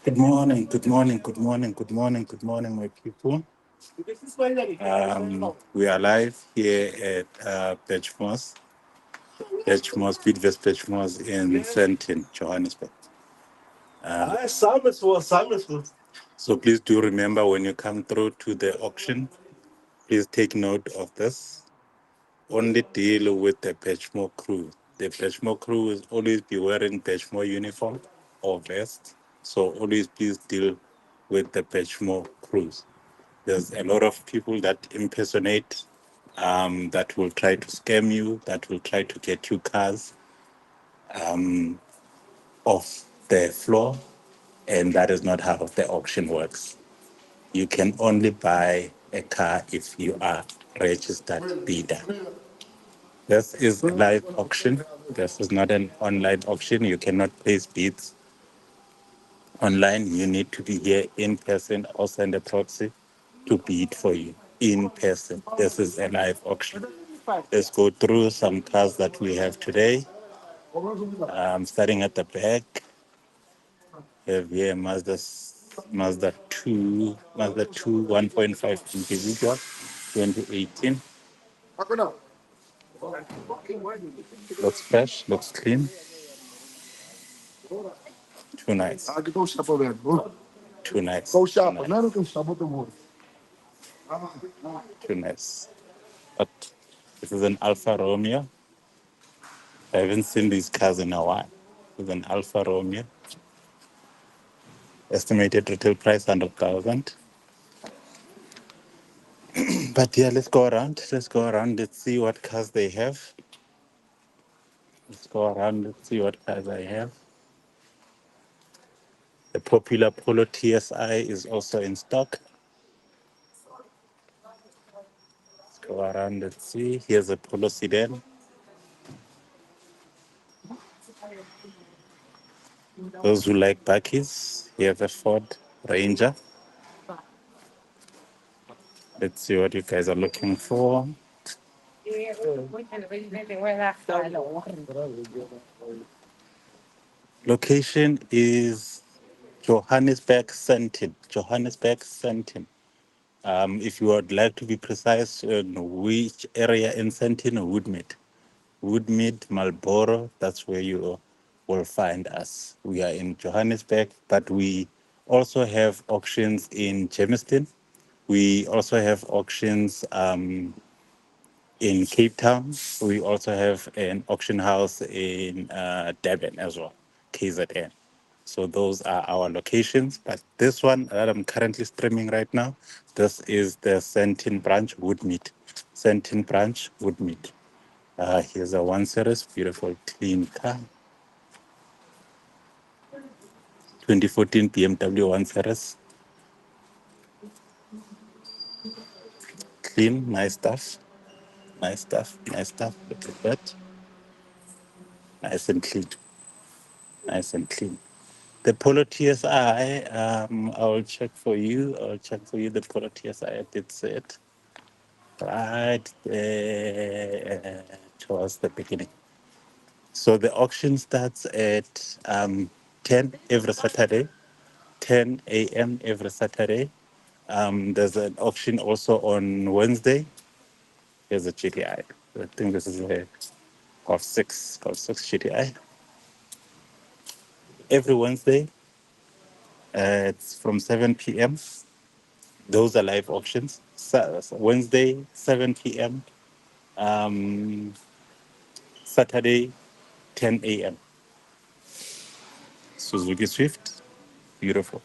Good morning, good morning, good morning, good morning, good morning, my people. We are live here at Burchmore'S, Bidvest Burchmore'S in Sandton, Johannesburg. So please do remember when you come through to the auction, please take note of this. Only deal with the Burchmore crew. The Burchmore crew will always be wearing Burchmore uniform or vest. So always please deal with the Burchmore crews. There's a lot of people that impersonate, that will try to scam you, that will try to get you cars off the floor, and that is not how the auction works. You can only buy a car if you are registered bidder. This is a live auction. This is not an online auction. You cannot place bids online. You need to be here in person or send a proxy to bid for you in person. This is a live auction. Let's go through some cars that we have today. Starting at the back, we have here Mazda 2 1.5 individual 2018. Looks fresh, looks clean. Too nice. Too nice. Too nice. But this is an Alfa Romeo. I haven't seen these cars in a while. This is an Alfa Romeo. Estimated retail price 100,000. But yeah, let's go around. Let's go around. Let's see what cars they have. Let's go around. Let's see what cars I have. The popular Polo TSI is also in stock. Let's go around. Let's see. Here's a Polo sedan. Those who like bakkies, here's a Ford Ranger. Let's see what you guys are looking for. Location is Johannesburg Sandton. Johannesburg Sandton. If you would like to be precise, which area in Sandton or Woodmead, Marlborough, that's where you will find us. We are in Johannesburg, but we also have auctions in Germiston. We also have auctions in Cape Town. We also have an auction house in Durban as well, KZN. So those are our locations. But this one that I'm currently streaming right now, this is the Sandton branch Woodmead. Sandton branch Woodmead. Here's a 1 Series, beautiful clean car. 2014 BMW 1 Series. Clean, nice stuff. Nice stuff. Nice stuff. Look at that. Nice and clean. Nice and clean. The Polo TSI, I'll check for you. I'll check for you the Polo TSI. I did say it right there towards the beginning. So the auction starts at 10 every Saturday, 10 a.m. every Saturday. There's an auction also on Wednesday. Here's a GTI. I think this is a Golf 6 GTI. Every Wednesday, it's from 7 p.m. Those are live auctions. So Wednesday, 7 p.m. Saturday, 10 a.m. Suzuki Swift. Beautiful.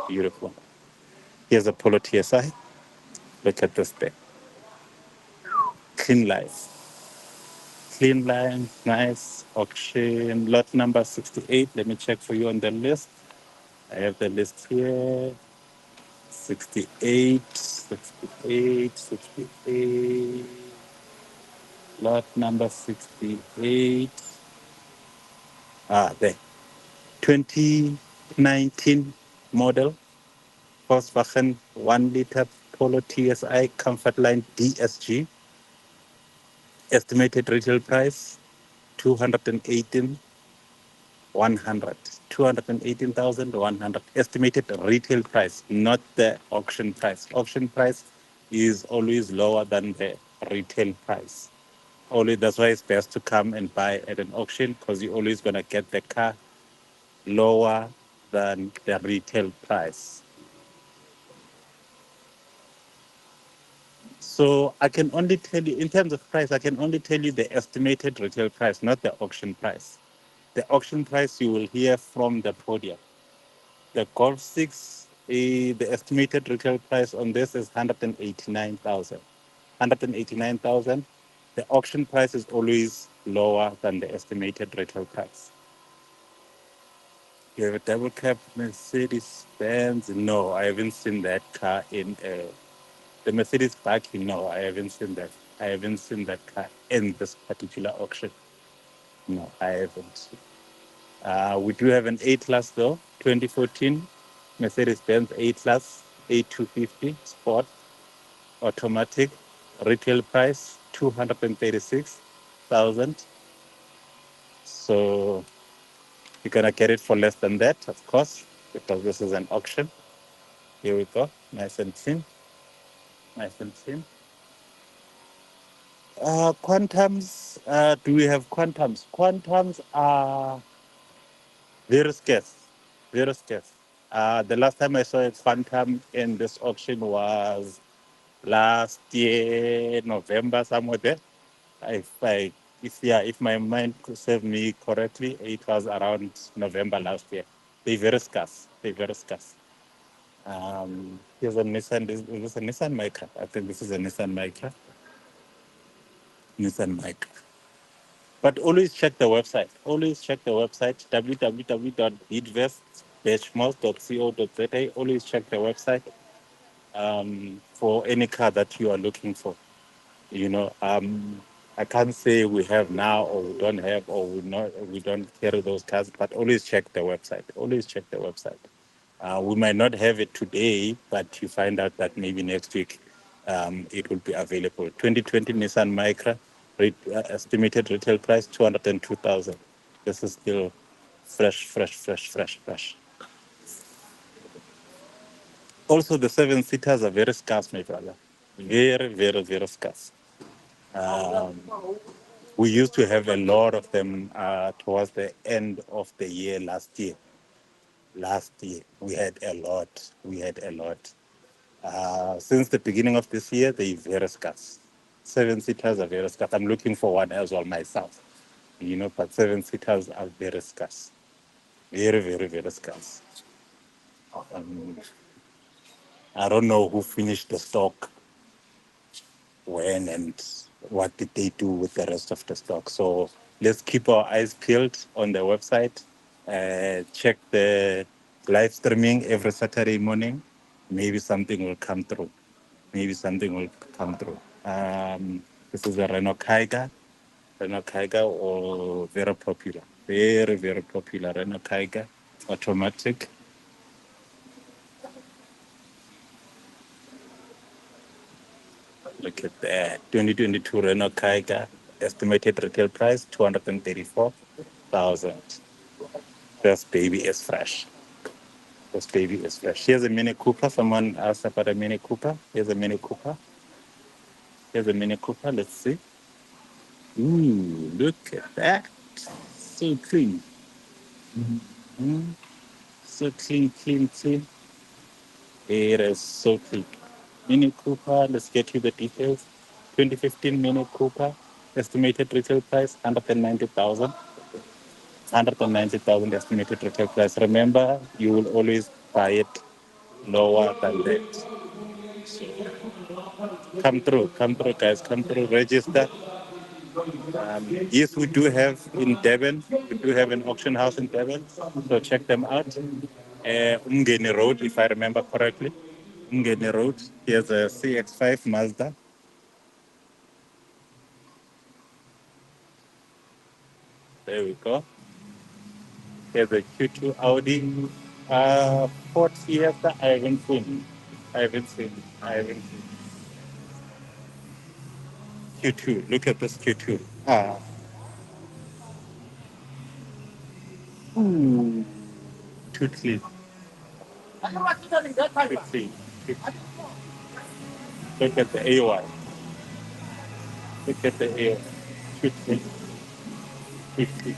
Beautiful. Here's a Polo TSI. Look at this thing. Clean lines. Clean lines. Nice. Auction. Lot number 68. Let me check for you on the list. I have the list here. 68, 68, 68. Lot number 68. There. 2019 model Volkswagen 1 liter Polo TSI Comfort Line DSG. Estimated retail price 218,100. 218,100. Estimated retail price, not the auction price. Auction price is always lower than the retail price. Only that's why it's best to come and buy at an auction, because you're always gonna get the car lower than the retail price. So I can only tell you, in terms of price, I can only tell you the estimated retail price, not the auction price. The auction price you will hear from the podium. The Golf 6, the estimated retail price on this is 189,000. 189,000. The auction price is always lower than the estimated retail price. You have a double cab Mercedes Benz? No, I haven't seen that car in the Mercedes back. No, I haven't seen that. I haven't seen that car in this particular auction. No, I haven't. We do have an A-Class though, 2014 Mercedes-Benz A-Class A250 Sport automatic, retail price 236,000. So you're gonna get it for less than that, of course, because this is an auction. Here we go, nice and thin, nice and thin. Quantums, do we have quantums? Quantums are very scarce, very scarce. The last time I saw a quantum in this auction was last year, November, somewhere there. If my mind could serve me correctly, it was around November last year. They're very scarce. They're very scarce. Here's a Nissan. Is this a Nissan Micra? I think this is a Nissan Micra. Nissan Micra. But always check the website. Always check the website, www.bidvestburchmore.co.za. Always check the website for any car that you are looking for. You know, I can't say we have now or we don't have or we don't carry those cars, but always check the website. Always check the website. We might not have it today, but you find out that maybe next week it will be available. 2020 Nissan Micra, estimated retail price 202,000. This is still fresh, fresh, fresh, fresh, fresh. Also, the 7-seaters are very scarce, my brother. Very, very, very scarce. Um, we used to have a lot of them towards the end of the year last year. Last year, we had a lot. We had a lot. Since the beginning of this year, they're very scarce. 7-seaters are very scarce. I'm looking for one as well myself, you know, but 7-seaters are very scarce. Very, very, very scarce. Um, I don't know who finished the stock when and what did they do with the rest of the stock. So let's keep our eyes peeled on the website. Check the live streaming every Saturday morning. Maybe something will come through. maybe something will come through. This is a Renault Kaiga. Renault Kaiga, or very popular, very, very popular Renault Kaiga, automatic. Look at that. 2022 Renault Kaiga, estimated retail price 234,000. This baby is fresh. This baby is fresh. Here's a Mini Cooper. Someone asked about a Mini Cooper. Here's a Mini Cooper. Here's a Mini Cooper. Let's see. Ooh, look at that. So clean. Mm, so clean, clean, clean. It is so clean. Mini Cooper, let's get you the details. 2015 Mini Cooper, estimated retail price 190,000. 190,000 estimated retail price. Remember, you will always buy it lower than that. So come through, guys, come through, register. Yes, we do have in Devon, we do have an auction house in Devon, so check them out. Umgeni Road, if I remember correctly. Umgeni Road, here's a CX5 Mazda. There we go. Here's a Q2 Audi. Ford Fiesta, I haven't seen. I haven't seen. I haven't seen. Q2, look at this Q2. Ooh, too clean. Too clean. Look at the AY. Look at the AY. Too clean. Too clean.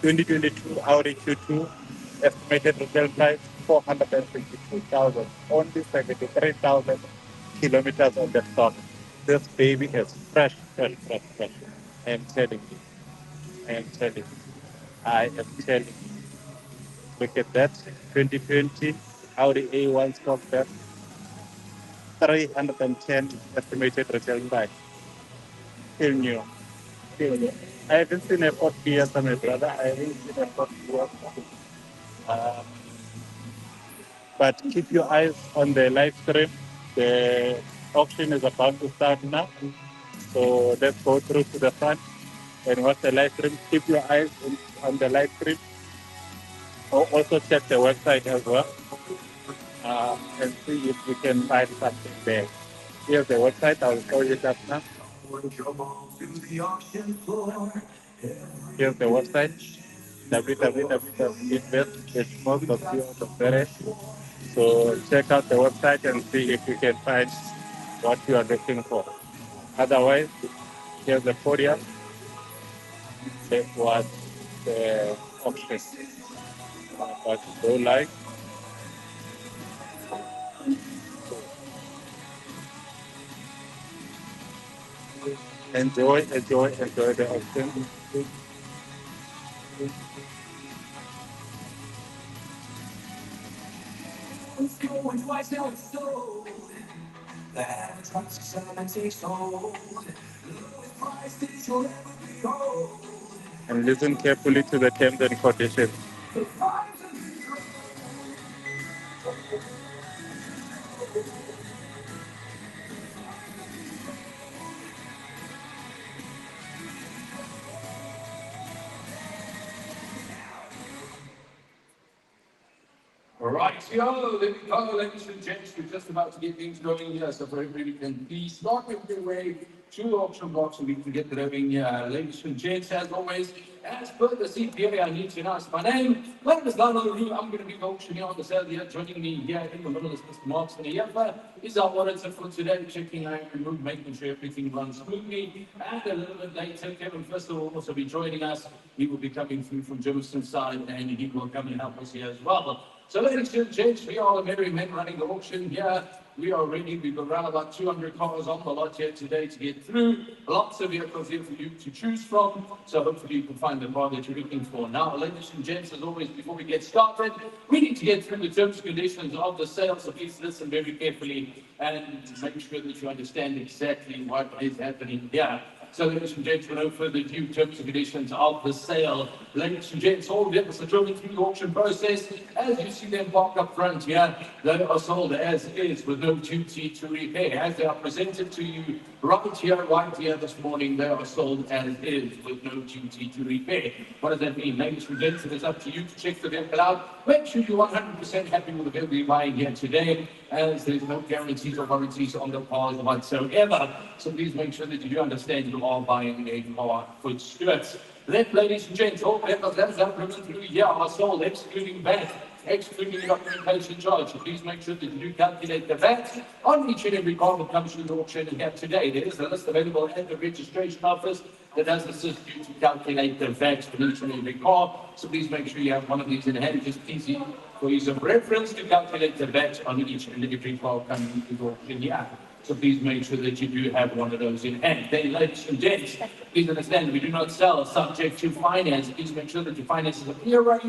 2022 Audi Q2, estimated retail price 452,000. Only 73,000 kilometers on the clock. This baby is fresh, fresh, fresh, fresh. I am telling you. I am telling you. I am telling you. Look at that. 2020 Audi A1 Sportback, 310 estimated retail price. Still new. Still new. I haven't seen a Ford Fiesta, my brother. I haven't seen a Ford Fiesta. Uh, but keep your eyes on the live stream. The auction is about to start now. So let's go through to the front and watch the live stream. Keep your eyes on the live stream. Also check the website as well, and see if we can find something there. Here's the website. I'll show you that now. Here's the website, www.bidvestburchmore.co.za. So check out the website and see if you can find what you are looking for. Otherwise, here's the podium. That was the option. But go live. Enjoy the option. And listen carefully to the terms and conditions. Right, yo, there we go, ladies and gents. We're just about to get things going here, so for everybody can please start with your way to the auction box so we can get going here. Ladies and gents, as always, as per the CPA, I need to announce my name. My name is Lionel Rue. I'm going to be the auctioneer on the sale here. Joining me here in the middle is Mr. Marks and Yefa. Is our auditor for today, checking out the room, making sure everything runs smoothly. And a little bit later, Kevin First will also be joining us. He will be coming through from Jefferson's side, and he will come and help us here as well. So ladies and gents, we are the merry men running the auction here. We are ready. We've got around about 200 cars on the lot here today to get through. Lots of vehicles here for you to choose from. So hopefully you can find the car that you're looking for. Now, ladies and gents, as always, before we get started, we need to get through the terms and conditions of the sale. So please listen very carefully and make sure that you understand exactly what is happening here. So, ladies and gents, with no further ado, terms and conditions of the sale. Ladies and gents, all vehicles are driven through the auction process. As you see them parked up front here, they are sold as is with no duty to repair. As they are presented to you right here this morning, they are sold as is with no duty to repair. What does that mean? Ladies and gents, it is up to you to check the vehicle out. Make sure you're 100% happy with the vehicle you're buying here today, as there's no guarantees or warranties on the cars whatsoever. So please make sure that you do understand you are buying a car for Stuart. Then, ladies and gents, all vehicles that are driven through here are sold excluding VAT, excluding the documentation charge. So please make sure that you do calculate the VAT on each and every car that comes through the auction here today. There is a list available at the registration office that does assist you to calculate the VAT on each and every car. So please make sure you have one of these in hand. Just easy for use of reference to calculate the VAT on each and every car coming into the auction here. So please make sure that you do have one of those in hand. Then, ladies and gents, please understand we do not sell subject to finance. Please make sure that your finances appear right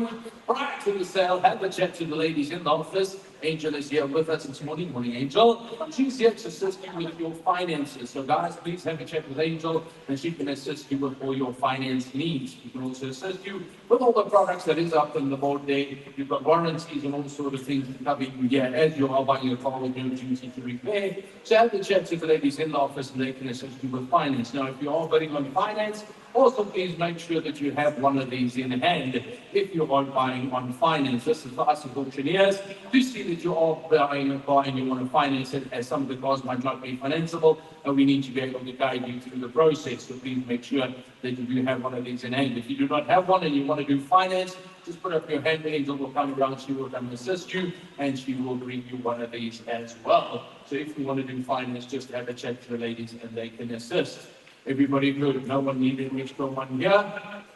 prior to the sale. Have a chat to the ladies in the office. Angel is here with us this morning. Morning, Angel. She's here to assist you with your finances. So, guys, please have a chat with Angel, and she can assist you with all your finance needs. She can also assist you with all the products that is up on the board there. You've got warranties and all sorts of things coming here as you are buying a car with no duty to repair. So, have a chat to the ladies in the office, and they can assist you with finance. Now, if you are bidding on finance, also please make sure that you have one of these in hand if you are buying on finance. This is for us as auctioneers to see that you are buying a car and you want to finance it, as some of the cars might not be financeable, and we need to be able to guide you through the process. So please make sure that you do have one of these in hand. If you do not have one and you want to do finance, just put up your hand. Angel will come around, she will come and assist you, and she will bring you one of these as well. So if you want to do finance, just have a chat to the ladies and they can assist. Everybody good? No one needed an extra one here?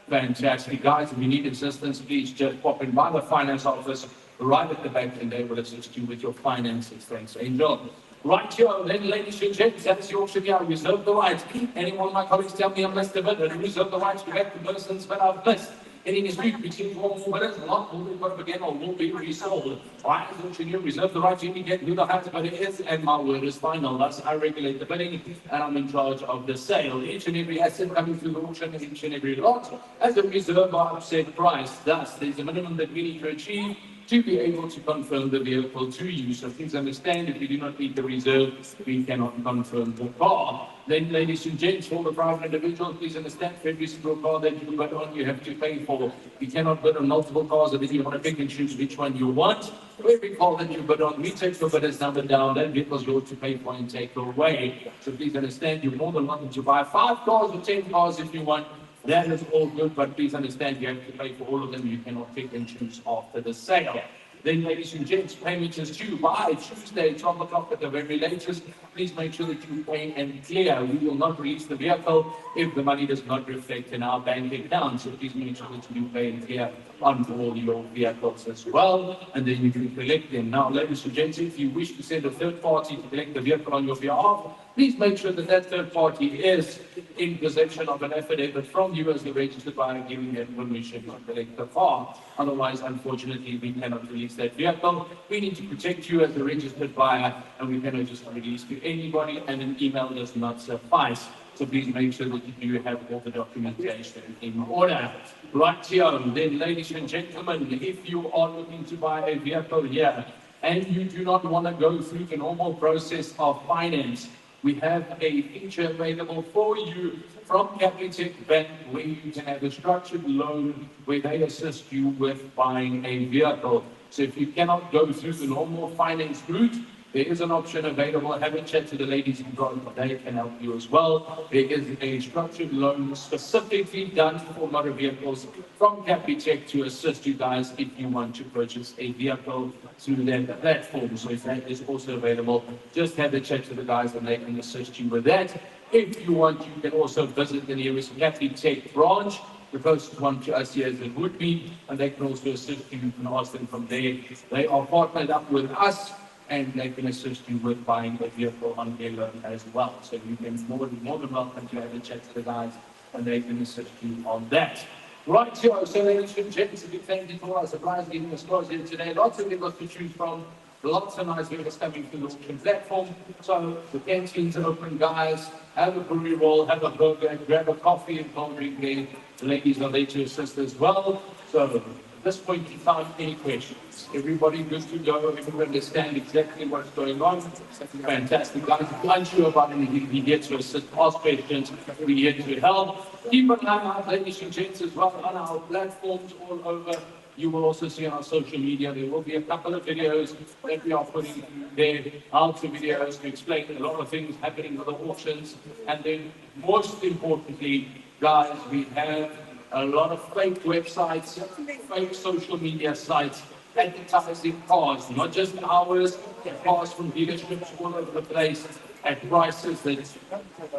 Fantastic, guys. If you need assistance, please just pop in by the finance office right at the back, and they will assist you with your finances. Thanks, Angel. Right here, then, ladies and gents, that's the auction here. Reserve the right. Any one of my colleagues tell me I missed a bit, and reserve the right to back the persons that I've missed. Any dispute between two or more bidders will be put up again or will be resold. I, as auctioneer, reserve the right to indicate who the highest bidder is, and my word is final. Thus, I regulate the bidding, and I'm in charge of the sale. Each and every asset coming through the auction, each and every lot, as a reserve by upset price. Thus, there's a minimum that we need to achieve to be able to confirm the vehicle to you. So please understand, if you do not meet the reserve, we cannot confirm the car. Then, ladies and gents, for the private individual, please understand, for every single car that you bid on, you have to pay for. You cannot bid on multiple cars, and then you want to pick and choose which one you want. For every car that you bid on, we take your bidder's number down, that vehicle is yours to pay for and take away. So please understand, you're more than welcome to buy 5 cars or 10 cars if you want. That is all good, but please understand you have to pay for all of them. You cannot pick and choose after the sale. Then, ladies and gents, payment is due by Tuesday, 12 o'clock at the very latest. Please make sure that you pay and clear. We will not release the vehicle if the money does not reflect in our bank account. So please make sure that you pay and clear on all your vehicles as well, and then you can collect them. Now, ladies and gents, if you wish to send a third party to collect the vehicle on your behalf, please make sure that that third party is in possession of an affidavit from you as the registered buyer giving them permission to collect the car. Otherwise, unfortunately, we cannot release that vehicle. We need to protect you as the registered buyer, and we cannot just release to anybody, and an email does not suffice. So please make sure that you do have all the documentation in order. Right here, then, ladies and gentlemen, if you are looking to buy a vehicle here and you do not want to go through the normal process of finance, we have a feature available for you from Capitec Bank, where you can have a structured loan where they assist you with buying a vehicle. So if you cannot go through the normal finance route, there is an option available. Have a chat to the ladies in front, they can help you as well. There is a structured loan specifically done for motor vehicles from Capitec to assist you guys if you want to purchase a vehicle through their platform. So if that is also available, just have a chat to the guys and they can assist you with that. If you want, you can also visit the nearest Capitec branch, the closest one to us here as it would be, and they can also assist you. You can ask them from there. They are partnered up with us, and they can assist you with buying a vehicle on their loan as well. So you can more than welcome to have a chat to the guys, and they can assist you on that. Right here, so ladies and gents, a big thank you to our suppliers giving us cars here today. Lots of vehicles to choose from. Lots of nice videos coming to the auction platform. So the canteens are open, guys. Have a brewery roll, have a burger, grab a coffee and cold drink there. The ladies are there to assist as well. So at this point in time, any questions? Everybody good to go? Everybody understand exactly what's going on? Fantastic, guys. If you're unsure about anything, we're here to assist, ask questions. We're here to help. Keep an eye out, ladies and gents, as well on our platforms all over. You will also see on our social media, there will be a couple of videos that we are putting there, how-to videos to explain a lot of things happening with the auctions. And then most importantly, guys, we have a lot of fake websites, fake social media sites, advertising cars, not just ours, cars from dealerships all over the place at prices that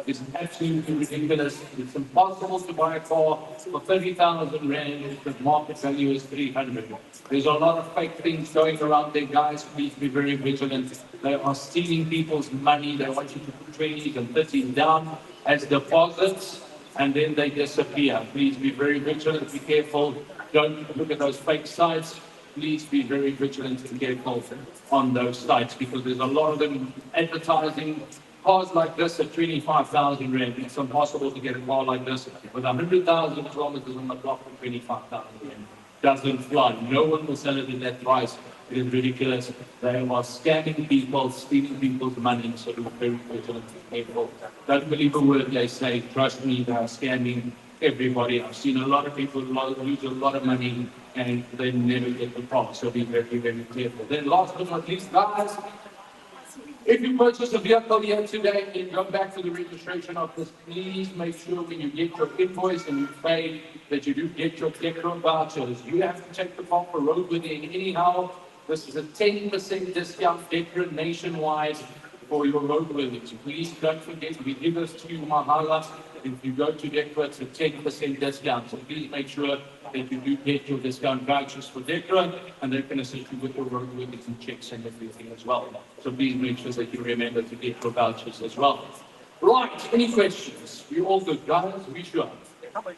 is absolutely ridiculous. It's impossible to buy a car for 30,000 rand if the market value is 300. There's a lot of fake things going around there, guys. Please be very vigilant. They are stealing people's money. They want you to put 20s and 30s down as deposits, and then they disappear. Please be very vigilant. Be careful. Don't look at those fake sites. Please be very vigilant and careful on those sites, because there's a lot of them advertising cars like this at 25,000 rand. It's impossible to get a car like this with 100,000 kilometers on the clock for 25,000 rand. Doesn't fly. No one will sell it at that price. It is ridiculous. They are scamming people, stealing people's money, so be very vigilant and careful. Don't believe a word they say. Trust me, they are scamming everybody. I've seen a lot of people lose a lot of money and they never get the profit, so be very, very careful. Then last but not least, guys, if you purchase a vehicle here today and go back to the registration office, please make sure when you get your invoice and you pay that you do get your petrol vouchers. You have to take the car for roadworthy anyhow. This is a 10% discount Decra nationwide for your roadworthy. So please don't forget, we give this to you mahala. If you go to Decra, it's a 10% discount. So please make sure that you do get your discount vouchers for Decra, and they can assist you with your roadworthies and checks and everything as well. So please make sure that you remember to get your vouchers as well. Right, any questions? We all good, guys? We sure.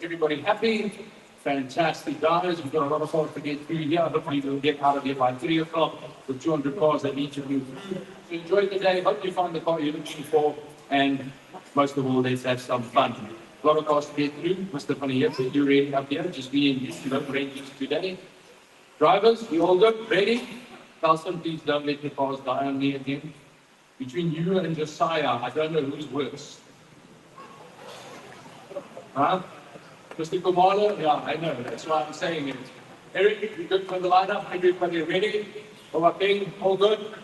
Everybody happy? Fantastic, guys. We've got a lot of cars to get through here. Hopefully we'll get out of here by 3 o'clock with 200 cars that need to move through. So enjoy the day. Hope you find the car you're looking for. And most of all, let's have some fun. A lot of cars to get through. Mr. Funny here, you're ready up here. Just me and you don't ranges today. Drivers, we all good? Ready? Carlson, please don't let the cars die on me again. Between you and Josiah, I don't know who's worse. Huh? Mr. Kumalo? Yeah, I know. That's why I'm saying it. Eric, you good for the lineup? Everybody ready? Okay, all good?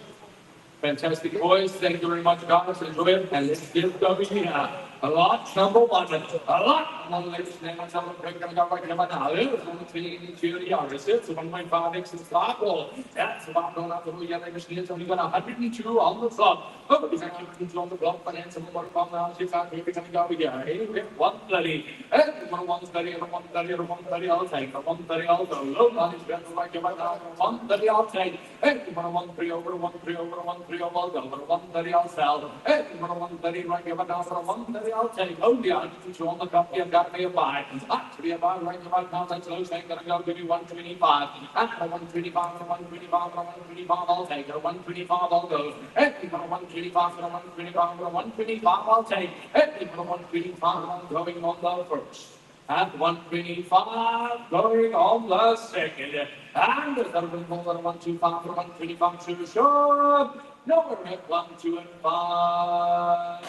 Fantastic, boys. Thank you very much, guys. Enjoy it. And let's get going here. A lot, number one. A lot. Ladies and gentlemen, we're going to go right now. It's on the 22 yards. It's 1.5x in the start ball. That's about going up the whole yellow machine. So we've got 102 on the clock. Oh, we've got 102 on the clock. Finance and more from now. We're going to go here. Hey, 130. Hey, 130 and 130 and 130. I'll take. 130 I'll go. Low line is better right now. 130 I'll take. Hey, 130 over 130 over 130 I'll go. 130 I'll sell. Hey, 130 right here now. 130 I'll take. Oh, yeah, 102 on the clock. You've got me a buy. To be a buy right now. That's low. I'm going to go give you 125. And 125 and 125 and 125 I'll take. 125 I'll go. Hey, 125 and 125 and 125 I'll take. Hey, 125 I'm going on the first. At 125, going on the second. And the third one, 125 and 125 to short. Number 1, 2, and 5.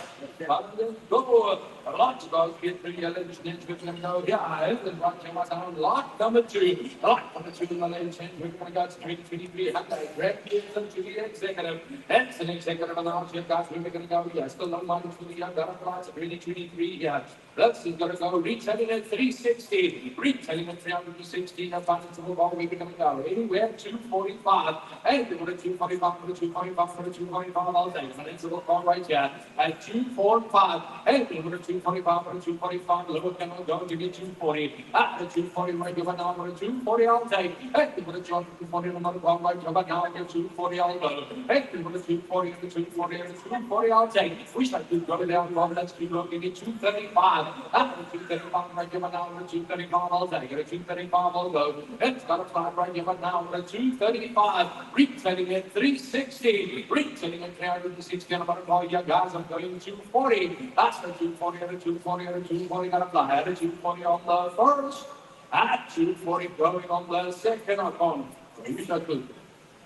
Go. A lot of those get through your ladies and gentlemen. Go, guys. And right here, my sound. Lot number 2. Lot number 2 in the ladies and gentlemen. We're going to go to 2023. And I grab them to the executive. That's an executive announcement, guys. We're going to go here. Still no money for the young butterflies at 2023 here. This is going to go retailing at 360. Retailing at 360. Now, finance of the ball. We're going to go anywhere 245. And we're going to 245 for the 245. for the 245, I'll take it. It's a little car right here at 245. Hey, for the 245, for the 245, little cannot go to get 240. At the 240, right here now for the 240, I'll take. Hey, for the 240, another car right here, but now I get 240, I'll go. Hey, for the 240, the 240, the 240, I'll take. We should do go down, Bob. Let's keep looking at 235. At the 235, right here, but now for the 235, I'll take it. 235, I'll go. It's got a fly right here, but now for the 235. Retailing at 360. Retailing at 360. I'm about to call you guys. I'm going 240. That's the 240 and the 240 and the 240. Got a fly at the 240 on the first. At 240 going on the second. I'm on.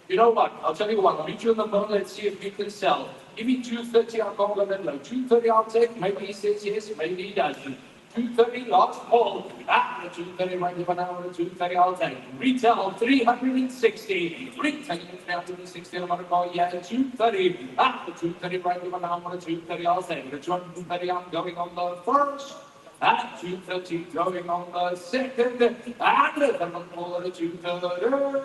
You know what? I'll tell you what. I'll meet you in the middle. Let's see if we can sell. Give me 230. I'll go a little low. 230 I'll take. Maybe he says yes. Maybe he doesn't. 230 last call. At the 230 right here now. The 230 I'll take. Retail 360. Retail 360. I'm going to call you at 230. At the 230 right here now. The 230 I'll take. The 230 I'm going on the first. At 230 going on the second. And the call at the 230.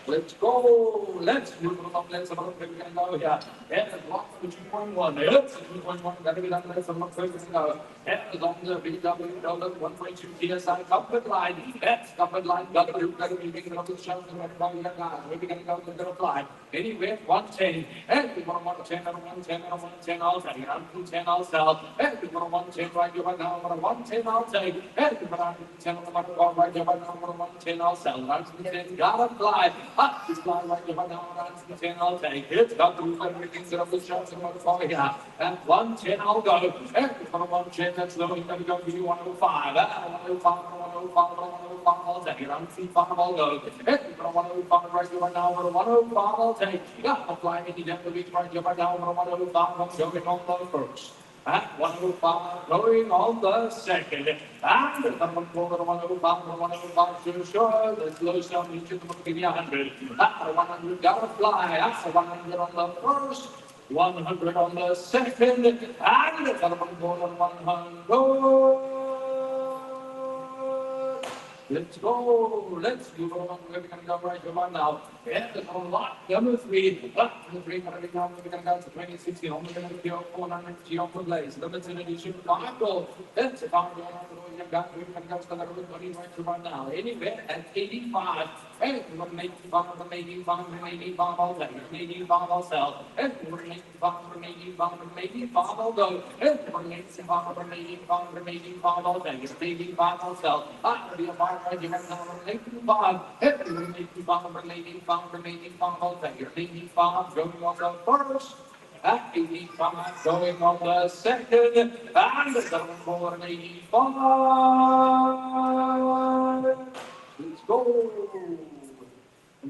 Let's go. Let's move along. Let's have a look. We're going to go here. And the block for 2.1. Let's 2.1. Got to be done. Let's have a look. We're going to go. And along the BW 1.2 PSI covered line. That's covered line. Got to be making up the show. We're going to go. We're going to go. We're going to fly. Anywhere 110. And we want 110 and 110 and 110. I'll take. 110 I'll sell. And we want 110 right here. Right now. 110 I'll take. And we want 110 right here. Right now. 110 I'll sell. 110 gotta fly. Up this line right here, now, 110, I'll take it. Got to move everything to the shots and modifier here. And 110, I'll go. And from 110, that's low. He's going to go to you 105. 105, 105, 105, I'll take it. 105, I'll go. And from 105 right here, right now, 105, I'll take it. Yeah, I'm flying into the beach right here, right now, 105, I'm going on the first. At 105, going on the second. And the 105 to sure. Let's low down into the give you 100. At 100, gotta fly. At 100 on the first. 100 on the second. And the 100. Let's go. Let's go on. We're going to go right here right now. And a lot. Number 3. Number 3. We're going to go to 2060. I'm going to go 490 on the place. Limited edition 5 gold. That's a 5 gold. We're going to go to the number 20 right here right now. Anywhere at 85. And we're going to make 85. We're going to make 85. We're going to make 85. I'll take. We're going to make 85. I'll sell. And we're going to make 85. We're going to make 85. We're going to make 85. I'll go. And we're going to make 85. We're going to make 85. We're going to make 85. I'll take. We're going to make 85. I'll sell. I'm going to be a buyer right here right now. We're going to make 85. And we're going to make 85. We're going to make 85. We're going to make 85. I'll take. We're going to make 85. Going on the first. At 85, going on the second, and the 485. Let's go.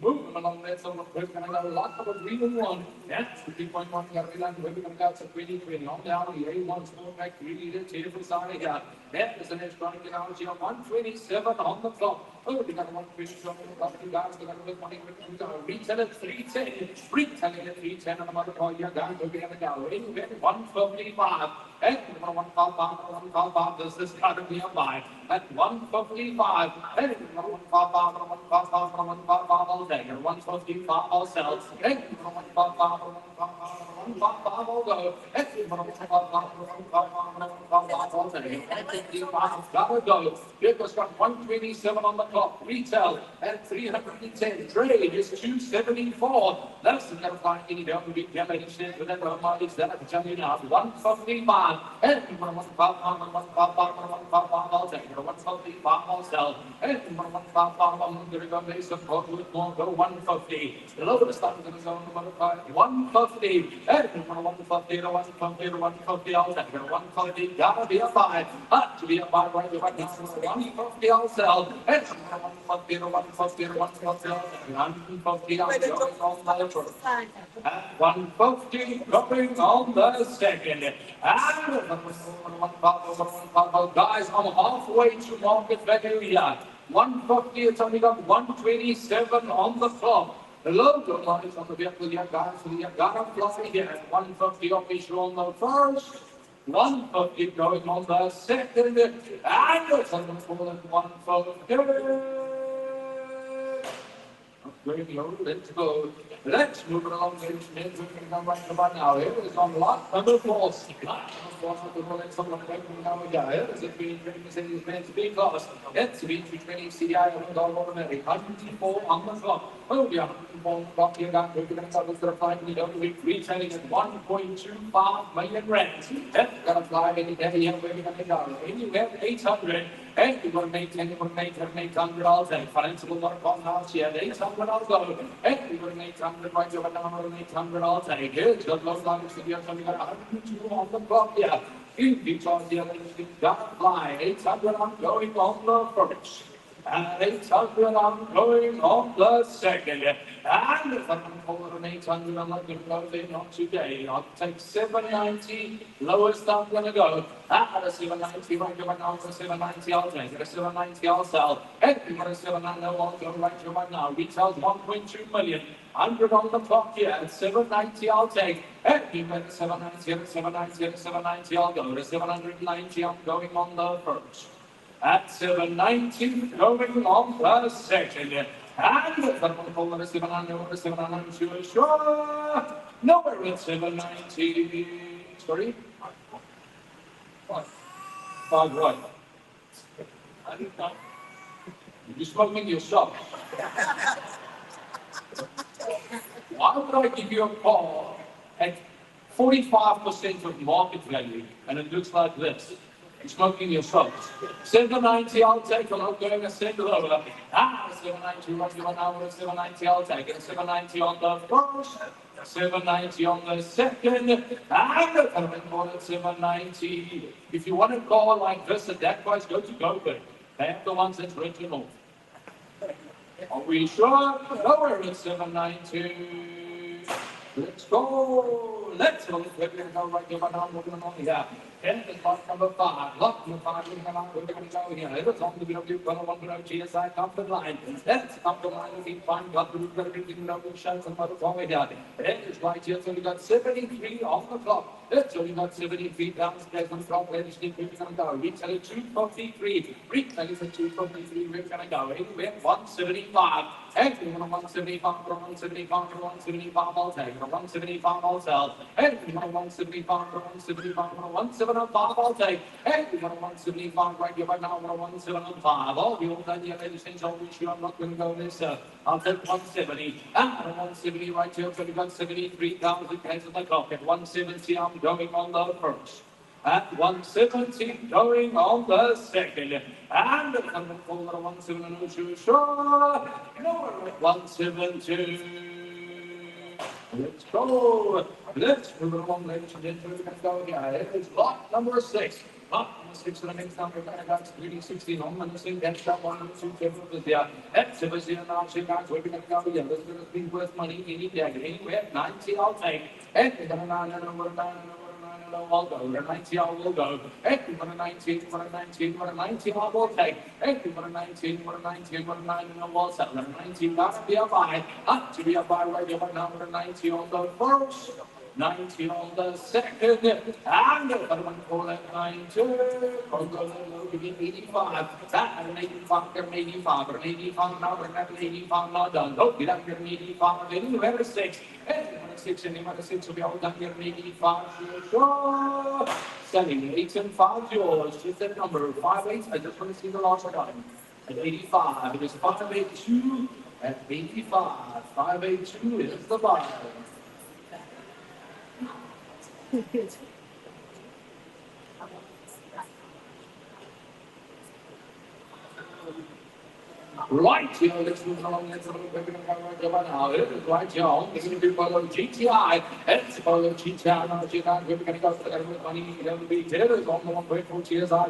Moving along there, so we're going to go lock up a 3-1. That's the 3.1. We got to realize we're going to go to 2020. On down the A1 score back 3 liters here for side here. That is an electronic technology of 127 on the clock. Oh, we got a 127 on the clock. You guys, we got a good money. We're going to retail at 310. Retailing at 310 on the mother call. You guys, we're going to go. Anyway, 155. And 155. This is got to be a buy. At 155. And 155. 155. I'll take it. 155. I'll sell. And 155. 155. I'll go. And 155. I'll take it. Gotta go. Because got 127 on the clock. Retail at 310. Trade is 274. That's the never flying any down to be calculated with that money. That I'm telling you now. 155. And 155. I'll take it. 155. I'll sell. And 155. I'm going to go make some more. Go 150. The lowest stuff is going to go on the 150. And 150 to 150 to 150. I'll take it. 150. Gotta be a 5. To be a buy right here, right now. 150 I'll sell. And 150 to 150 to 150. 150 I'll going on the first. At 150 going on the second. And 150. Guys, I'm halfway to market value here. 150, it's only got 127 on the clock. The logo line is on the vehicle, yeah, guys. So you gotta fly here at 150 official on the first. 150 going on the second. And it's on the full at 150. Going low, let's go. Let's move it along, ladies and gentlemen. We're going to come right about now. Here is on lot number 4. Lot number 4, not the Rolex, someone going now again. Here is it being Mercedes Benz B class. It's being 220 CI of the dollar automatic. 104 on the clock. Oh, yeah, 104 on the clock here. We're going to come to the flying the only retailing at 1.25 million rands. That's going to fly any day here. We're going to go anywhere 800. Hey, you're going to make 10, you're going to make 10, make 100 all day. Financial work on house here. 800 all go. Hey, you're going to make 100 right here. But now I'm going to make 100 all day. Good. Good luck on the studio. So we got 102 on the clock here. In because here, they've got to fly. 800 I'm going on the first. And 800 I'm going on the second. And if I'm going 800, I'm not going to go there, not today. I'll take 790, lowest I'm going to go. At a 790, right here, now for 790, I'll take it. A 790, I'll sell. And you got a 790, I'll go right here, right now. Retail's 1.2 million. 100 on the clock here. At 790, I'll take. And you got a 790, at 790, at 790, I'll go. At 790, I'm going on the first. At 790, going on the second. And the purple at 700, 700, sure. Nowhere at 790. Sorry? What? Right. I didn't know. You're smoking yourself. Why would I give you a call at 45% of market value and it looks like this? You're smoking yourself. 790, I'll take it. I'm going a cent lower. 790, right you now. 790, I'll take it. 790 on the first. 790 on the second. And I'm call it 790. If you want a car like this at that price, go to GoBid. They have the ones that's written off. Are we sure? Lower at 790. Let's go. Let's go. We're going to go right here. But now we're going to go here. And it's lot number 5. Lot number 5. We're going to go here. It's on the GSI comfort line. That's comfort line. We find got we've got everything now. We show some other over here. And it's right here. So we got 73 on the clock. It's only got 73 downstairs on the clock. Ladies and gentlemen, we're going to go. Retail at 243. Retail is at 243. We're going to go. Anywhere 175. And we're going to 175 for 175 for 175. I'll take it. 175 I'll sell. And we're going to 175 for 175 for 175 I'll take. And we're going to 175 right here right now. We're 175. All the old idea, ladies and gentlemen, I'm not going to go this. I'll take 170. And 170 right here. So we got 73,000 pence in the clock. At 170, I'm going on the first. At 170, going on the second. And the number 172, sure. No, 172. Let's go. Let's move along, ladies and gentlemen. We're going to go here. It's lot number 6. Lot number 6 for the next number. We're going to go to 316 on the same. That's that 1 and 2 tables there. That's it. Here now, see guys, we're going to go here. This is going to be worth money any day. Anywhere, 90, I'll take. And we're going to 9 and over 9 and over. I'll go. 90, I will go. Hey, you want a 19, you want a 19, you want a 19, I will take. Hey, you want a 19, you want a 19, you want a 9, and I will sell. 19, not to be a buy. Not to be a buy right here, but now with a 90 on the first. 90 on the second, and the one call at 90, Congo begin 85, that an 85, an 85, an 85, now an 85, not done. Don't get up here, 85, anywhere 6, and 6, and 6 will be all done here, 85, sure. Selling 8 and 5, yours, just that number, 5, 8, I just want to see the last time. At 85, it is 582, at 85, 582 is the buy. Right here, let's move along. Let's move right here now. It is right here. It's going to be Polo GTI. It's Polo GTI. Now, GTI, we're going to go for the money. It'll be there. It's on the 1.4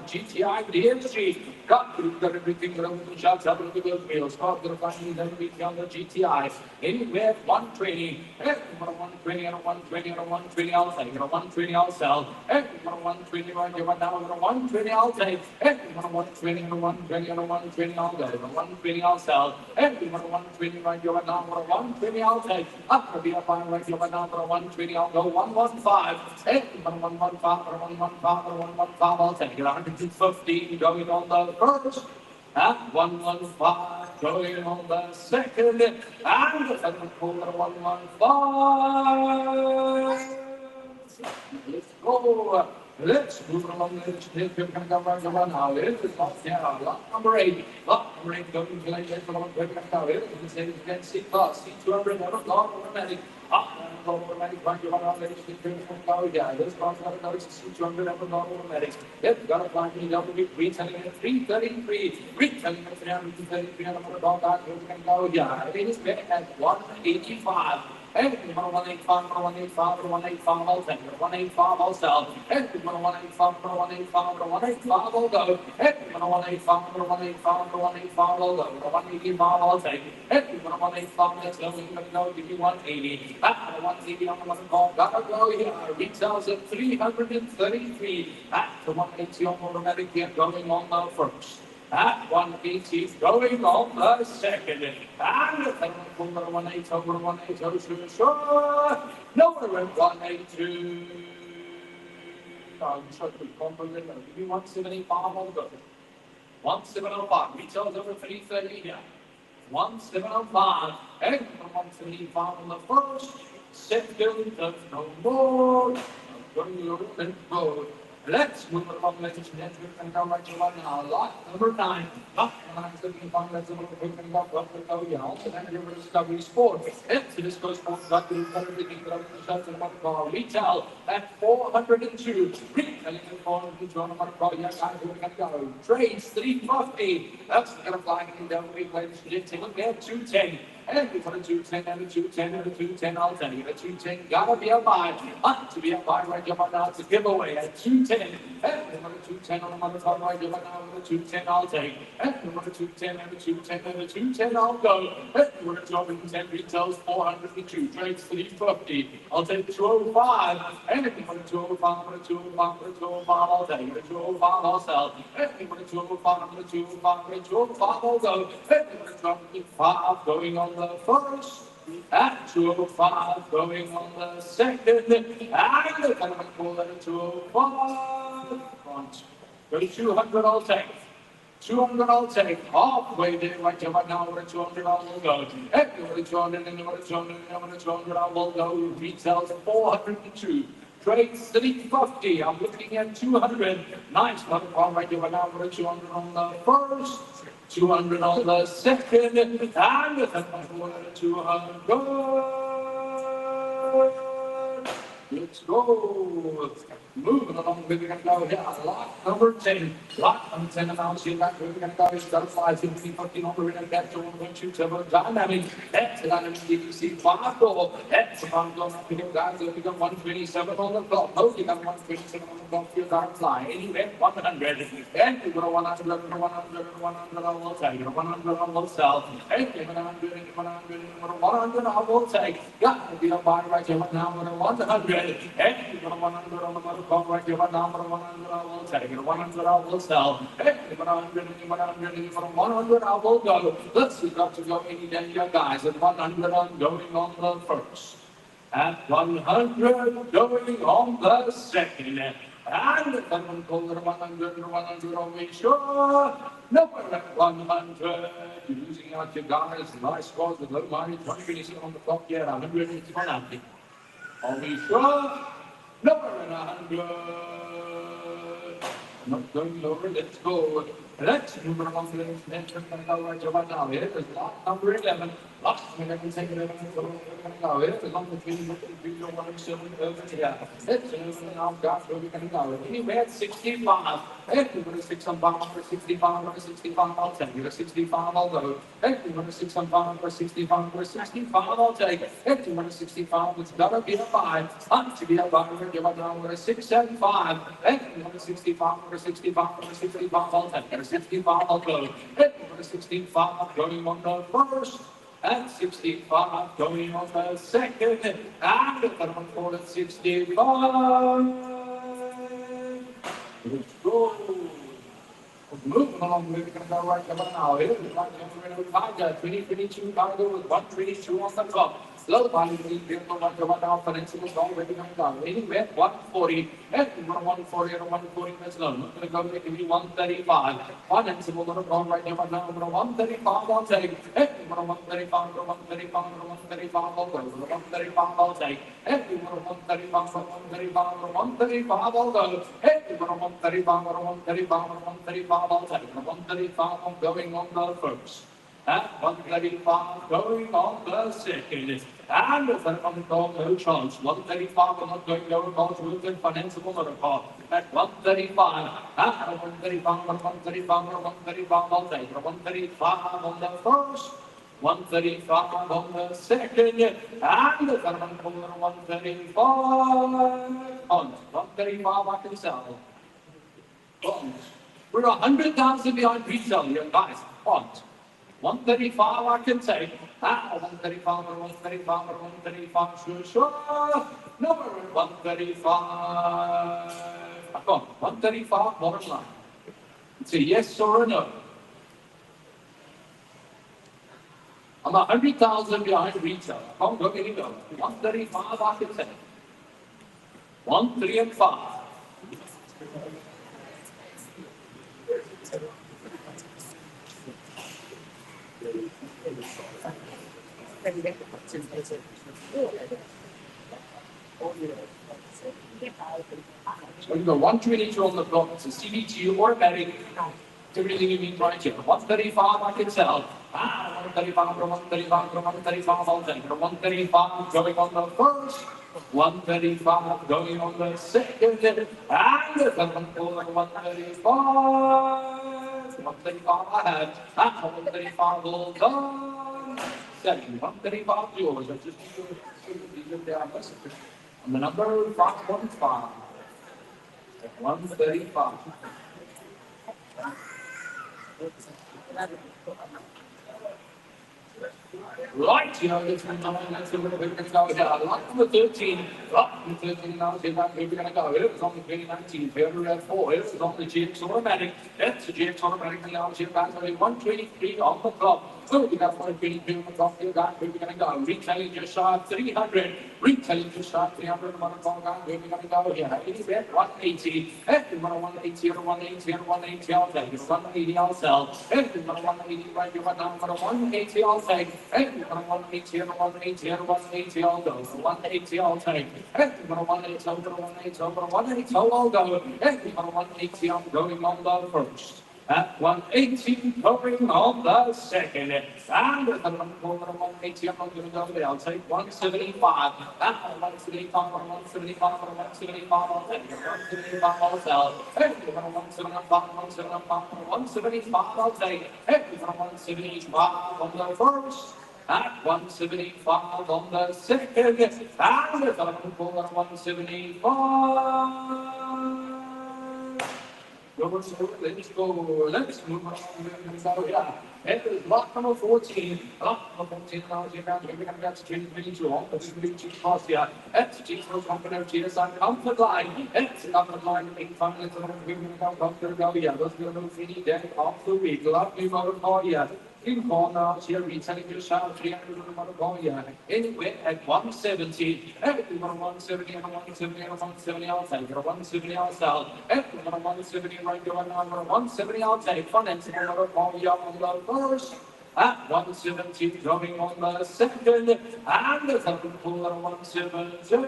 GTI with the industry. Got everything around the shops, up in the good meals. Got the money. Then we on the GTI. Anywhere 120. And 120 and a 120 and a 120 I'll take. And a 120 I'll sell. And 120 right here. Now, 120 I'll take. And 120 and a 120 and a 120 I'll go. 120 I'll sell. And 120 right here. Now, 120 I'll take. Up to be a fine right here. Now, 120 I'll go. 115. And 115 or 115 or 115 I'll take. 115 going on the first. At 115. going on the second, and the second quarter 115. Let's go. Let's move along. Let's take your kind of right now. It is off now. Lot number 8. Lot number 8 going to like that. Come on, quick now. It is the same C plus. C200. Never gone automatic. Up and automatic. Right, you're on. Let's take your kind of yeah. This one's got another C200. Never gone automatic. Yep, got a flying me down to be retelling at 333. Retelling at 333. I'm going to go back. Yeah, it is back at 185. And 185, 185, 185, I'll take it. 185, I'll sell. And 185, 185, 185, I'll go. And 185, 185, 185, I'll go. 185, I'll take it. And 185, let's go. We're going to go give you 180. After 180, I'm going to call. Gotta go here. Retails at 333. After 180, I'm automatic here going on the first. At 180, going on the second. And the third one, 180, over 180, sure. Nowhere at 182. I'm sure we compliment. Give me 175 on the go. 1705. Retails over 330 here. 1705. And 175 on the first. Second, no more. Going to the road. Let's move along, ladies and gentlemen, and come right to one now. Lot number 9. Lot number 9 is looking fun. Let's look at the also then over Discovery Sport. Into this goes for got to retail at 402. Retailing at 402 on the call. Yes, I do go. Trades 350. That's going to fly in down the week, ladies and gentlemen. Get 210. And we put a 210 and a 210 and a 210. I'll tell you, a 210 gotta be a buy. To be a buy right here now, it's a giveaway at 210. And we put a 210 on the motherfucker right here now with a 210. I'll take. And we put a 210 and a 210 and a 210. I'll go. And we put a 210 retails 402. Trades 350. I'll take 205. And if we put a 205, put a 205, put a 205. I'll take a 205. I'll sell. And we put a 205, put a 205, put a 205. I'll go. And we put a 205 going on the first, at 205 going on the second, and the final call at 205. Go to 200, I'll take. 200, I'll take. Halfway there, right here, right now, we're at 200, I will go. Everybody 200, and over 200, and over 200, I will go. Retails 402. Trades 350. I'm looking at 200. Nice one, right here, right now, we're at 200 on the first. 200 on the second, and the third one, 200. Let's go. Moving along, we're going to go here. Lot number 10. Lot number 10, and now see that we're going to go. It's got a 5, 15, 14, over in that 1.2 turbo dynamic. That's dynamic DVC 5 door. That's I'm going to pick up guys. We got 127 on the clock. No, you got 127 on the clock. You're going to fly. Anyway, 100. And we got 100, 100, 100, I will take. 100, I will sell. And 100, 100, I will take. Got to be a buy right here now with a 100. And we got 100 on the mother clock right here now with a 100, I will take. 100, I will sell. And 100, 100, I will go. Let's see, got to go any day, guys. At 100, I'm going on the first. At 100, going on the second. And the one called 100, 100, are we sure? Nowhere at 100. Losing out your guys. Nice scores with low money. 20 on the clock yet. 181 out. Are we sure? Nowhere at 100. Not going lower. Let's go. Let's move along to the next one. Right now. Here is lot number 11. Lot number 11. Take 11. Now here is number 3. Yeah. Let's now got where we can go. Anyway, at 65. And we're going to 65 for 65 for 65. I'll take it. 65. I'll go. And we're going to 65 for 65 for 65. I'll take it. And we're going to 65. It's gotta be a 5. To be a 5. We're going to go to 6 and 5. And we're going to 65 for 65 for 65. I'll take it. 65, I'll go. And 65 going on the first, and 65 going on the second, and the third one for the 65. Let's go. Moving along, we're going to go right about now. Here is right now, we're going to Tiger, 2022 Tiger with 122 on the clock. Slow one, vehicle 1 financial long waiting on car. Anywhere 140, and 140 or 140 is low. Not going to go make me 135. One and simple going to go right now, now 135 I'll take. And 135 or 135 or 135 I'll go. 135 I'll take. And 135 or 135 or 135 I'll go. And 135 or 135 or 135 I'll take. 135 I'm going on the first. At 135 going on the second. And the third one called no chance. 135 I'm not going over call to Wilton Financial Motor. At 135. At 135 or 135 or 135 I'll take. 135 on the first. 135 on the second, and the third one called 135 on 135 I can sell. We're 100,000 behind retail here, guys. On 135 I can take. 135 or 135 or 135, sure. Number 135. Come on, 135 bottom line. It's a yes or a no. I'm 100,000 behind retail. I can't go any lower. 135 I can take. 1, 3, and 5. So we go 122 on the block. It's a CBT automatic. Everything you need right here. 135 I can sell. 135 from 135 from 135 I'll take. 135 going on the first. 135 going on the second. And the third one for 135. 135 I had. 135 all done. Second. 135 yours. I just need to down. On the number 5.5. 135. Right, you know, this one, that's a little bit going to go down. Like number 13, right, number 13 now, see that we're going to go. It was on the 2019, February 4, it was on the GX automatic. That's the GX automatic now, see that only 123 on the clock. So we got 122 on the clock, you got where we're going to go. Retailing just shy of 300, retailing just shy of 300 on the clock, where we're going to go here. 80 bet, 180, and we want 180 or 180 or 180, I'll take. 180, I'll sell. And we want 180 right here, 180, I'll take. And 180 and 180 and 180 I'll go. 180 I'll take. And 180 over 180 over 180 I'll go. And 180 I'm going on the first. At 180 going on the second. And I'm going to 180 I'm going to go there. I'll take 175. At 175 or 175 or 175 I'll take. 175 I'll sell. And 175 175 I'll take. And 175 on the first. At 175 on the second, and the third one at 175. Let's go. Let's move on. Yeah. It is block number 14. Block number 14 now. We're going to get to 22 on the 22 cost here. It's a G4 company of GS on comfort line. It's a comfort line. In 5 minutes, we're going to go. Yeah, those are the 3 days off the week. Love you, motor call. Yeah. In corner, here retailing just shy 300 on the motor call. Yeah. Anyway, at 170. Everything on 170 and 170 and 170 I'll take. 170 I'll sell. Everything on 170 right there. 170 I'll take. Finance on the motor call. Yeah, on the first. At 170 going on the second. And the third pull at 170.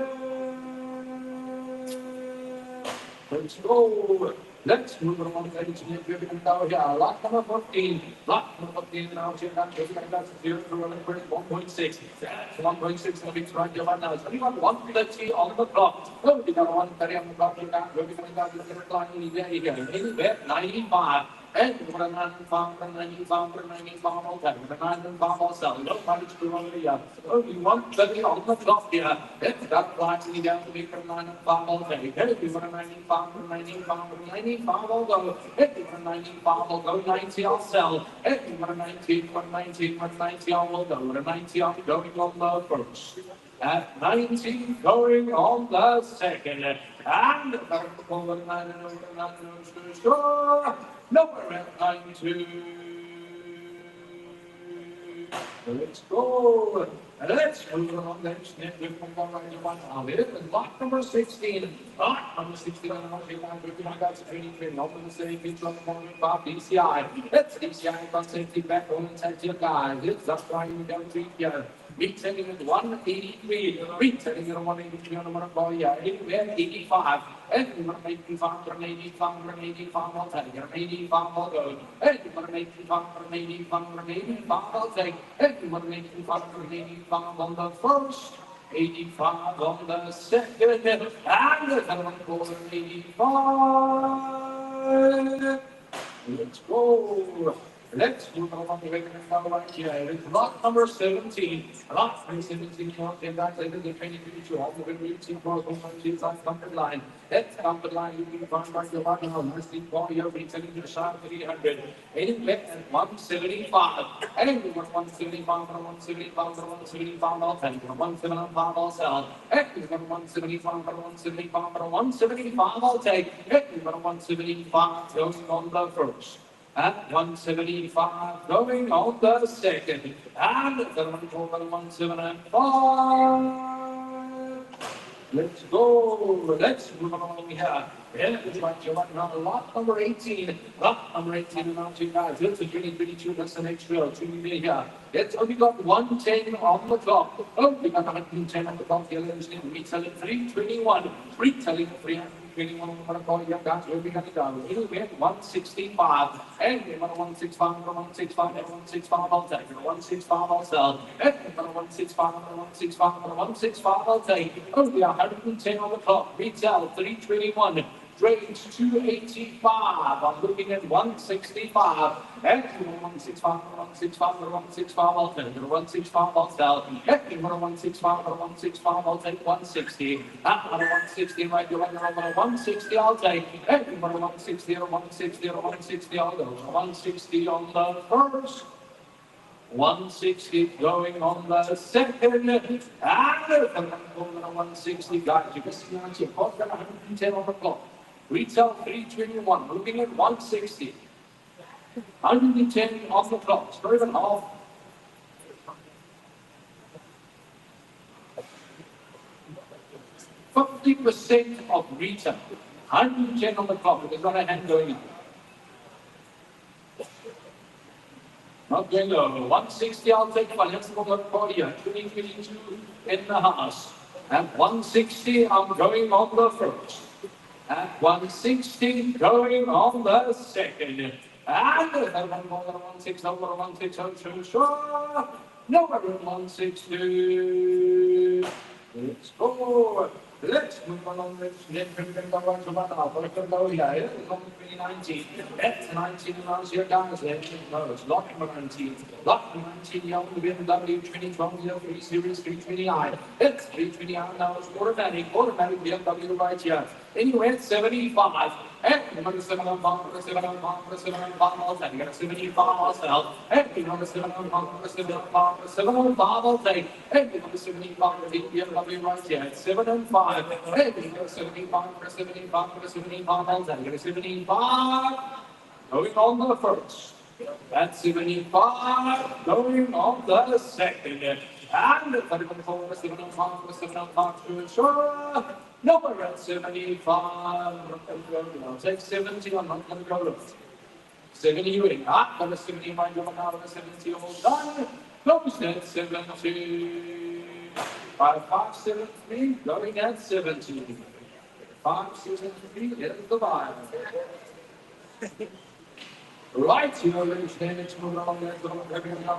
Let's go. Let's move on to engineer driven down here. Lot number 14. Lot number 14 now. Here, that's 0 to 1.6. 1.6 in the mix right here right now. So we got 130 on the clock. Oh, we got 130 on the clock. We're going to go to the line anywhere 95. And we're going to 95, 95, 95 all time. We're going to 95 all sell. No money to go over here. Only 130 on the clock here. It's got line down to me from 95 all day. If we want 95, 95, 95 all go. If we want 95 all go. 90 I'll sell. If we want 90, 190, 190 I will go. 90 I'm going on the first. At 90 going on the second. And over 9 and over 9 and sure. Number at 92. Let's go. Let's move on. Let's net with one now. It is lot number 16. Lot number 16 on the line. That's 23. Open the same feature on the morning Bob DCI. It's DCI from safety back on inside your guys. It's up trying to treat here. Retailing at 183. Retailing at 183 on the morning boy. Yeah, anywhere 85. And you're going to make me farm from 85 from 85. I'll take it. 85 I'll go. And you're going to make me farm from 85 from 85. I'll take it. And you're going to make me farm from 85 on the first. 85 on the second. And the third one goes 85. Let's go. Let's move on to right here. It's lot number 17. Lot number 17. And that's the 2022. All the way to the line. That's the line. You can find by your partner. Nursing for your retailing the sharp 300. Anywhere at 175. And then we got 175 for 175 for 175. I'll take 175. I'll sell. And we got 175 for 175 for 175. I'll take. And we got 175 going on the first. At 175, going on the second, and the one over 175. Let's go. Let's move along here. Yeah, it's like you're right now. Lot number 18. Lot number 18 now, two guys. It's a 2022. That's an extra 2 million here. It's only got 110 on the clock. Oh, we got 110 on the clock here. Retailing 321. Retailing 321 on the clock. Yeah, guys, where we got it down. It'll be at 165. And we're going to 165, 165, 165. I'll take it. 165, I'll sell. And we're going to 165, 165, 165. I'll take it. Only 110 on the clock. Retail 321. Trades 285. I'm looking at 165. And 165, 165, 165. I'll take it. 165. I'll sell. And 165, 165. I'll take 160. At 160 right here. 160. I'll take. And 160, 160, 160. I'll go. 160 on the first. 160 going on the second, and 160 guys. You can see on your clock, 110 on the clock. Retail 321, moving at 160. 110 on the clock, straight and off. %, of retail. 110 on the clock. There's not a hand going up. Not going low. 160, I'll take financial for you. 2022 in the house. At 160, I'm going on the first. At 160, going on the second. And one more than 160, over 160, sure. No, 160. Let's go. Let's move along. Let's get to the 2019. That's 19 rounds here, guys. Let's go. It's lot number 19. Lot number 19, young BMW 2012 3 Series 329. It's 329 now. It's automatic BMW right here. Anyway, it's 75. And number 7 on bomb, 7 on bomb, 7 on bomb, I'll take. 75 myself. And number 7 on bomb, 7 on bomb, 7 on bomb, I'll take. And number 75 for BMW right here. 7 on 5. And number 75 for 75 for 75, I'll take. 75 going on the first. That's 75 going on the second. And the 34 7 on 5 7 on 5 to ensure. Number at 75. I'll take 70. I'm not going to go to 70. You ain't not going to 70. My going out of 70 all done. Close at 70. 573 going at 70. 573 is the vibe. Right here, ladies and gentlemen,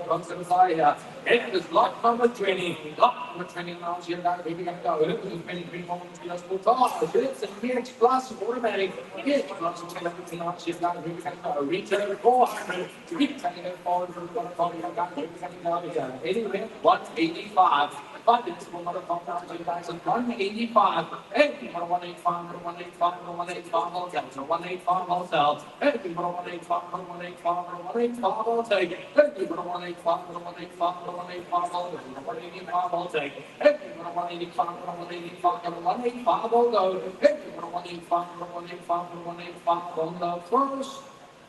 comes to the fire. It is lot number 20. Lot number 20 now, here, guys, baby, and go. It is 23 moments, just put off. It's a PH plus automatic. PH plus automatic, now, here, guys, baby, and go. Retail 400. Retail 400. Anyway, 185. But it's one of the compounds you guys are 185. Hey, 185, 185, 185, I'll take. 185, I'll sell. Hey, 185, 185, 185, I'll take. Hey, 185, 185, 185, I'll go. 185, I'll take. Hey, 185, 185, 185, I'll go. Hey, 185, 185, 185 on the first.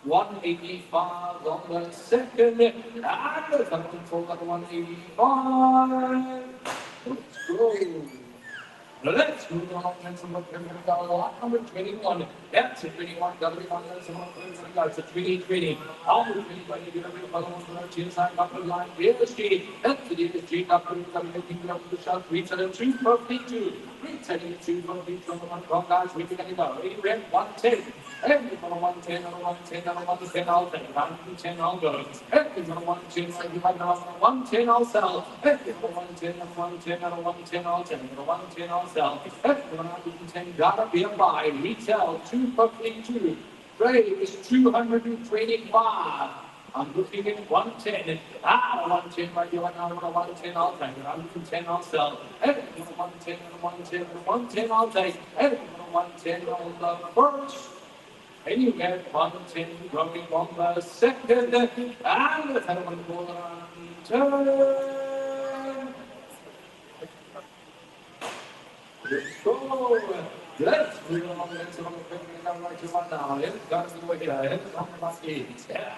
185 on the second, and the third control at 185. Let's go. Let's move on to lot number 21. That's a 21. That's a 2020. All the 2020. You're going to follow on the inside up the line. Real estate. That's the street up to the shot. Reach at a 252. Reach at a 252 on the one guys. We can get out. 110. Every on 110, on 110, on 110, I'll take 110, I'll go. Every on 110, like you might know, on 110, I'll sell. Every on 110, on 110, on 110, I'll take. On 110, I'll sell. Every on 110, gotta be a buy. Retail 252. Trade is 225. I'm looking at 110. 110 right here, right now, 110, I'll take. 110, I'll sell. Every on 110, on 110, on 110, I'll take. Every on 110, on the first. And you get 110 going on the second, and the third one going on turn. Let's go. Let's move on. Let's go. Right to one now. It's got to go here. It's on the basket.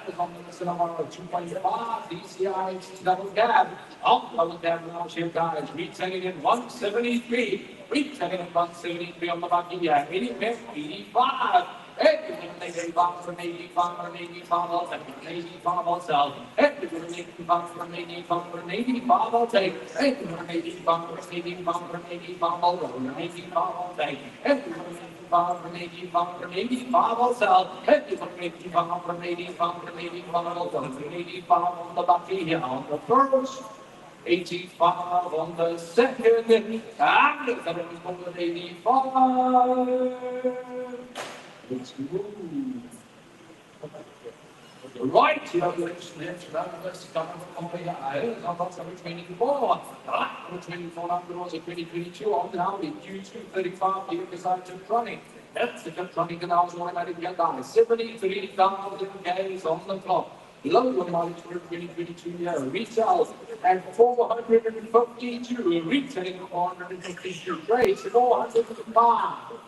It's on the cinema. 2.5. DCI double cab. Out double cab now, here, guys. Retailing in 173. Retailing in 173 on the basket. Yeah, 85. Everyone from 85 from 85, I'll take 85, I'll sell. Everyone from 85 from 85 from 85, I'll take. Everyone from 85 from 85 from 85, I'll go. 85, I'll take. Everyone from 85 from 85 from 85, I'll sell. Everyone from 85 from 85 from 85, I'll go. 85 on the bucket here on the first. 85 on the second. And the third one on 85. Let's move. Right, you have let's come over here. I'm not 24. Number 24 number was a 2022 on now in Q235 here beside Tronic. That's the Tronic and I was automatic get down. 73,000 games on the clock. Low mileage for 2022 year. Retail at 452. Retailing 452. Rates 405.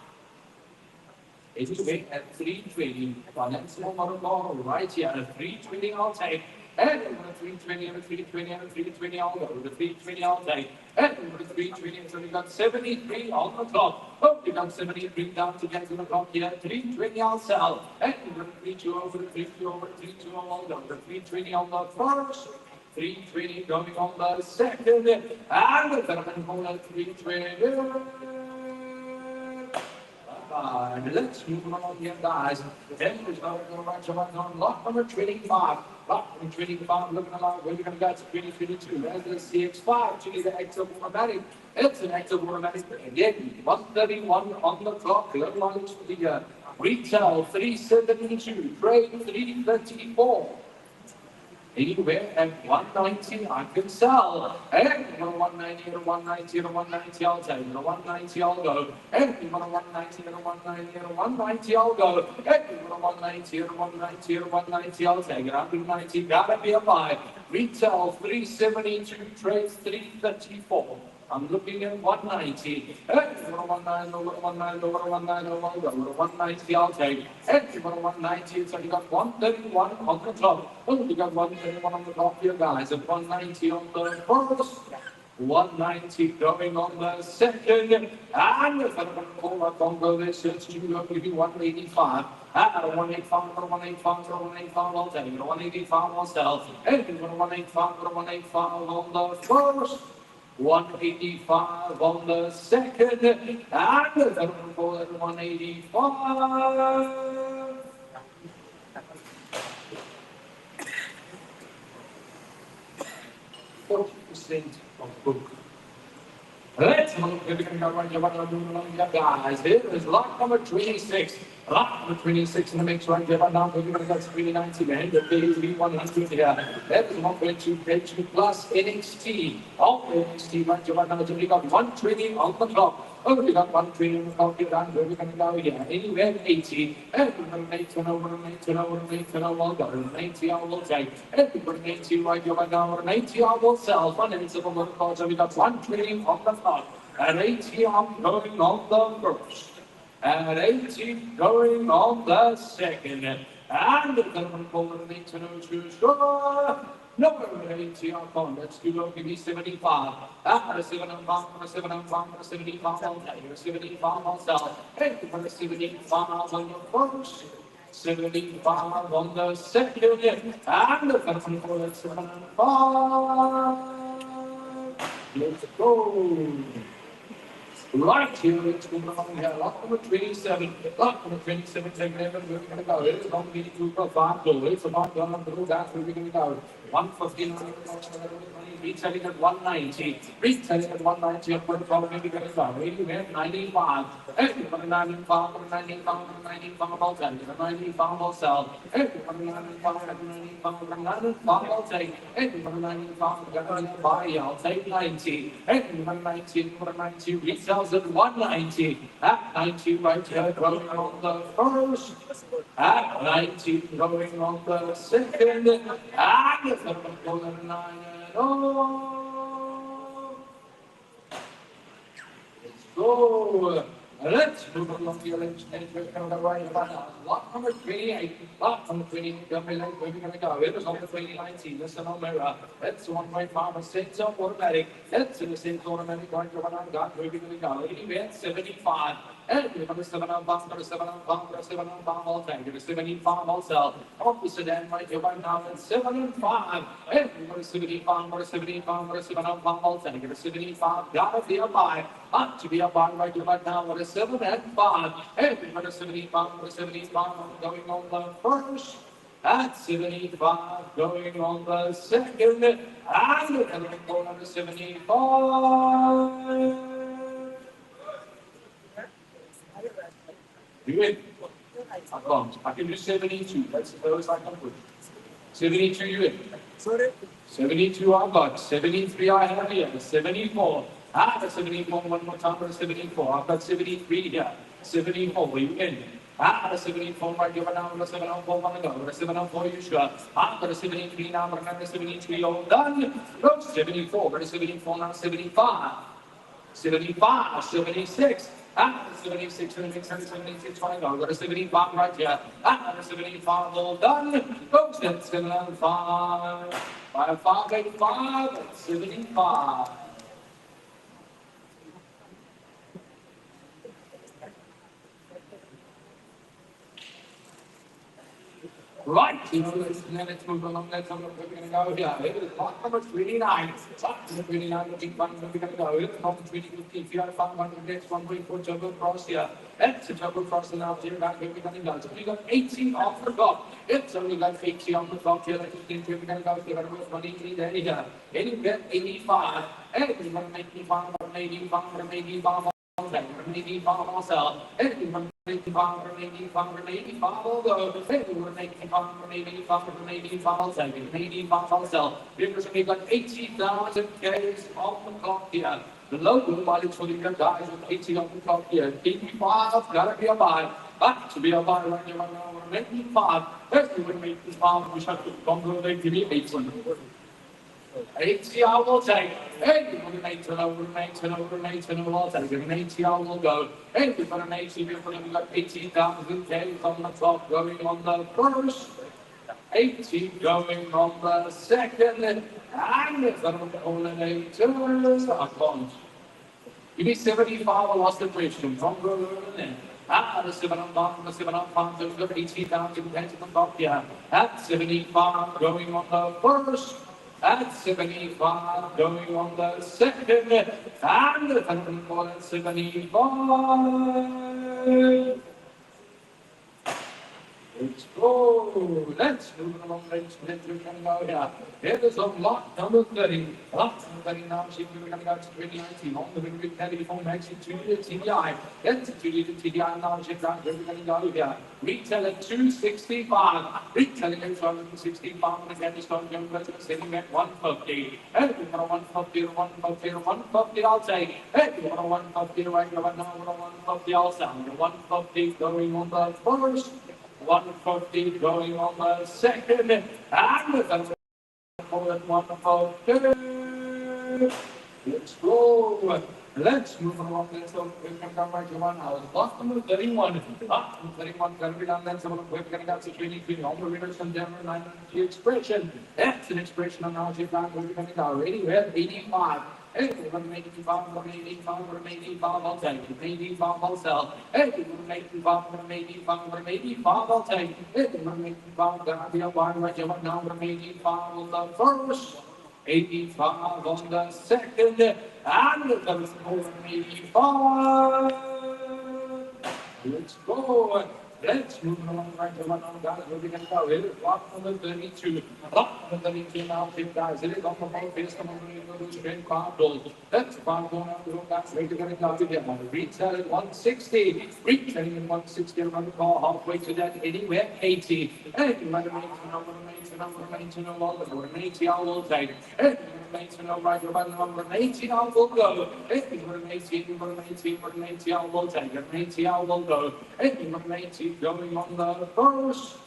It is weight at 320. Financial model right here at 320 I'll take. And with a 320 and a 320 and a 320 I'll go. With a 320 I'll take. And with a 320, so we got 73 on the clock. Oh, we got 73 down to get to the clock here. 320 I'll sell. And with a 32 over the 32 over 32 I'll go. With a 320 on the first. 320 going on the second. And with a 320. Let's move on here, guys. Then we're going to right to on lot number 25. Lot number 25, looking along, we're going to go to 2022. There's the CX5, to the active automatic. It's an active automatic. Again, 131 on the clock. Little mileage for the retail, 372. Trade, 334. Anywhere at 190, I can sell. And 190 and 190 and 190, I'll take. And 190, I'll go. And 190 and 190 and 190, I'll go. And 190 and 190 and 190, I'll take. And 190, gotta be a buy. Retail 372, trades 334. I'm looking at 190. Hey, 190, over 190, over 190, over 190, I'll take. Hey, 190, so you got 131 on the top. Oh, you got 131 on the top here, guys. And 190 on the first. 190 going on the second. And if I don't call up on this, it's going to be 185. At 185, 185, 185, I'll take. 185, I'll sell. Hey, 185, 185 on the first. 185 on the second, and the third one at 185. 40% of book. Let's look at the guys. Here is lot number 26. Lot number 26 in the mix right there. Now we're going to get 390 man. The big 100 here. That is 1.2 K2 plus NXT. All the NXT right there. Now we got 120 on the clock. Oh, we got 120 on the clock here. We're going to go here. Anywhere 80. And we're going to make over 80 over 80 over 80 I will take. And we're going to 80 right here. Now 80 I will sell. One and seven more cards. We got 120 on the clock. And 80 I'm going on the first. At 80 going on the second. And the gentleman called the to know to score. Number 80 on phone. Let's do give me 75. After 7 on phone, for 7 on phone, for 75 on day, 75 on south. And for the 75 on the first. 75 on the second. And the gentleman called it 7 on 5. Let's go. Right here, it's going on here. Lock number 27. Lock number 27, take it over. We're going to go. It's going to be 2.5 goal. It's about going on through that. We're going to go. 115. Retailing at 190. Retailing at 190. And we're probably going to go. 95. 95, 95, 95 all day. 95 all sell. 95, 95, 95 all take. 95, going to buy. I'll take 90. 90, 90, retails at 190. At 90, right here, going on the first. At 90, going on the second. And the third goal at 9 and 0. Let's go. Let's move along the left and we're going to right about now. Lot number 28. Lot number 28. We're going to go. It is on the 2019. Listen on mirror. That's 1.5% of automatic. That's in the same automatic going to run on God. We're going to go. 75. And we're going to 7 on bomb, 7 on bomb, 7 on bomb all time. We're 75 also. Off the sedan right here right now. It's 7 and 5. And we're going to 75, we're 75, we're 7 on bomb all time. We're 75. Gotta be a buy. Up to be a buy right here right now. We're 7 and 5. And we're going to 75, we're 75. Going on the first. At 75, going on the second. And we're going to go on the 75. You in? I can't. I can do 72. That's the lowest I can put. 72, you in? Sorry? 72 I got. 73 I have here. 74. The 74 one more time for the 74. I've got 73 here. 74, you in? The 74 right here now. The 704 want to go. The 704 you sure? I've got a 73 now. But I'm the 73 all done. Go 74. But the 74 now. 75. 75. 76. 76, 76, fine. I've got a 75 right here. The 75 all done. Folks, that's 75. 5585, that's 75. Right, let's move along. Let's have a look. We're going to go here. It is lot number 29. Lot number 29, looking fun. We're going to go. It's not 2050. If you have found one, next 1.4 double cross here. That's a double cross and out here. Back here, we're going to go. So we got 18 off the clock. It's only got 80 on the clock here. Let's think we're going to go. We're going to go 23 there here. And you get 85. And we're going to make 85, 85, 85. Maybe bomb ourselves. Maybe bomb, maybe bomb, maybe although maybe we're making bomb, maybe bomb, maybe bomb ourselves. Because we've got 80,000 Ks on the clock here. The local mileage for the guys with 80 on the clock here. 85, gotta be a buy. But to be a buy right now, we're making 5. If we would make this bomb, we have to come to the give me 8 one. 80 I will take. Hey, we're going to make it over, I'll take it. 80 I will go. Hey, we've got an 80, we've got 80,000 Ks on the clock going on the first. 80 going on the second. And it's going to go an 8. I can't. Give me 75, I lost the question. From the 7 on 5, there's got 80,000 Ks on the clock here. At 75 going on the first. At 75, going on the second, and the second ball at 75. Let's go. Let's move along. Let's go here. Here is a lot number 30. Lot number 30 now. We're going to go to 2019. On the big telephone maxi 2-liter TDI. That's a 2-liter TDI now. We're going to go here. Retail at 265. Retailing at 265. And again, it's going to go to sitting at 150. And we've got a 150, 150, 150. I'll take. And we've got a 150 right now. We're 150 also. 150 going on the first. 150 going on the second, and the 150. Let's go. Let's move along. Let's go. We're going to come right to one now. Block number 31. Block number 31. Going to be done. Then someone we're going to go to 23. On the winners and Denver 9 expression. That's an expression on how you found we're going to go. Ready? We have 85. Hey, we're going to make it five. We're going to make it five. We're going to make it five. I'll take it. Make it five. I'll sell. Hey, we're going to make it five. We're going to make it five. We're going to make it five. I'll take it. Hey, we're going to make it five. Going to be a wide right here. Now we're going to make it five. On the first. 85 on the second, and the first over 85. Let's go. Let's move along right to one on guys. We're going to go. It is block number 32. Block number 32 now, team guys. It is on the ball face. Come on, we're going to go straight 5 goals. That's 5 going out the road, guys. We're going to go again. Retail at 160. Retailing at 160. Around the ball halfway to that. Anywhere 80. And you might have made number 80 number 80, I will take. Hey, number 80, no right, number 80, I will go. Hey, number 80, number 80, number 80, I will take. Number 80, I will go. Hey, number 80 going on the first.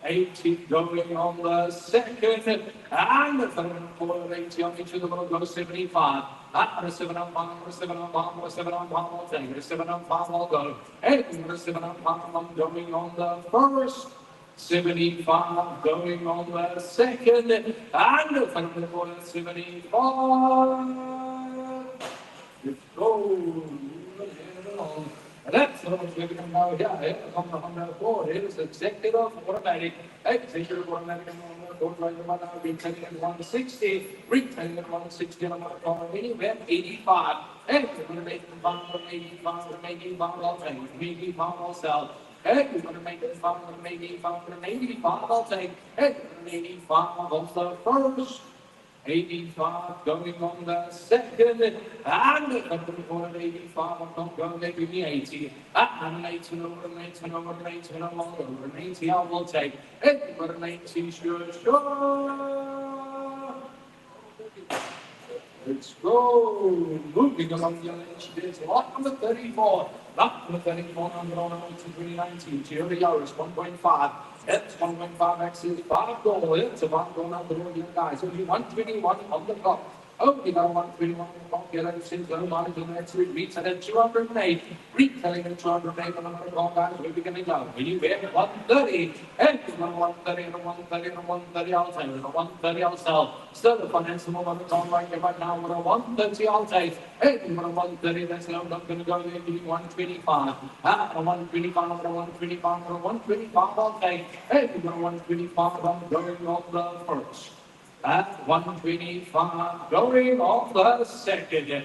80 going on the second, and the third and fourth 80 on each of them will go 75. The 7 on 5, 7 on 5, 7 on 5, I'll take. 7 on 5, I'll go. Hey, number 7 on 5, I'm going on the first. 75 going on the second, and the final for 75. Let's go. That's what we're going to know here. On the board, it is executive automatic. Executive automatic on the board right now. Retailing at 160. Retailing at 160 on the board. Anywhere 85. And we're going to make the bomb from 85 to make it bomb. I'll take 85. I'll sell. Hey, we're going to make it fun, we're going to make it fun, we're going to make it fun, I'll take. Hey, we're going to make it fun on the first. 85 going on the second. And the company for 85, I'm not going to give me 80. And an 80, over an 80, over an 80, over an 80, I will take. Hey, we're going to 80, sure. Let's go. Moving along the list is lot number 34. Lot number 34, number on 2019. Jerry Yaris, 1.5. It's 1.5 X is 5 goal. It's a 5 goal out the road, guys. Only 121 on the clock. Oh, you got 121 on the clock. Here it is. Go on to the next week. Retail at 208. Retailing at 208 on the clock, guys. We're beginning now. When you get 130. And 130 and 130 and 130, I'll take. 130, I'll sell. Still the financial on the clock right here right now. With a 130, I'll take. Hey, with a 130, that's now not going to go there. Give me 125. A 125, with a 125, with a 125, I'll take. Hey, with a 125, I'm going on the first. At 125, going on the second. And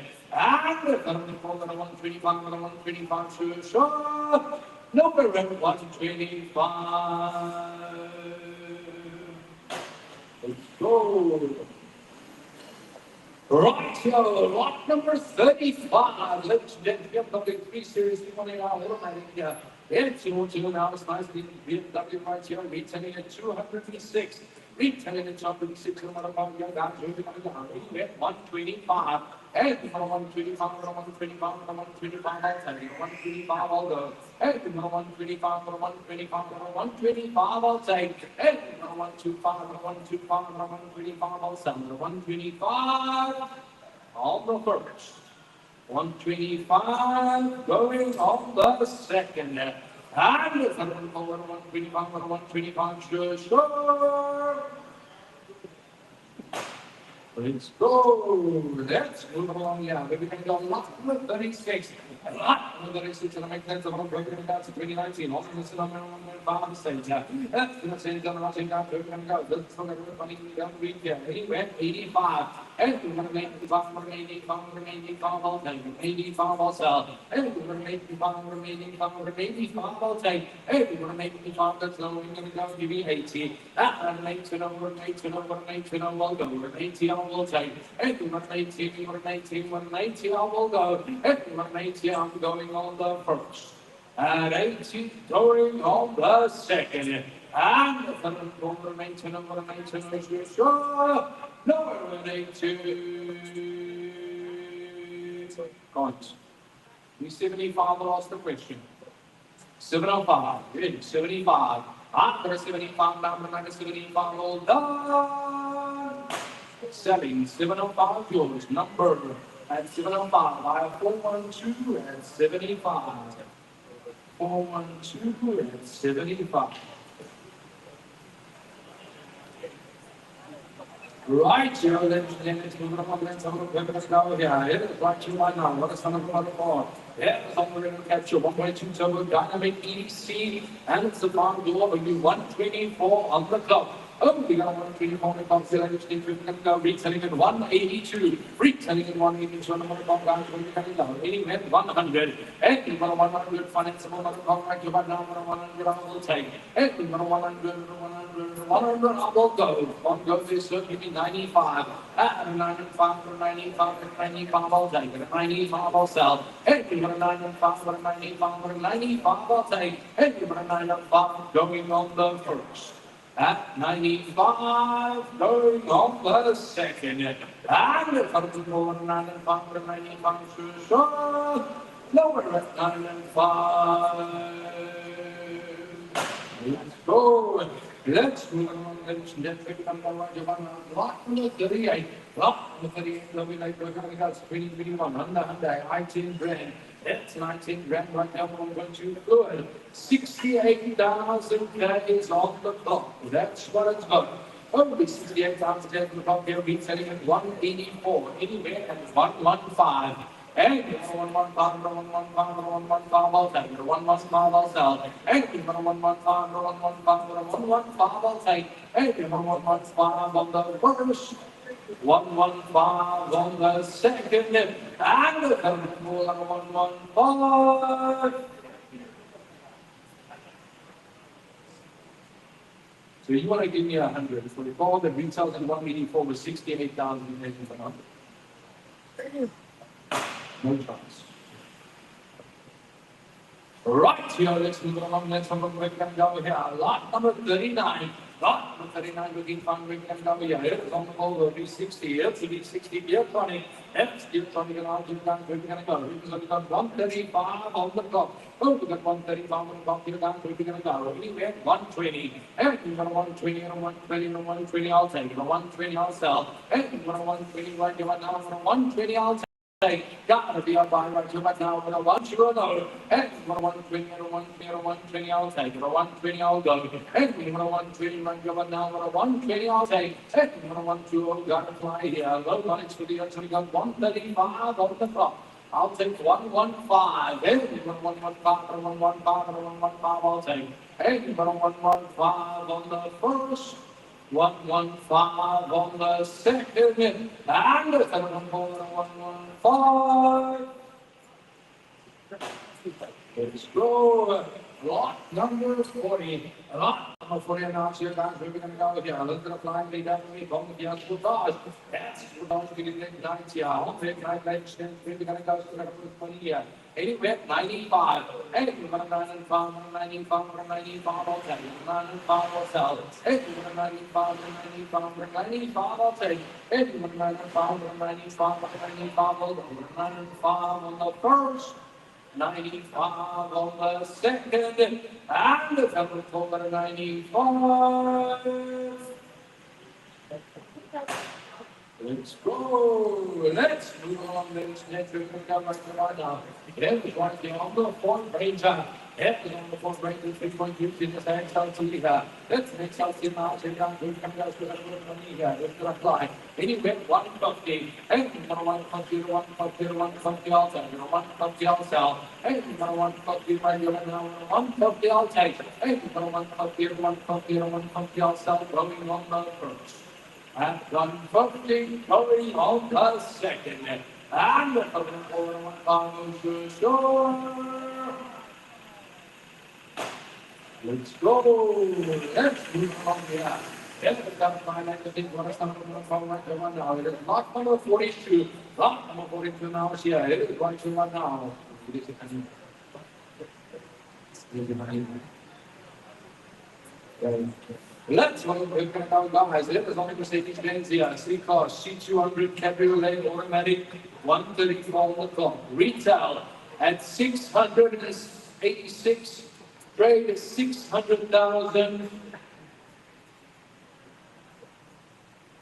the third and fourth, 125, with a 125, sure. Number 125. Let's go. Right, so lot number 35. Let's get BMW 3 Series 20 hour automatic here. It's 2 now. It's nice BMW right here. Retailing at 206. Retailing at 206. And what about your guys? We're going to go 125. And for 125, 125, 125, I'll tell you. 125, I'll go. And for 125, 125, 125, I'll take. And for 125, 125, 125, I'll sell. 125 on the first. 125 going on the second. And for 125, 125, sure. Let's go. Let's move along. Yeah, we're going to go lot number 36. Lot number 36, and I make sense of what we're going to go to 2019. Also, this is number 1 stage. Yeah, that's going to say, we're going to go. Let's go. Everybody can go read here. Anyway, 85. And we're going to make 85, we're going to 85, we're going to 85, I'll take. 85, I'll sell. And we're going to make 85, we're going to 85, we're going to 85, I'll take. And we're going to make 85, that's no, we're going to go give me 80. And 80, we're 80, we're 80, I'll go. We're 80, I'll take. And we're 80, we're 80, we're 80, I will go. And we're 80, I'm going on the first. And 80 going on the second. And the third and fourth, we're 80, we're 80, sure. Number 82. Right. We 75 lost the question. 705. Good. 75. After 75, number 75, all done. Selling 705 yours. Number at 705. I have 412 at 75. 412 at 75. Right, you know, then it's moving up against some of the weapons now. Yeah, it is like you right now. What is some of the other ball? Yeah, it's on the ring capture 1.2 turbo dynamic EC, and it's the farm door will be 124 on the clock. Oh, we got 124 on the clock. Still, it's going to go retailing at 182. Retailing at 182 on the clock. Guys, we're going to go. Anyway, at 100. And we've got a 100 finance on the clock. Right, you right now, 100 I will take. And we've got a 100, 100 I will go. One go this look, give me 95. At 95 for 95 for 95 I'll take it. At 95 I'll sell. Hey, we've got a 95 for 95 for 95 I'll take. Hey, we've got a 95 going on the first. At 95 going on the second. And if I'm going 95 for 95 sure. Lower at 95. Let's go. Let's move on. Let's pick up the right one. Lock number 38. Lock number 38. Lovely like we're going to go 2021. Under 19 grand. That's 19 grand right now. We're going to good. 68,000 is on the clock. That's what it's got. Only 68,000 on the clock here. We're selling at 184. Anywhere at 115. And it's 115, 115, I'll take it. 115, I'll sell it. And it's 115, 115, I'll take it. And it's 115 on the first, 115 on the second, and the third one, 115. So you want to give me 100 for the call that retails at 184 with 68,000 per month? No chance. Right, here, let's move along. Let's have a quick look over here. Lot number 39. Lot number 39 looking fun. We can go here. It's on the ball. Will be 60. It's will be 60. Here, 20. It's still 20. And I'll keep down. We're going to go. We've got 135 on the clock. Oh, we've got 135 on the clock. Here, down. We're going to go. Anywhere 120. And we've got a 120 and a 120 and a 120. I'll take it. A 120 I'll sell. And we've got a 120 right here right now. A 120 I'll take. Gotta be on by right to right now, but I want you to know. And when I want 120, and 120, and 120, I'll take it. 120, I'll go. And when I want 120, right here right now, but I 120, I'll take. And when I want to, I'll gotta fly here. Low lights for the until we got 135 on the clock. I'll take 115. And when I 115, and 115, and 115, I'll take. And when I 115 on the first. 115 on the second, and the third one for 115. Let's go. Lot number 40. Lot number 40 announced here, guys. We're going to go here. Let's go flying lead up to me. Come with the Butage. Yes, Butage getting in 90 here. On the night lights, then we're going to go to the 20 here. Anyway, 95. Hey, we're going to 95, 95, 95, I'll take it. 95, I'll sell it. Hey, we're going to 95, 95, 95, I'll take it. Hey, we're going to 95, 95, 95, I'll go. 95 on the first. 95 on the second, and the third for 95. Let's go. Let's move on. Let's come back to right now. It's right there on the fourth ranger. It's on the fourth ranger. 3.2 in the same South here. Let's make South in now. Sit down. We're coming out to the money here. Let's go apply. Anyway, 150. And 150, 150, 150 I'll take. 150 I'll sell. And 150 right here now. 150 I'll take. And 150, 150, 150 I'll sell. Going on the first. At 150, going on the second. And the third one to shore. Let's go. Let's move on here. Yes, we've got to find out the thing. What is number one now? It is lot number 42. Lot number 42 now is here. It is going to one now. Let's go. We're going to go, guys. It is only Mercedes-Benz here. C-Class, C200 Cabriolet Automatic, 134 on the clock. Retail at 686. Trade is 600,000.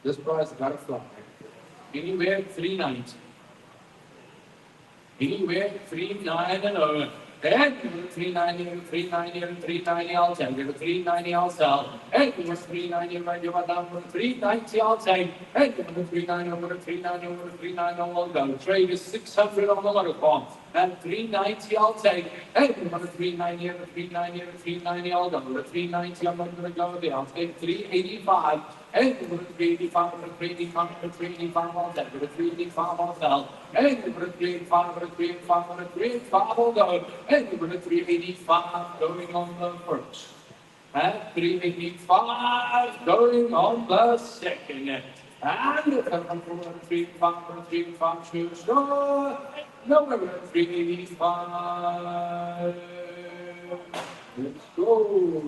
This price got to fly. Anywhere 390. Anywhere 3-9 and over. And 390 and 390 and 390 I'll take it. 390 I'll sell. And 390 right you are down for 390 I'll take. And 390 over 390 over 390 I'll go. Trade is 600 on the motor farm. At 390 I'll take. And 390 and 390 and 390 I'll go. The 390 I'm not going to go there. I'll take 385. And 385 and 385 and 385 I'll take it. 385 I'll sell. And 385 and 385 and 385 I'll go. And 385 going on the first. At 385 going on the second. And 385 and 385 to score. Number 385. Let's go.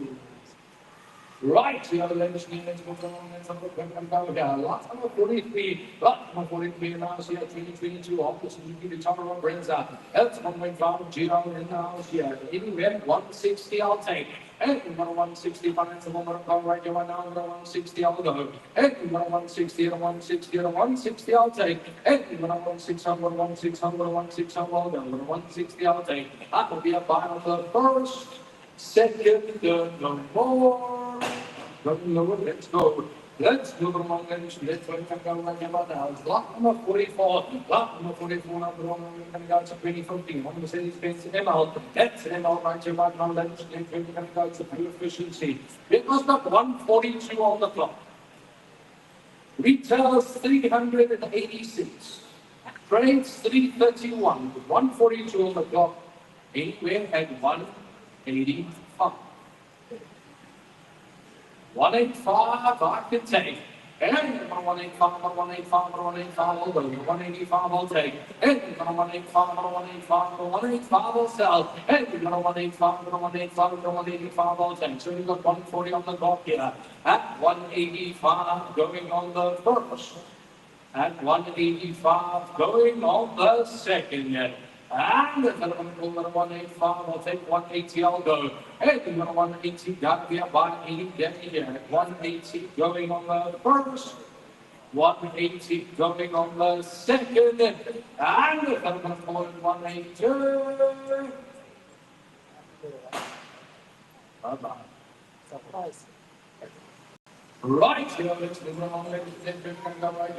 Right, the other legislation, let's move on. Let's have a quick and go down. Lot number 43, lot number 43 in the house here, 2022. Office Suzuki, the Tower of Brenza. That's 1.5 Giro in the house here. Anywhere 160, I'll take. And 160, finance, one more call right here, one now, 160, I'll go. And 160, and 160, and 160, I'll take. And 160, 160, 160, I'll go. 160, I'll take. That will be a final the first. Second, no more. Let's go. Let's move along. Let's go right now. Lot number 44. Lot number 44. Number one. We're going to go to 2015. One Mercedes-Benz ML. That's an ML right here right now. Let's go to fuel efficiency. It was not 142 on the clock. Retail 386. Trades 331. 142 on the clock. Anywhere at 185. 185, I can take. And 185, 185, 185, I'll go. 185, I'll take. And 185, 185, 185, I'll sell. And 185, 185, 185, I'll take. So you've got 140 on the clock here. At 185, going on the first. At 185, going on the second. And the 185, I'll take 180, I'll go. And 180, got me about 80 down here. 180 going on the first. 180 going on the second. And the 180. Bye-bye. Surprise. Right, here, let's move on. Let's go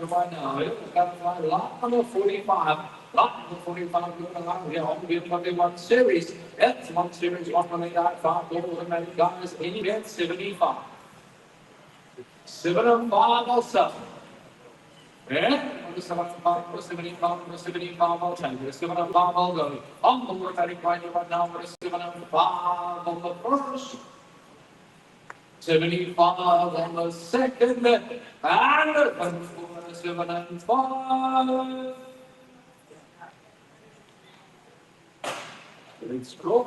right now. Let's got lot number 45. Lot number 45, here on the 21 series. That's one series, 185, automatic guys, anywhere 75. 75 also. Yeah, 75, 75, I'll take it. 75, I'll go. On the automatic right now, 75 on the first. 75 on the second, and 75. Let's go.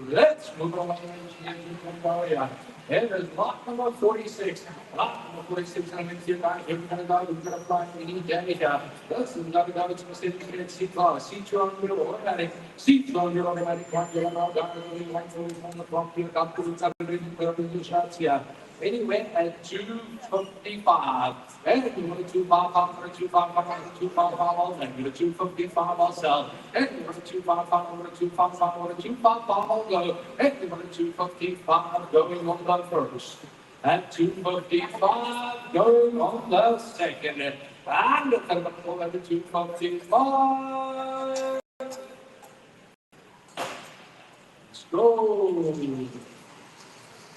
Let's move on. And there's lot number 46. Lot number 46, and I'm going to see that we're going to go, we're going to find any damage. That's the number that it's Mercedes-Benz C-Class, C200 automatic, C200 automatic, one year now, down to the 140 on the clock here, up to the 7 shots here. Anyway, at 255. And if you want a 255, 255, I'll take it. 255, I'll sell. And if you want a 255, 255, I'll go. And if you want a 255, going on the first. At 255, going on the second. And if you want a 255. Let's go.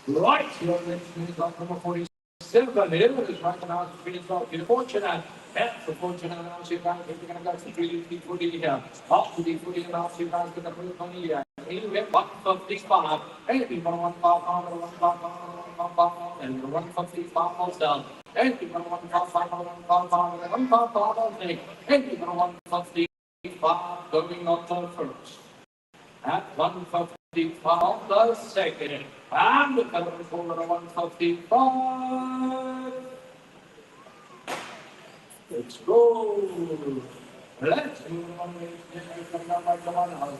Right, here is lot number 47. Here is right now, it's fortunate. That's the fortunate announce you guys. We're going to go to 340 here. Up to the 40 announce you guys going to put it on here. Anyway, 155. And we want 155, and 155 also. And we want 155, 155, I'll take. And we want 155 going on the first. At 155 on the second. And the color is over 155. Let's go. Let's move on.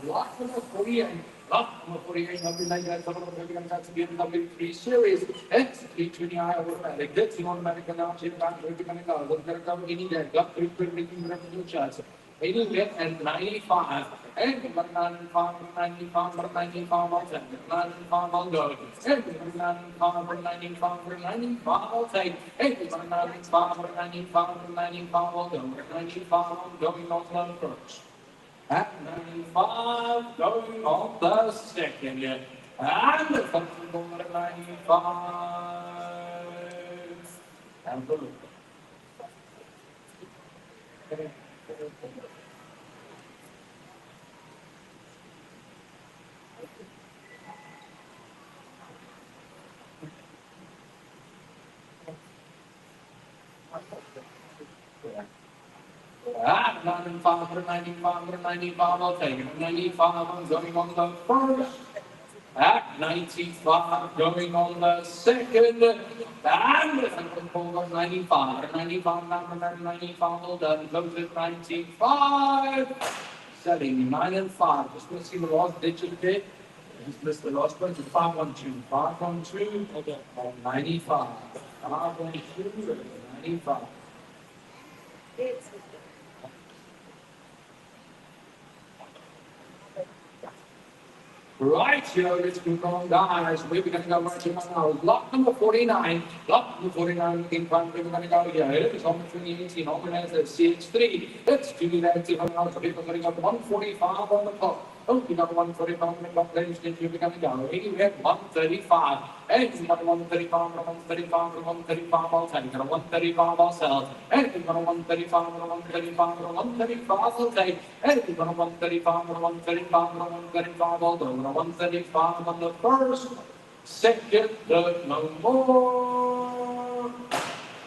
Lot number 48. Lot number 48. Number 9. That's to be in W3 series. It's 320i automatic. That's the automatic announcement. We're going to go any day. Got 3 making revenue charts. Anyway, at 95. And 95, 95, 95, I'll take it. 95, I'll go. And 95, 95, 95, I'll take it. And 95, 95, 95, I'll go. 95, I'm going on the first. At 95, going on the second. And the comfortable at 95. And the at 95, 95, 95, I'll take it. 95, I'm going on the first. At 95, going on the second. And the second ball of 95. 95, number 95, all done. Close at 95. Setting 9 and 5. Just want to see the last digit there. Just missed the last one. 512. 512. Okay. 95. 512. 95. Right here, let's move on, guys. We're going to go right here now. Lot number 49. Lot number 49 in front. We're going to go here. It's on 2018. Organized at CH3. Let's do that. We're going to go 145 on the clock. Oh, we got 145 on the clock. Ladies and gentlemen, we're going to go. Anywhere 135. And we got 135, 135, 135. I'll take it. 135 I'll sell. And we got 135, 135, 135 I'll take. And we got 135, 135, 135 I'll go. 135 on the first, second, third, no more.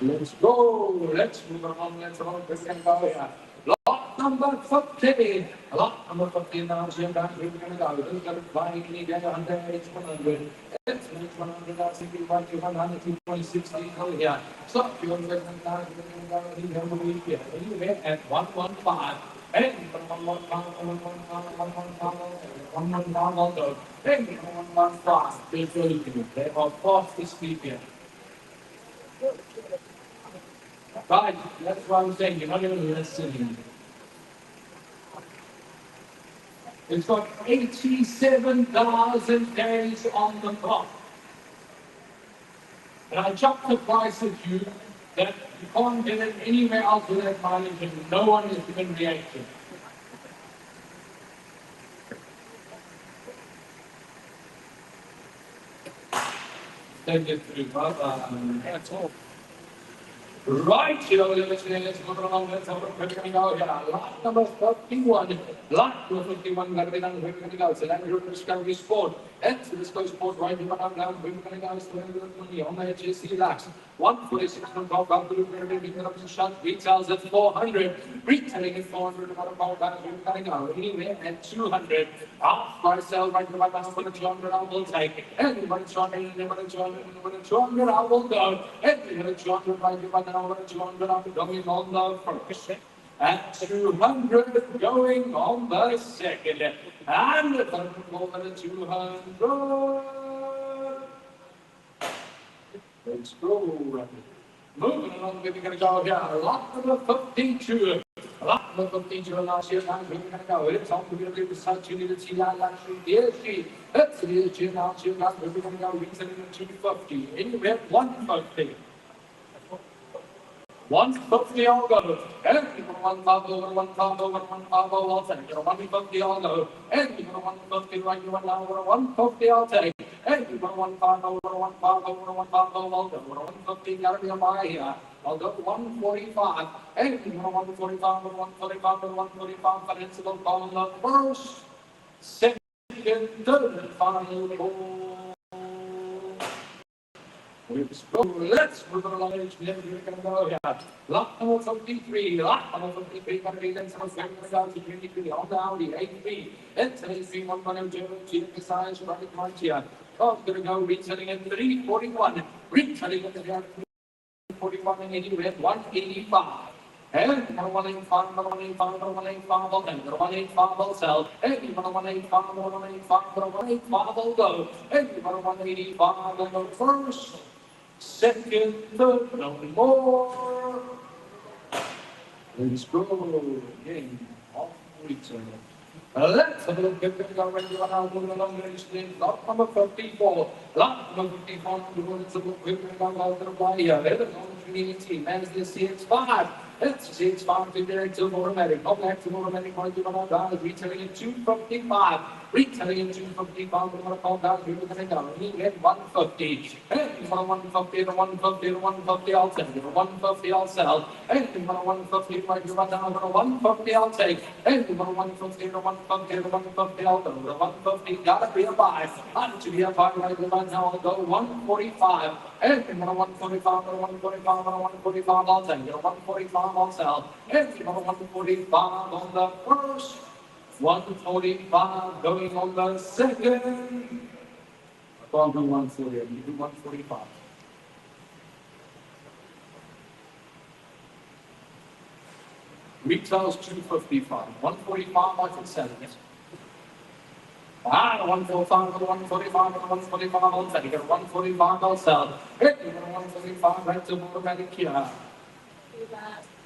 Let's go. Let's move on. Let's go. We can go here. Lot number 50. Lot number 50 now. We're going to go. We're going to fly in again. 100, 100. It's 100. That's 100, 260. Oh, yeah. So, if you're going to go here. Anyway, at 115. And 115 also. And 115. They are fast to speak here. Guys, that's what I'm saying. You're not even listening. It's got 87,000 days on the clock. And I chucked the price at you that you can't get it anywhere else with that mileage and no one is even reacting. Take it through, brother. That's all. Right, let's move along. Let's have a look. We're going to go here. Lot number 51. Lot number 51. We're going to go. So that's your Discovery Sport. And so this goes sport right here. We're going to go. Money on the HSC lax. 146 from top up to the shot. Retails at 400. Retailing at 400. We're going to go. Anyway, at 200. Off price sell right here. For the 200, I will take. And when it's 200, I will go. And when it's 200, right here. 200 going on the first, at 200 going on the second, and the third over the 200. Let's go. Moving along, we're going to go here. Lot number 52. Lot number 52 last year. Now we're going to go. It's on to be the such unity. Let's see the now. We're going to go. Reasoning 250. Anywhere 150. 150 all go. And people 150 over 150 over 150 all take. 150 all go. And people 150 right you want now over 150 all take. And people 150 over 150 over 150 all go. 150 gotta be a buy here. I'll go 145. And people 145 over 145 over 145 financeable call on the first, second, third, and final call. Let's move along. We're going to go here. Lot number 53. Lot number 53. Going to be then some going to go to 23 on down the 83. It's an 83 1 1 0 2 size right here. Oh, going to go retailing at 341. Retailing at 341 and 80 with 185. And 185, 185, 185 will enter, 185 will sell, and 185, 185, 185 will go, and 185 will go first, second, third, no more. Let's go again. Let's have a look at the already on our moving along the street. Lot number 54. Lot number 54. Let's have a look at the wire. It's on 2018. As the CX5. It's CX5 figure to automatic. Up back to automatic. Retailing at 255. Retailing at 255. We're going to call down. We're going to go. We get 150. And 150 to 150 to 150. I'll take it. 150. I'll sell. And 150. Right, you run down. 150. I'll take. And 150 to 150 to 150. I'll go. 150. Gotta be a buy. Not to be a buy right now. I'll go 145. And 145 to 145 to 145. I'll take it. 145. I'll sell. And 145 on the first. 145 going on the second. I'll do 140. You do 145. Retail's 255. 145 I can sell it. 145 to 145 to 145 I'll take it. 145 I'll sell. Hey, 145 right to automatic here.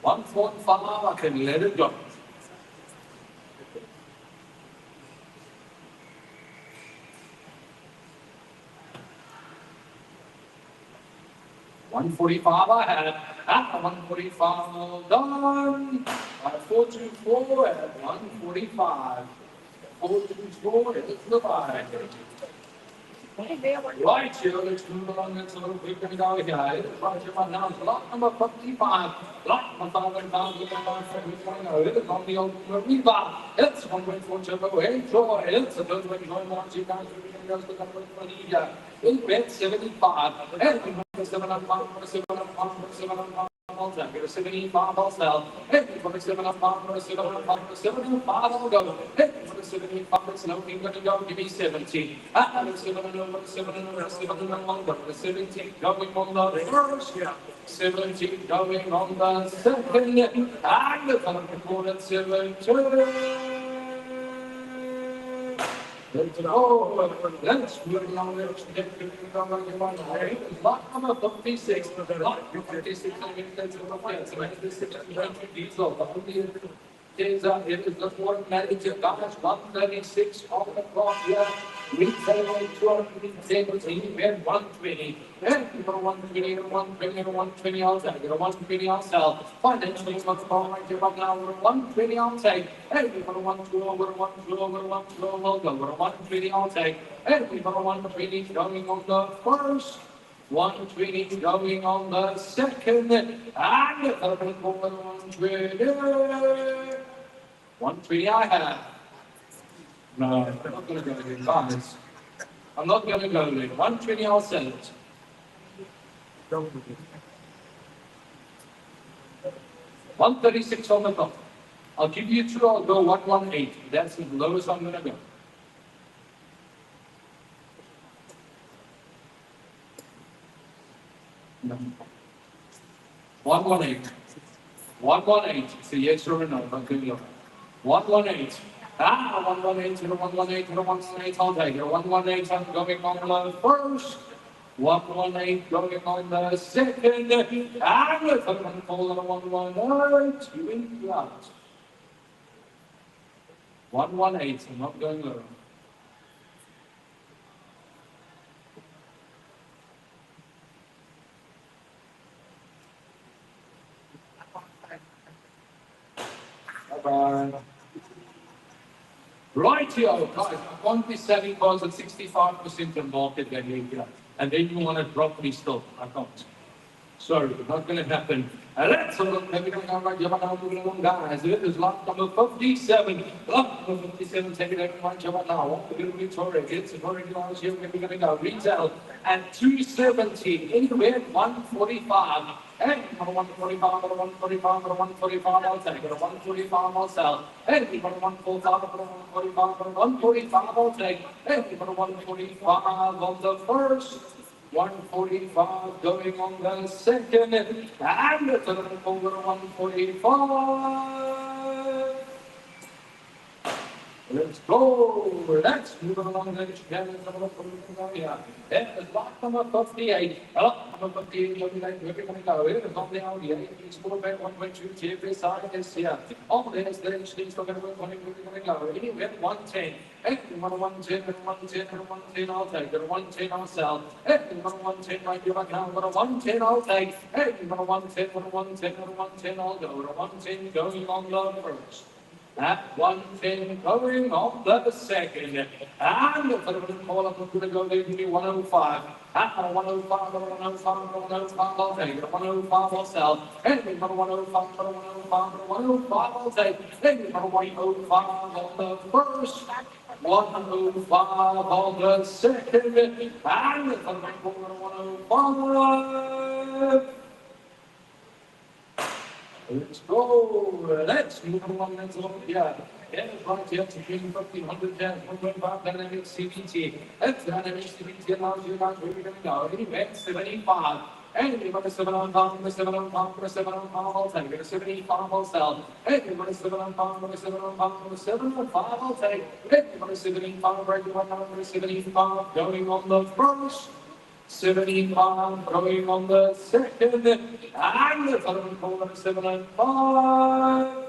145 I can let it go. 145 I had. 145 done. 424 at 145. 424 is the buy. Right here, let's move along. It's a little bit going down here. Right here, now lot number 55. Lot number 55. It's on the old Riva. It's 1.4 turbo. Enjoy. It's a good one. Enjoy more. You guys are going to go in bed 75. And 7 on 5, 7 on 5, 7 on 5. Get a 75 I'll sell. Hey, for the 7 on 5, 7 on 5, 7 on 5 I'll go. Hey, for the 75, it's no thing gonna go. Give me 70. The 7 and over, 7 and over, 7 and over, the 70 going on the first. 70 going on the second. And the third at 72. Let's go. Let's move on. Let's get to lot number 56. Lot 56. It is the automatic guys 136 on the clock here. Retailing 210, we had 120. And you got 120, 120, 120 I'll take. 120 I'll sell. Financially, what's going right here right now? 120 I'll take. And you got 112, 112, 112 I'll go. 120 I'll take. And you got 120 going on the first. 120 going on the second. And the third one 120. 120 I have. No, I'm not going to go there, guys. I'm not going to go there. 120 I'll sell it. 136 on the top. I'll give you two, I'll go 118. That's the lowest I'm going to go. No. 118. 118. It's a yes or a no. I'm going to go. 118. 118 to 118 to 118. I'll take it. 118. I'm going on the first. 118 going on the second. And the third one fall on 118. You in, you out. 118. I'm not going low. Bye-bye. Right here, guys, I want this selling cars at 65% of market value here. And then you want to drop me still. I can't. Sorry, not going to happen. Let's have a look. Maybe going right here, now, guys. It is lot number 57. Lot number 57, taking everyone now. We're going to be Torre. It's a very large here. We're going to go retail at 270. Anywhere 145. And 145, 145, 145, I'll take it. 145, I'll sell. And 145, 145, 145, I'll take. And 145 on the first. 145 going on the second. And the third over 145. Let's go. Let's move along the channel. Yeah. It's lock number 58. Up number 58. We're going to go. It's on the audio. It's full of 1.2 every side is here. All this, then she's going to go. Anywhere 110. Hey, 110, 110, 110, I'll take it. 110, I'll sell. Hey, 110 right here right now. 110, I'll take. Hey, 110, 110, 110, I'll go. 110 going on the first. At 110 going on the second. And the third call up to go there to be 105. At 105, 105, 105, I'll take it. 105, I'll sell. Anything from 105, 105, 105, I'll take. Anything from 105 on the first. 105 on the second. And the third call up 105. Let's go. Let's move along. Let's go. Yeah. Yeah, right here to 1500 1.5 dynamic CBT. That's dynamic CBT allows you guys where you're going to go. Anyway, 75. And you've got a 7 on top, a 7 on top, a 7 on top, I'll take it. A 75, I'll sell. And you've got a 7 on top, a 7 on top, a 7 on 5, I'll take. And you've got a 75, right, a 75 going on the first. 75 going on the second, and the third corner 75.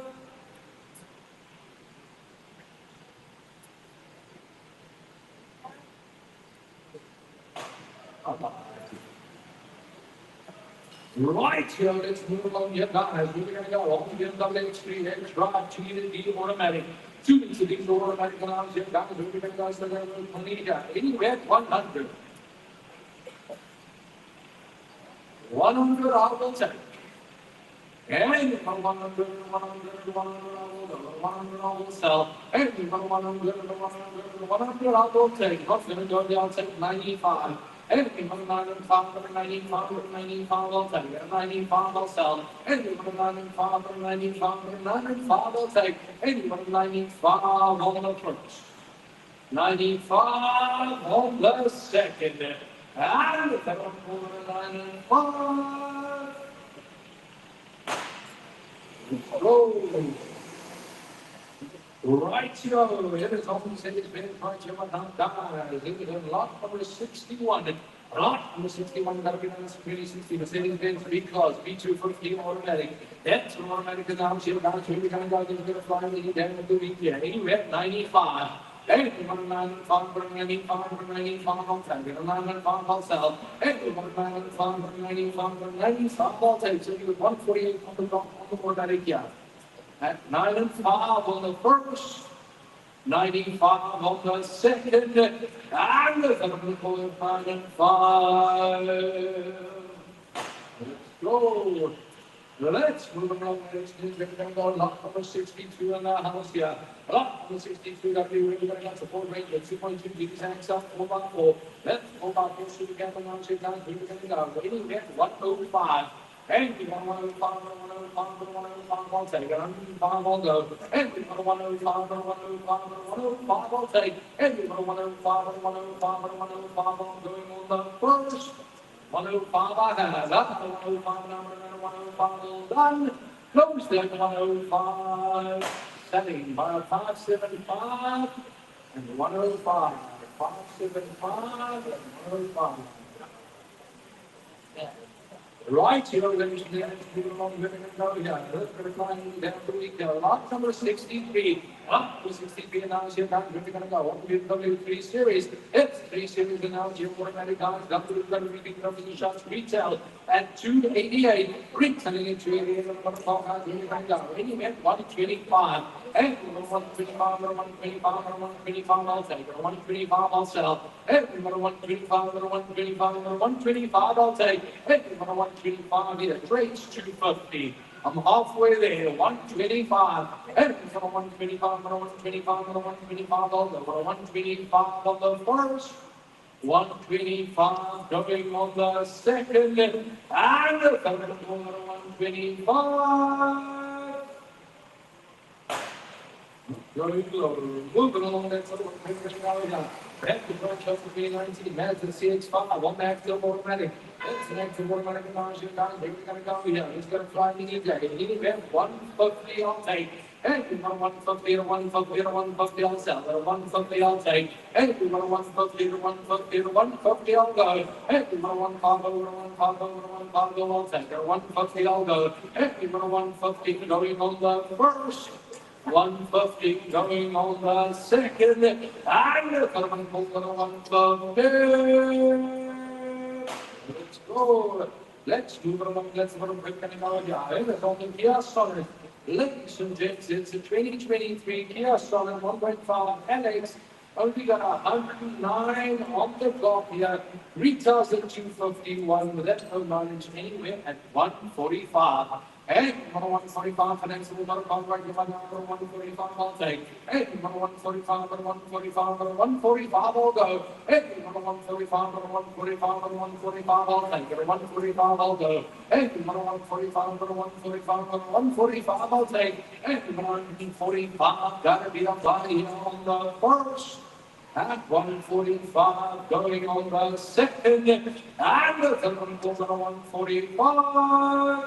Right here, let's move along here, guys. We're going to go on the BMW3 X Drive to the D automatic. 2 minutes of these automatic alarms here, guys. We're going to go to the anywhere 100. 100 I will take. And from 100, 100, 100 I will sell. And from 100, 100 I will take. What's going to go there? I'll take 95. And from 95, 95, 95 I'll take it. 95 I'll sell. And from 95, 95, 95 I'll take. And from 95 on the first. 95 on the second. And the third corner 95. Go. Right here, it is often said it's been right here, but not dies. It is in lot number 61. Lot number 61 got to be on the security 60. Mercedes Benz B-Class, B250 automatic. That's an automatic is out here. Now, here we're going to go. They're going to fly the down to the week. Yeah, anywhere 95. Hey, 195, 195, 195, I'll take it. 195, I'll sell. Hey, 195, 195, 195, I'll take it. So you get 148 on the automatic, yeah. At 95 on the first, 95 on the second, and the third for 95. Let's go. Let's move along. Let's go. Lot number 62 in the house here. Lot number 62, that we're going to get support rate at 2.2 degrees and some 4x4. Let's 4x4, so we get the one shake down. We're going to go. Waiting at 105. And we want 105, 105, 105, I'll take it. 105, I'll go. And we want 105, 105, 105, I'll take. And we want 105, 105, 105, I'm going on the first. 105, I have that. 105, number 105, all done. Close that 105. Setting by 575 and 105. 575 and 105. Right here, ladies and gentlemen, we're going to go here. We're going to go lot number 63. Lot number 63 now here, guys. We're going to go on to the W3 series. It's 3 series and now here, automatic guys. W3 shots retail at 288. Retailing at 288. And we're going to go. Anyway, 125. And 125, 125, 125, I'll take it. 125, I'll sell. And 125, 125, 125, I'll take. And 125 here. Trade's 250. I'm halfway there. 125. And 125, 125, 125, I'll go. 125 on the first. 125 going on the second. And the third one, 125. Moving along that sort of back to Chelsea B19, Madison CX5, one active automatic. That's an active automatic launch. We're going to go here. He's going to fly in the day. Any event, 150 I'll take. And we want 150 to 150 to 150, I'll sell. 150, I'll take. And we want 150 to 150 to 150, I'll go. And we want 150 to 150 to 150, I'll take. 150, I'll go. And we want 150 going on the first. 150 going on the second. And the third one goes on 150. Let's go. Let's move along. Let's go quick and now. Let's go to Kia Sonet. Ladies and gents, it's a 2023 Kia Sonet 1.5 LX. Only got 109 on the clock here. Retails at 251 with that no mileage anywhere at 145. And 145 finance will not come right. 145 I'll take. And 145 and 145 and 145 I'll go. And 145 and 145 and 145 I'll take. 145 I'll go. And 145 and 145 and 145 I'll take. And 145 gotta be a body on the first. At 145 going on the second. And the third one goes on 145.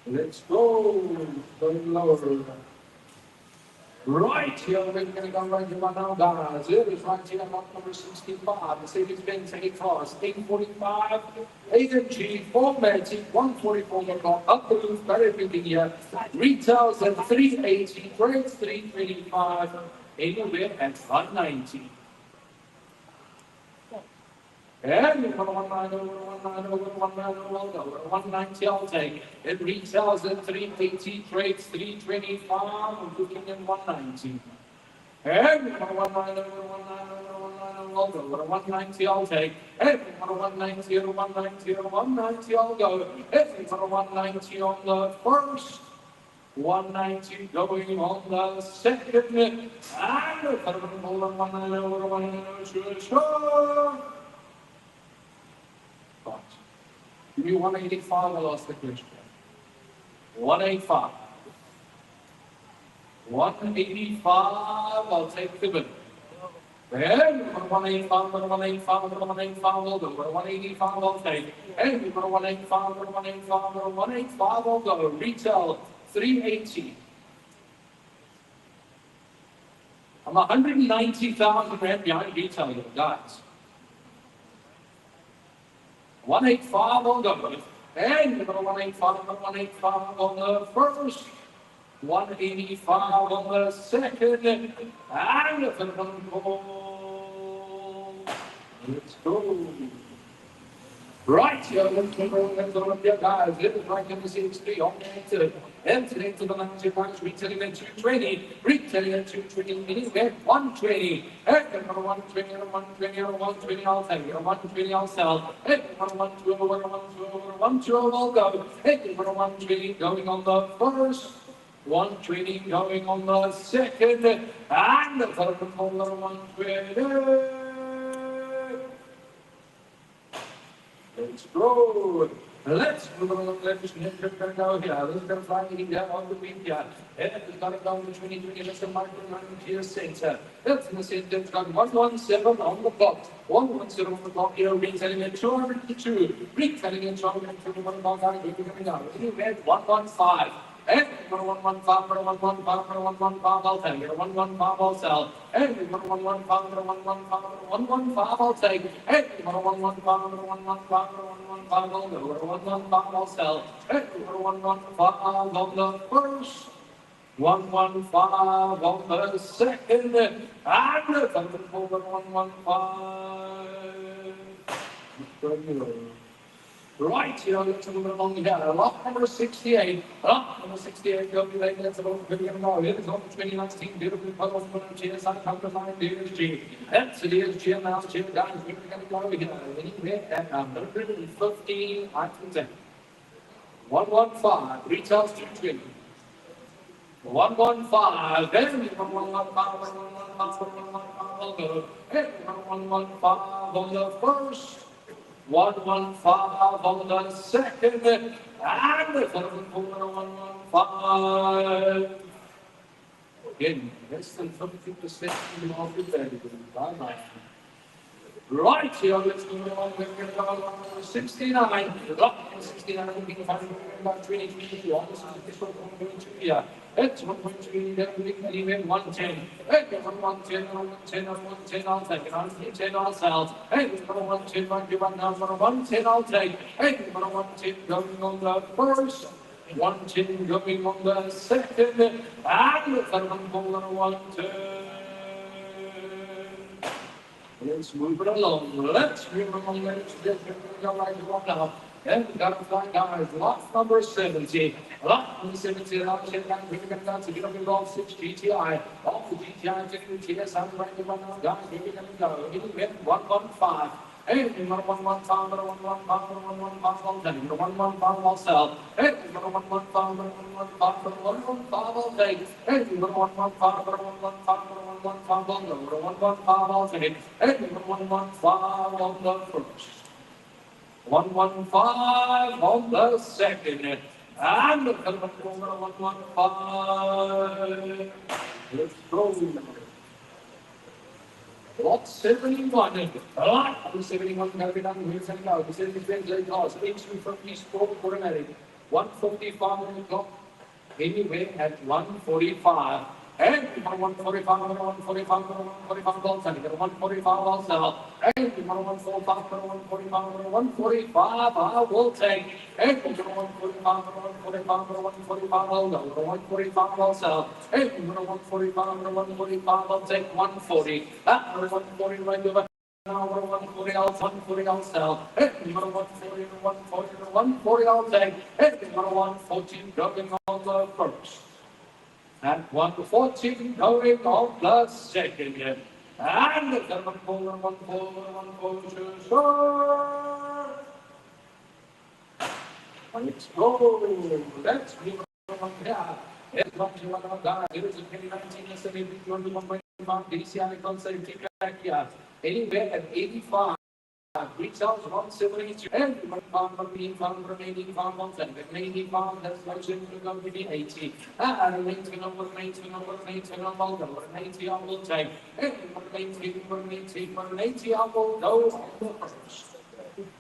Let's go. Going lower. Right here, we're going to go right here now, guys. It is right here, lot number 65. Mercedes-Benz A-Class, 845, AMG, 4matic, 144 o'clock, up the roof, very big here. Retails at 380, trades 325, anywhere at 190. And 190, I'll take. It retails at 380, trades 325, I'm looking at 190. And 190, I'll take. And 190, 190, 190, I'll go. And 190 on the first. 190 going on the second. And 190, sure. Give me 185, I'll ask the question. 185. 185, I'll take the bid. And 185, 185, 185, I'll go. 185, I'll take. And 185, 185, 185, I'll go. Retail, 380. I'm 190,000 rand behind retail here, guys. 185 on the first. And 185, 185 on the first. 185 on the second. And the third one goes. Let's go. Right here, let's go here, guys. It is right in the 63 on the and today to the 90 points, retailing at 220, retailing at 220, anywhere 120, and 120, 120, 120, I'll take it, 120, I'll sell, and 112, 112, 112, I'll go, and 120 going on the first, 120 going on the second, and the third one, 120. Let's go. Let's move along. Let's go here. Let's go flying down on the week here. And it's got it down to 2020. Let's go here center. That's in the center. It's got 117 on the clock. 117 on the clock here. Retailing at 202. Retailing at 202. Coming out. Anyway, 115. And 115, 115, 115, I'll take it. 115, I'll sell. And 115, 115, I'll take. And 115, 115, I'll go. 115, I'll sell. And 115 on the first. 115 on the second. And 115. Right here, let's move along here. Lot number 68. Lot number 68. Go be like that's about to get along. It is on the 2019 beautiful colors for the GSI number 9 DSG. That's the DSG now. Guys, we're going to go here. Anyway, at 115 items in. 115. Retails 220. 115. Then 115. 115 on the first. 115 on the second, and the third one 115. Again, less than 50% of the value. Right here, let's move along. We're going to go along to 69. Lock in 69, looking for about 23. Almost this one going to here. It's 1.3, then we can leave 110. Hey, 110, 110, 110, I'll take it. 110, I'll sell. Hey, 110, 110, now 110, I'll take. Hey, 110, going on the first. 110 going on the second. And the third one, 110. Let's move it along. Let's move it along. Let's go right to now. And we got a fly guys. Lot number 70. Lot number 70. I'll check out. We're going to get up in golf 6 GTI. Off the GTI, taking the TS. I'm right to run out. Guys, we're going to go. Hitting with 115. Hey, you got a 115, got a 115, got a 115, I'll take. Got a 115, I'll sell. Hey, you got a 115, got a 115, got a 115, I'll take. Hey, you got a 115, got a 115, got a 115, I'll go. Got a 115, I'll take. Hey, you got a 115 on the first. 115 on the second. And the third one, got a 115. Let's go. Lot 71. Lot 71 going to be done. Here's and go. This is the friends late odds. 8250 stroke automatic. 155 on the clock. Anywhere at 145. And 145, 145, 145 balls. And 145 also. And 145, 145, 145. I will take. And 145, 145, 145 also. 145 also. And 145, 145. I'll take 140. That 140 right over. Now 140, I'll sell. Hey, you got a 140, 140, 140, I'll take. Hey, you got a 114 going on the first. And 114 going on the second. And the 140, sir. Let's go. Let's move on here. It's not you want to it is a 2019 SME 21.5 DCI concept back here. Anywhere at 85. Retails 172 and farm remaining farm 110. Remaining farm that's mentioned to go to be 80. Remaining number 80 I will take. And 80 I will go on the first.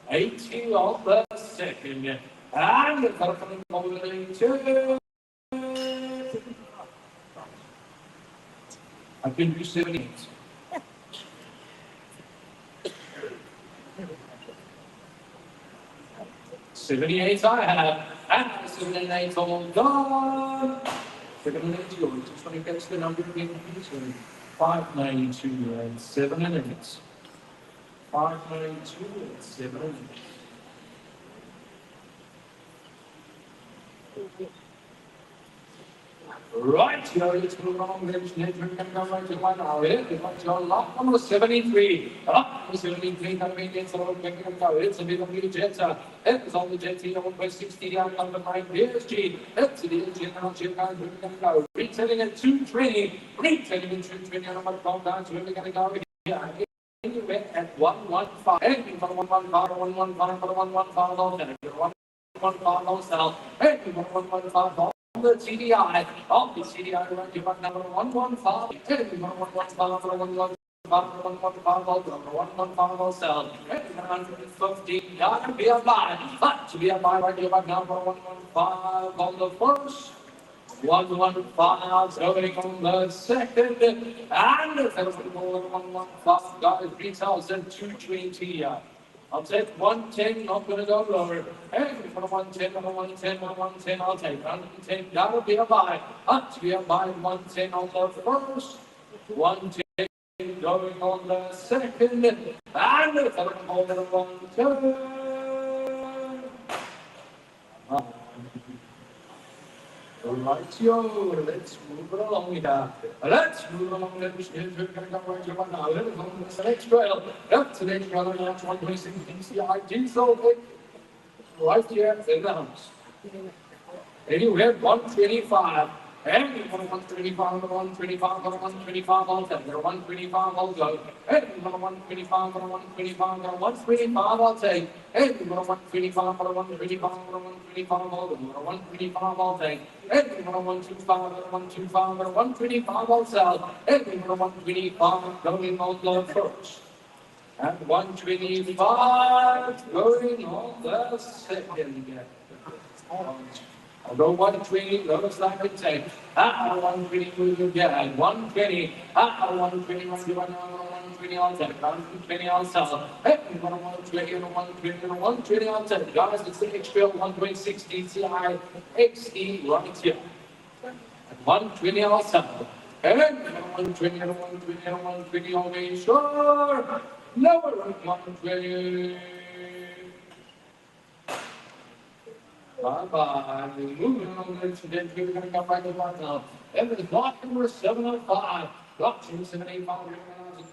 80 on the second. And the company going to I can do 78. 78 I have, and 78 all done. 78 yours. Just want to get the number again, please. 592 and 7 minutes. 592 and 7 minutes. Right, here let's move on. Let's go right to one hour. It's your lot number 73. Lot number 73, coming in, so we're going to go. It's a bit of a jet. It's on the jet here, 1.60 down, number 9, BSG. It's the general jet guys, we're going to go. Retailing at 220. Retailing at 220 on number 12 guys, we're going to go here. Anywhere at 115. Anything for 115, 115, for 115, 115 on sell. Anything for 115. The CDI, of the CDI, we're going to number 115, 115, 115, sell, 115, gotta be a buy, but to be a buy right here, number 115 on the first, 115 going on the second, and the third one, 115, guys, retails at 220. I'll take 110, not going to go lower. Hey, for 110, 110, 110, I'll take 110. That'll be a buy. Up to be a buy, 110 on the first. 110 going on the second. And the third one, 110. Right, yo, let's move it along here. Let's move along. Let's get to right to one now. Let's go to the next trail. Up to the next trail, that's 126 DCI diesel. Right here in the house. Anywhere 125. And you got 125, 125, 125, I'll take. 125, I'll go. And you got 125, 125, 125, I'll take. And you got 125, 125, 125, I'll go. 125, I'll take. And you got 125, 125, 125, I'll sell. And you got 125 going on the first. And 125 going on the second. Although 120 looks like it's a 120 moving again. 120, 120, 120 on set, 120 on south. Hey, 120 and 120 and 120 on set. Guys, it's the HPL 126 DCI XE right here. 120 on south. And 120 and 120 and 120 on main shore. Lower 120. Bye-bye. Moving on today, we're going to come back to one now. And it's block number 705. Block 785,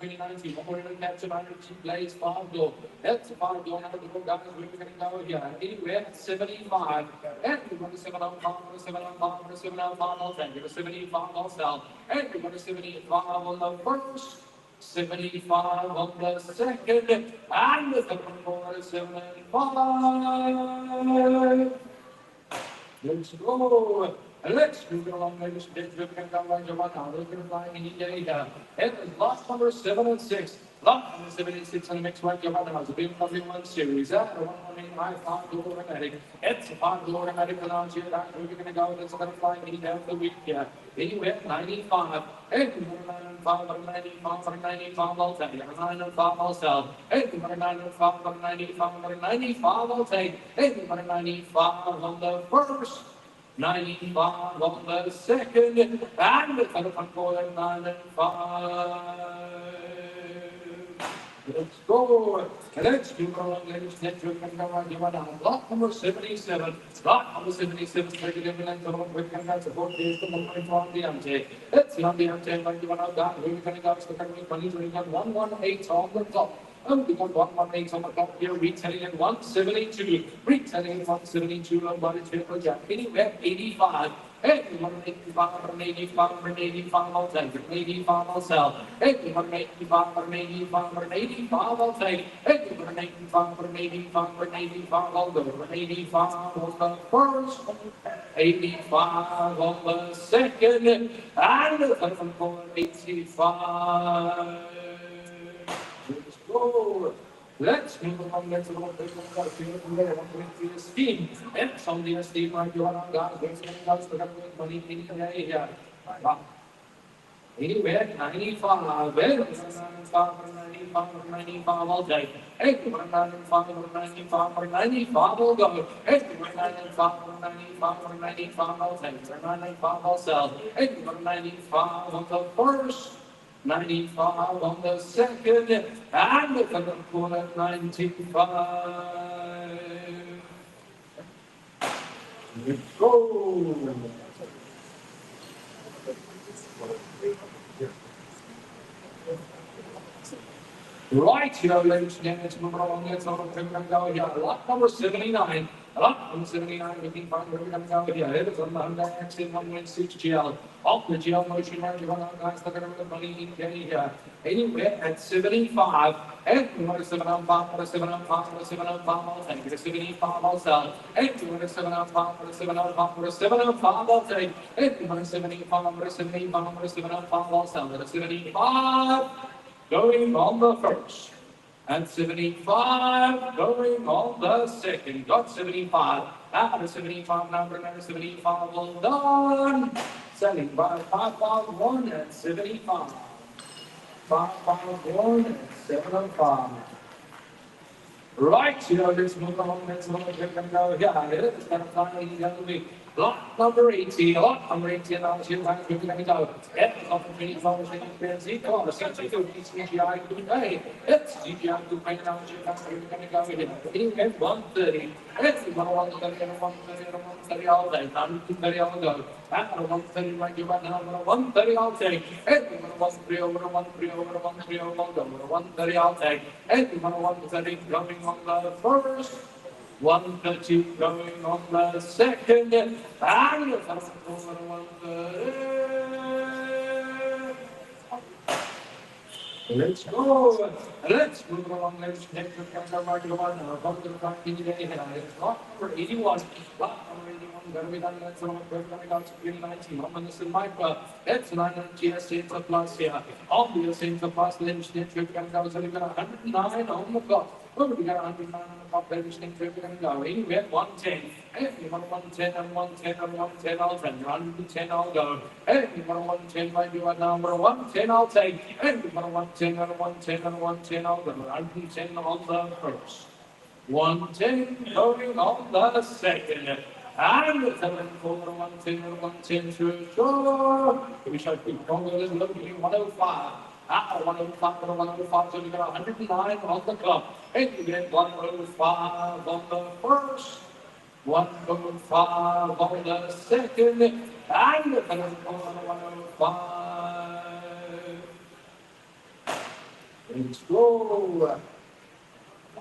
2019. We're going to capture 92 plays, 5 goal. That's a 5 goal. Now the guys, we're going to go here. Anywhere at 75. And we're going to 705, 705, 705, I'll take it. 75 also. And we're going to 75 on the first. 75 on the second, and the third one is 75. Let's go. Let's move it along, ladies and gentlemen. We're going to come right to one now. We're going to fly any day here. And lot number 7 and 6. Lot number 7 and 6 on the next right to one now. It's a big one series. That the one in high 5 door automatic. It's a 5 door automatic launch here. That's where we're going to go. It's going to fly any day of the week here. Anywhere 95. And 95, 95, 95, I'll take. 95, I'll sell. And 95, 95, 95, I'll take. And 95 on the first. 95 on the second, and the telephone call at 95. Let's go. Let's do it along, ladies and gentlemen. We're going to go down. Block number 77. Block number 77. Take it in the length of we're going to support this. The moment on the MJ. It's the MJ. Like you want to go. We're going to go. So, 20, 118 on the top. And we got 118 on the top here, retailing at 172. Retailing at 172 on body triple jack. Anywhere 85. Hey, 185, 185, 185, I'll take. 185, I'll sell. Hey, 185, 185, 185, I'll take. Hey, 185, 185, 185, I'll go. 185 on the first. 85 on the second. And the third one, 85. Let's go. Let's move along. Let's go. Let's go. Let's go. Steam. It's on the steam. Right, you are guys. Let's go. Money in the area. Anywhere 95. 95 all day. 95, 95 all go. 95, 95 all day. 95 all sell. 95 on the first. 95 on the second, and the third corner 95. Let's go. Right here, ladies and gentlemen, let's move along. Let's go here. Lot number 79. Lot number 79, we can find where we're going to go here. It is on the Hyundai Accent 116 GL. Off the GL motion, right, you want to guys look at the money in here. Anywhere at 75. And we want to 705, for the 705, for the 705, I'll take it. 75, I'll sell. And we want to 705, for the 705, for the 705, I'll take. And we want to 75, for the 75, for the 705, I'll sell. For the 75. Going on the first, and 75 going on the second. Got 75, after 75, number 75, well done. Selling by 551 at 75. 551 at 705. Right, let's move on. Let's move on. We're going to go. Yeah, it's going to fly the other week. Lot number 18. Lot number 18. Now, we're going to go. It's off the 24 experience. It's essentially to CGI today. It's CGI to pay now. We're going to go with it. Anyway, 130. It's 130 and 130 all day. 130 all go. After 130 right here right now, 130 all take. It's 130 over 130 over 130 over 130 all take. It's 130 going on the first. 130 going on the second, and the first over 130. Let's go. Let's move along. Let's take the camera right to one. It's lot number 81. Lot number 81 going to be done. That's on the coming out to 2019. On the Micro, that's 900 GS center plus here. On the center plus, Lynch, we're going to go. So we've got 109 on the clock. Oh, we got 109 on the clock. Lynch, we're going to go. Anyway, 110. Hey, you want 110 and 110 and 110, I'll take. 110, I'll go. Hey, you want 110, I do it number 110, I'll take. Hey, you want 110 and 110 and 110, I'll go. 110 on the first. 110 going on the second. And the 7 for 110 and 110 to shore. We shall keep going a little bit. 105. 105 and 105, so we got 109 on the clock. And you get 105 on the first. 105 on the second. And the 105. Let's go.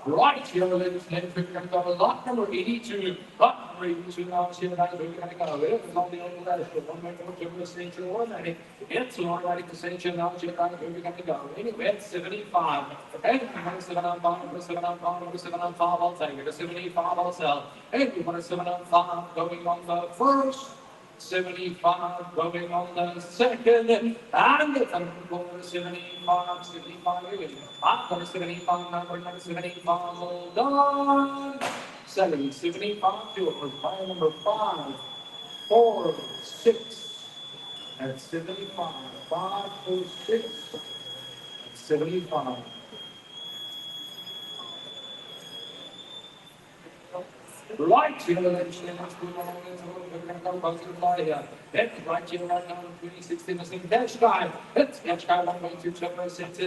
Right here, ladies and gentlemen, we're going to go lot number 82. Lot number 82 now, see what we're going to go. It's on the old left. One more to the stage one. It's all right to say, now, see what we're going to go. Anyway, it's 75. And you want a 7 on 5, 7 on 5, 7 on 5, I'll take it. A 75, I'll sell. And you want a 7 on 5 going on the first. 75 going on the second, and it's going to go to 75, 75, I'm going to 75, number 75, all done. 75, yours, by number 5, 4, 6, and 75, 5, 4, 6, 75. Right here, ladies and gentlemen, we're going to go back to the fly here. It's right here, right now, 2016, this thing, Dash Guy. It's Dash Guy 1.2 to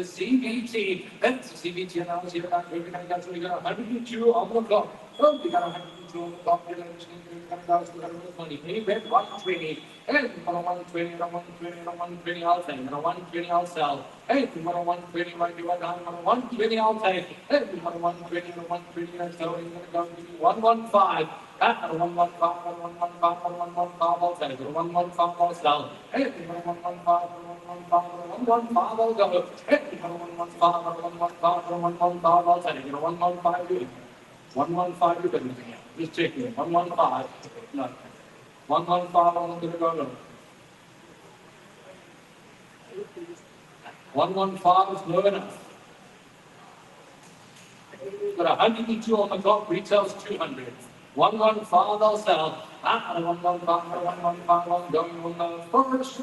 CVT. It's CVT, and now it's here back. We're going to go to 102 on the clock. Oh, we got 102 on the clock. We're going to go to 120. Anyway, 120. And on a 120, on a 120, on a 120, I'll take. On a 120, I'll sell. Hey, on a 120, right here, right now, on a 120, I'll take. Hey, on a 120, on a 120, and so we're going to go to 115. At 115, 115, 115, I'll take. 115, I'll sell. Hey, 115, 115, 115, I'll go. Hey, 115, 115, 115, I'll take. 115, 115, you can just check me. 115. No. 115, I'm going to go. 115 is low enough. Got 102 on the clock, retails 200. 115, I'll sell. 115, 115, I'm going on the first.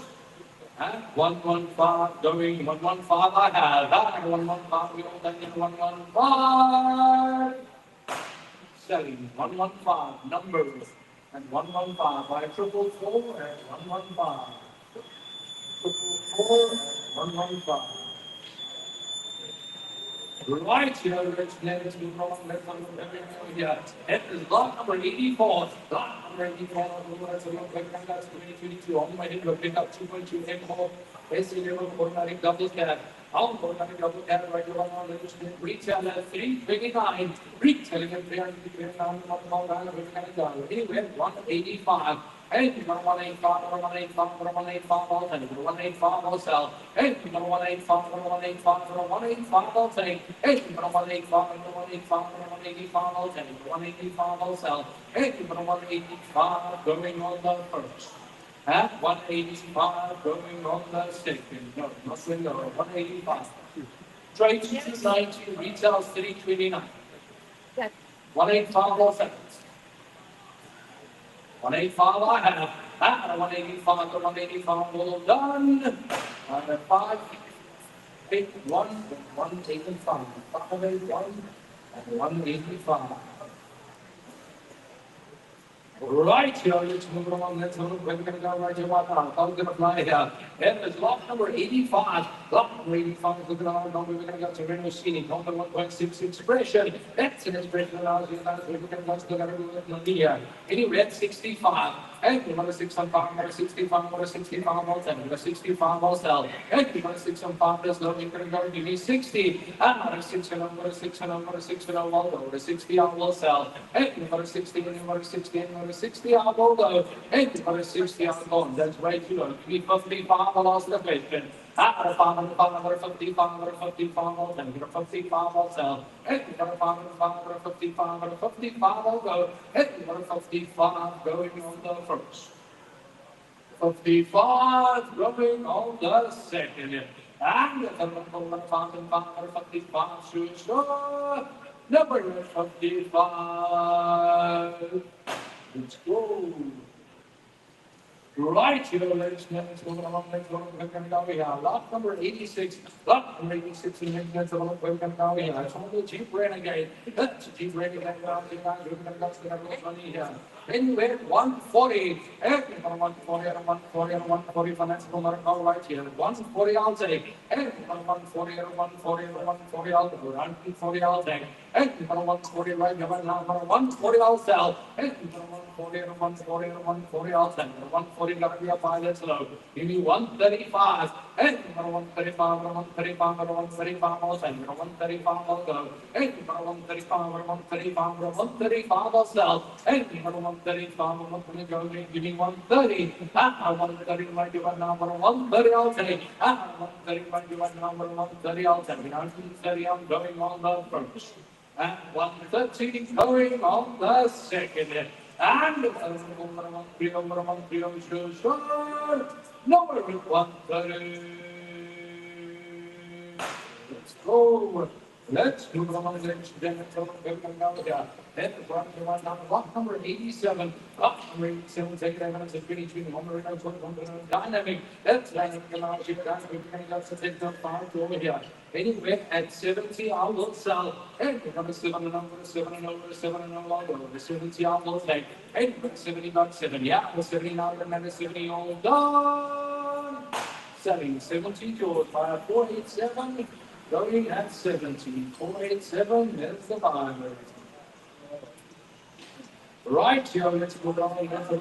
115, going 115, I have. 115, we all take it, 115. Selling 115, numbers. And 115 by 444 and 115. 444 and 115. Right here, let's here. It is lot number 84. Lot number 84. That's 2022. On my head, we'll pick up 2.2 M AC level automatic double cab. Our automatic double cab right here on the retail at 329. Retailing at 329. Anyway, 185. Hey, 185, 185, 185, I'll take. 185, I'll sell. Hey, 185, 185, 185, I'll take. Hey, 185, 185, 185, I'll take. 185, I'll sell. Hey, 185, going on the first. At 185, going on the second. No, nothing, no, 185. Trade 290, retails 329. 185, I'll sell. 185 I have. 185 to 185 all done. 5, 8, 1, 185. 581 and 185. Right here, let's move along. Let's move. We're going to go right here. I'm going to fly here. It is lot number 85. Lot number 85. Look at our number. We're going to go to Reno Scenic. Number 1.6 expression. That's an expression. We're going to go to the here. Anyway, 65. and number 6 on farm, number 65, number 65 will sell, number 65 will sell, and number 6 on farm is looking for go, give me 60, and number 6 and number 6 and number 6 and will go, number 60 I will sell, and number 60 and number 60 and number 60 I will go, and number 60 I'm going, that's way too low, give me 55, I lost the question. Number 55, number 55 will sell, number 55 will sell, and number 5, number 55, number 55 will go, and number 55 going on the first. 55 going on the second. And the number 55 shoots number 55. Let's go. Right, you know, ladies and gentlemen, we're going to go here. Lot number 86, lot number 86, and we're going to go here. It's one of the Jeep Renegade. That's a Jeep Renegade. We're going to go to the money here. Anyway, 140, and 140, and 140, and 140, financial number right here. 140, I'll take. And 140, and 140, and 140, I'll go. 140, I'll take. And 140, right here, now 140, I'll sell. And 140, and 140, and 140, I'll take. 140, gotta be a pilot's low. Give me 135, and 135, 135, 135, I'll take. 135, I'll go. And 135, 135, 135, I'll sell. And 135, I'm going to go, give me 130. 130, might be one number 130, I'll take. 130, might be one number 130, I'll take. 130, I'm going on the first. And 130, going on the second. And number 130. Let's go. Let's move on, ladies and gentlemen. Then block number 87. Block number 87, take it out of the finish between Homer and dynamic. That's dynamic. That's the take the 5 to over here. Anyway, at 70, I will sell. And number 7 and over 7 and over 7 and over 70, I will take. And 70 not 7. Yeah, 70 now, and 70 all done. Selling 70 to 487. Going at 70, 487 is the buyer. Right here, let's go down. Let's go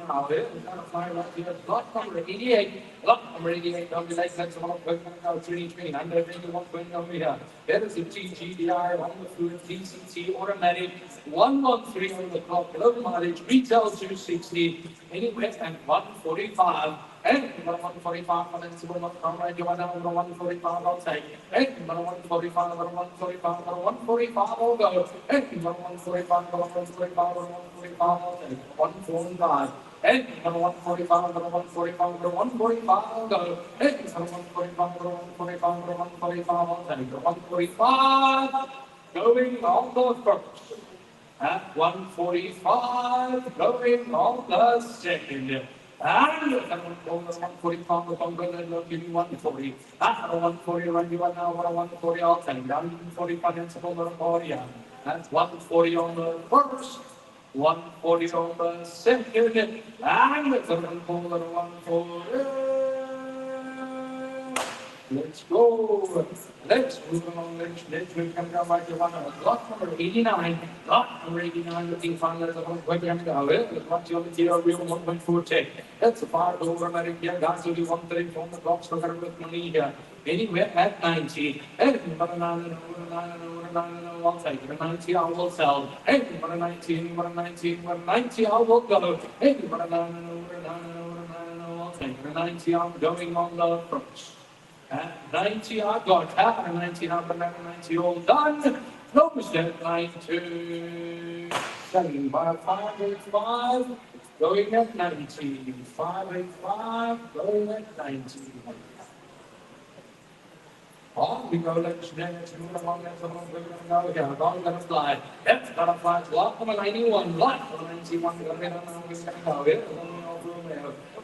now. Here, we're going to fly right here. Lot number 88. Lot number 88. Don't be like that's one going now. 3 under 21 going over here. There is a TGDR on the fluid TCT automatic 113 on the clock. Low mileage retail 260. Anyway, and 145. And 145 for the super right, you want to 145 outside. And 145, 145, 145 will go. And 145, 145, 145 outside. 145. And 145, 145, 145 will go. And 145, 145, 145 outside. 145 going on the first. At 145 going on the second. And 140 pound of Congo, give me 140. 140, right? You are now 140 all time. 140 finance over 40. That's 140 on the first, 140 on the second, and it's a 140. Let's go. Let's move on. Let's move on. Block number 89. Block number 89. Looking fine. Let's go. We're going to go. Let's watch your material. Real 1.4 check. That's a far over America. Guys will be 130 from the blocks for her with money here. Anywhere at 90. And 90 I will sell. And 19, 90 I will go. And 90 I'm going on the first. At 90, I got at 90, number 90, all done. Close that line to selling by 585, going at 90. 585, going at 90. On we go, let's move along, let's go here. Going to fly. That's going to fly. Block number 91, block number 91, we're going to go here.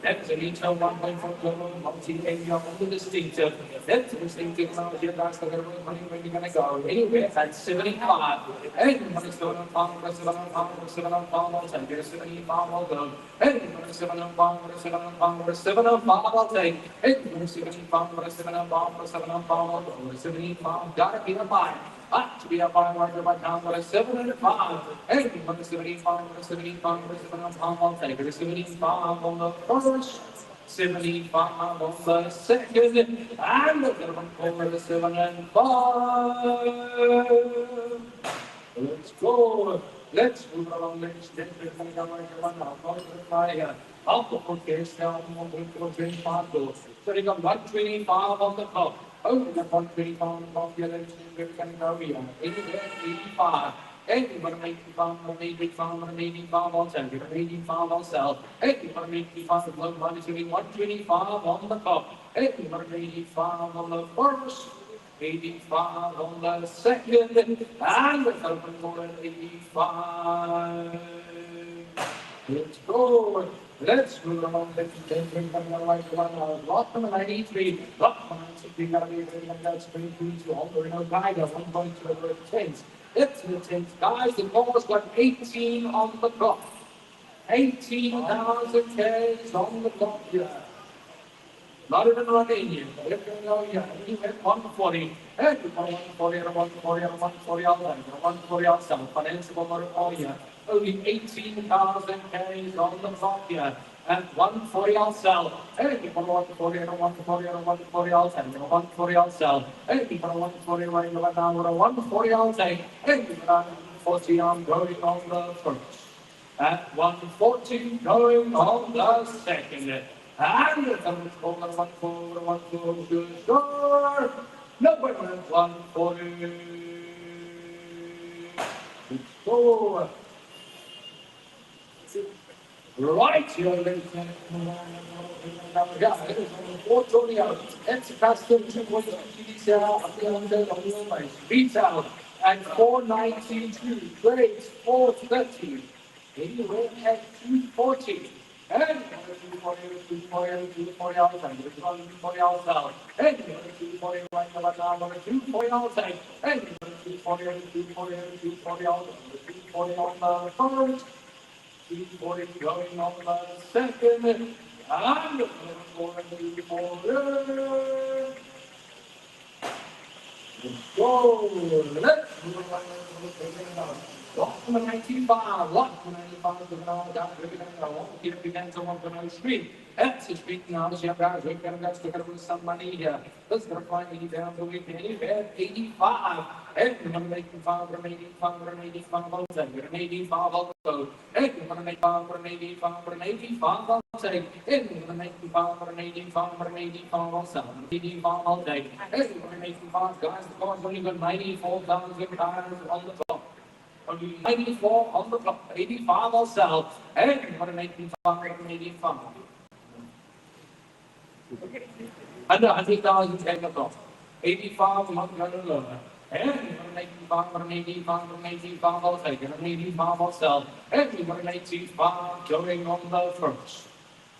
That's a retail 1.4 global multi-area on the distinctive. That's a distinctive now here. That's the level of money where you're going to go. Anyway, that's 75. And money 7 pound, 7 pound, 7 pound, and there's 75 I'll go. And 7 pound, 7 pound, 7 pound I'll take. And 70 pound, 7 pound, 7 pound, 70 pound, gotta be a buy. To be a 500 by down, but a 7 and a 5. Hey, but a 75, but a 75, but a 75, I'll take it. A 75 on the first. 75 on the second, and the third one over the 7 and 5. Let's go. Let's move along. Let's get it. I'm going to run out. I'm going to fly. Up the foot case now. I'm going to 25 goals. So they got 125 on the top. Oh, we got 125 on the top. Yeah, let's see if we can go here. 85. Hey, we're going to make 85 on 10. We're going to 85 on sell. Hey, we're going to make 85 on the 125 on the top. Hey, we're going to 85 on the first. 85 on the second, and the third one 85. Let's go. Let's move along. Let's take it from the right one. Lot number 93. Lot number 93. Gotta be ready. That's 23 to all the no guide. 1 point to the 10s. It's the 10s. Guys, the ball's got 18 on the clock. 18,000 Ks on the clock here. Not even running here. We're going to go here. You hit 140. Hey, 140 and 140 and 140 outside. 140 outside. Financial motor here. Only 18,000 Ks on the clock here. And 140 outside. Hey, 140 and 140 and 140 outside. 140 outside. Hey, 140 right now. 140 outside. Hey, 140 I'm going on the first. At 140 going on the second. And the third over 140, good score. Number 140. Good score. Right here, ladies and gentlemen. Yeah, it is on 420 out. It's custom 2.2 retail at 492. Grades 430. Anyway, at 240. And 240 outside. 240 outside. And 240 right now. 240 outside. And 240 outside. 240 on the first. 240 going on the second. And 240. Let's go. Let's move on. Lock number 95. Lock number 95. Down here begins on the street. That's the street now. Yeah, guys, we're going to get some money here. Let's go find me down the weekend. 85. And we're going to make 5 from 85 from 85 on 10. We're going to 85 on the road. And we're going to make 5 from 85 from 85 on 10. And we're going to make 5 from 85 from 85 on 7. 85 on 10. And we're going to make 5 guys. The car's only got 94,000 cars on the top. 94 on the clock, 85 on sell, and we're going to make 85 from 85. Under 100,000 take the top. 85 I'm not going to learn. And we're going to make 85 from 85 from 85 on take, and 85 on sell, and we're going to make 85 going on the first.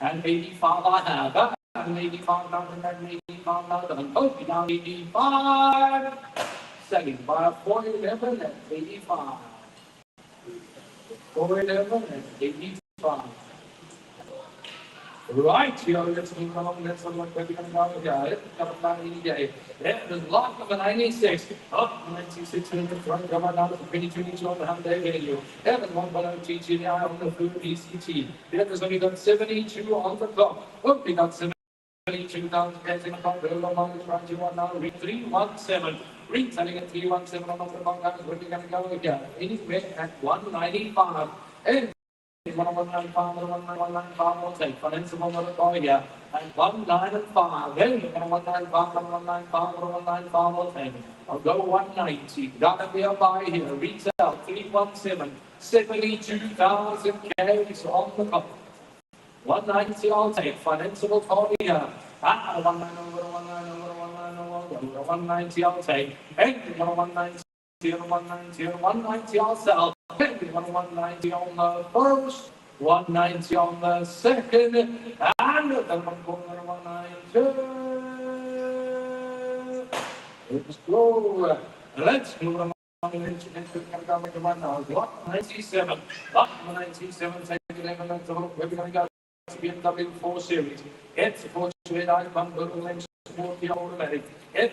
And 85 I have. And 85 down and 85 down. Okay, down 85. Second by 411 and 85. 411 and 85. Right here, let's move along. Let's look where we're going to go. Yeah, there's lot number 96. Up 96 in the front. Come on down to 2022 on the 100-day value. There's 1 below TGI on the food ECT. There's only got 72 on the clock. Oh, we got 72,000 pence in the clock. Roll on the front. You want now 317. Retailing at 317 on the clock. That's where we're going to go again. Anyway, at 195. And 195, 195, we'll take financial on the call here. And 195, then 195, 195, 195, we'll take. I'll go 190. Gotta be a buy here. Retail 317, 72,000 Ks on the clock. 190, I'll take. Financial call here. 190, I'll take. And 190, 190, I'll sell. 190 on the first, 190 on the second, and the 192. Let's go. Let's move on. Lot 97. Lot 97. We're going to go to BMW 4 Series. It's a 4 Series. I'm going to automatic. We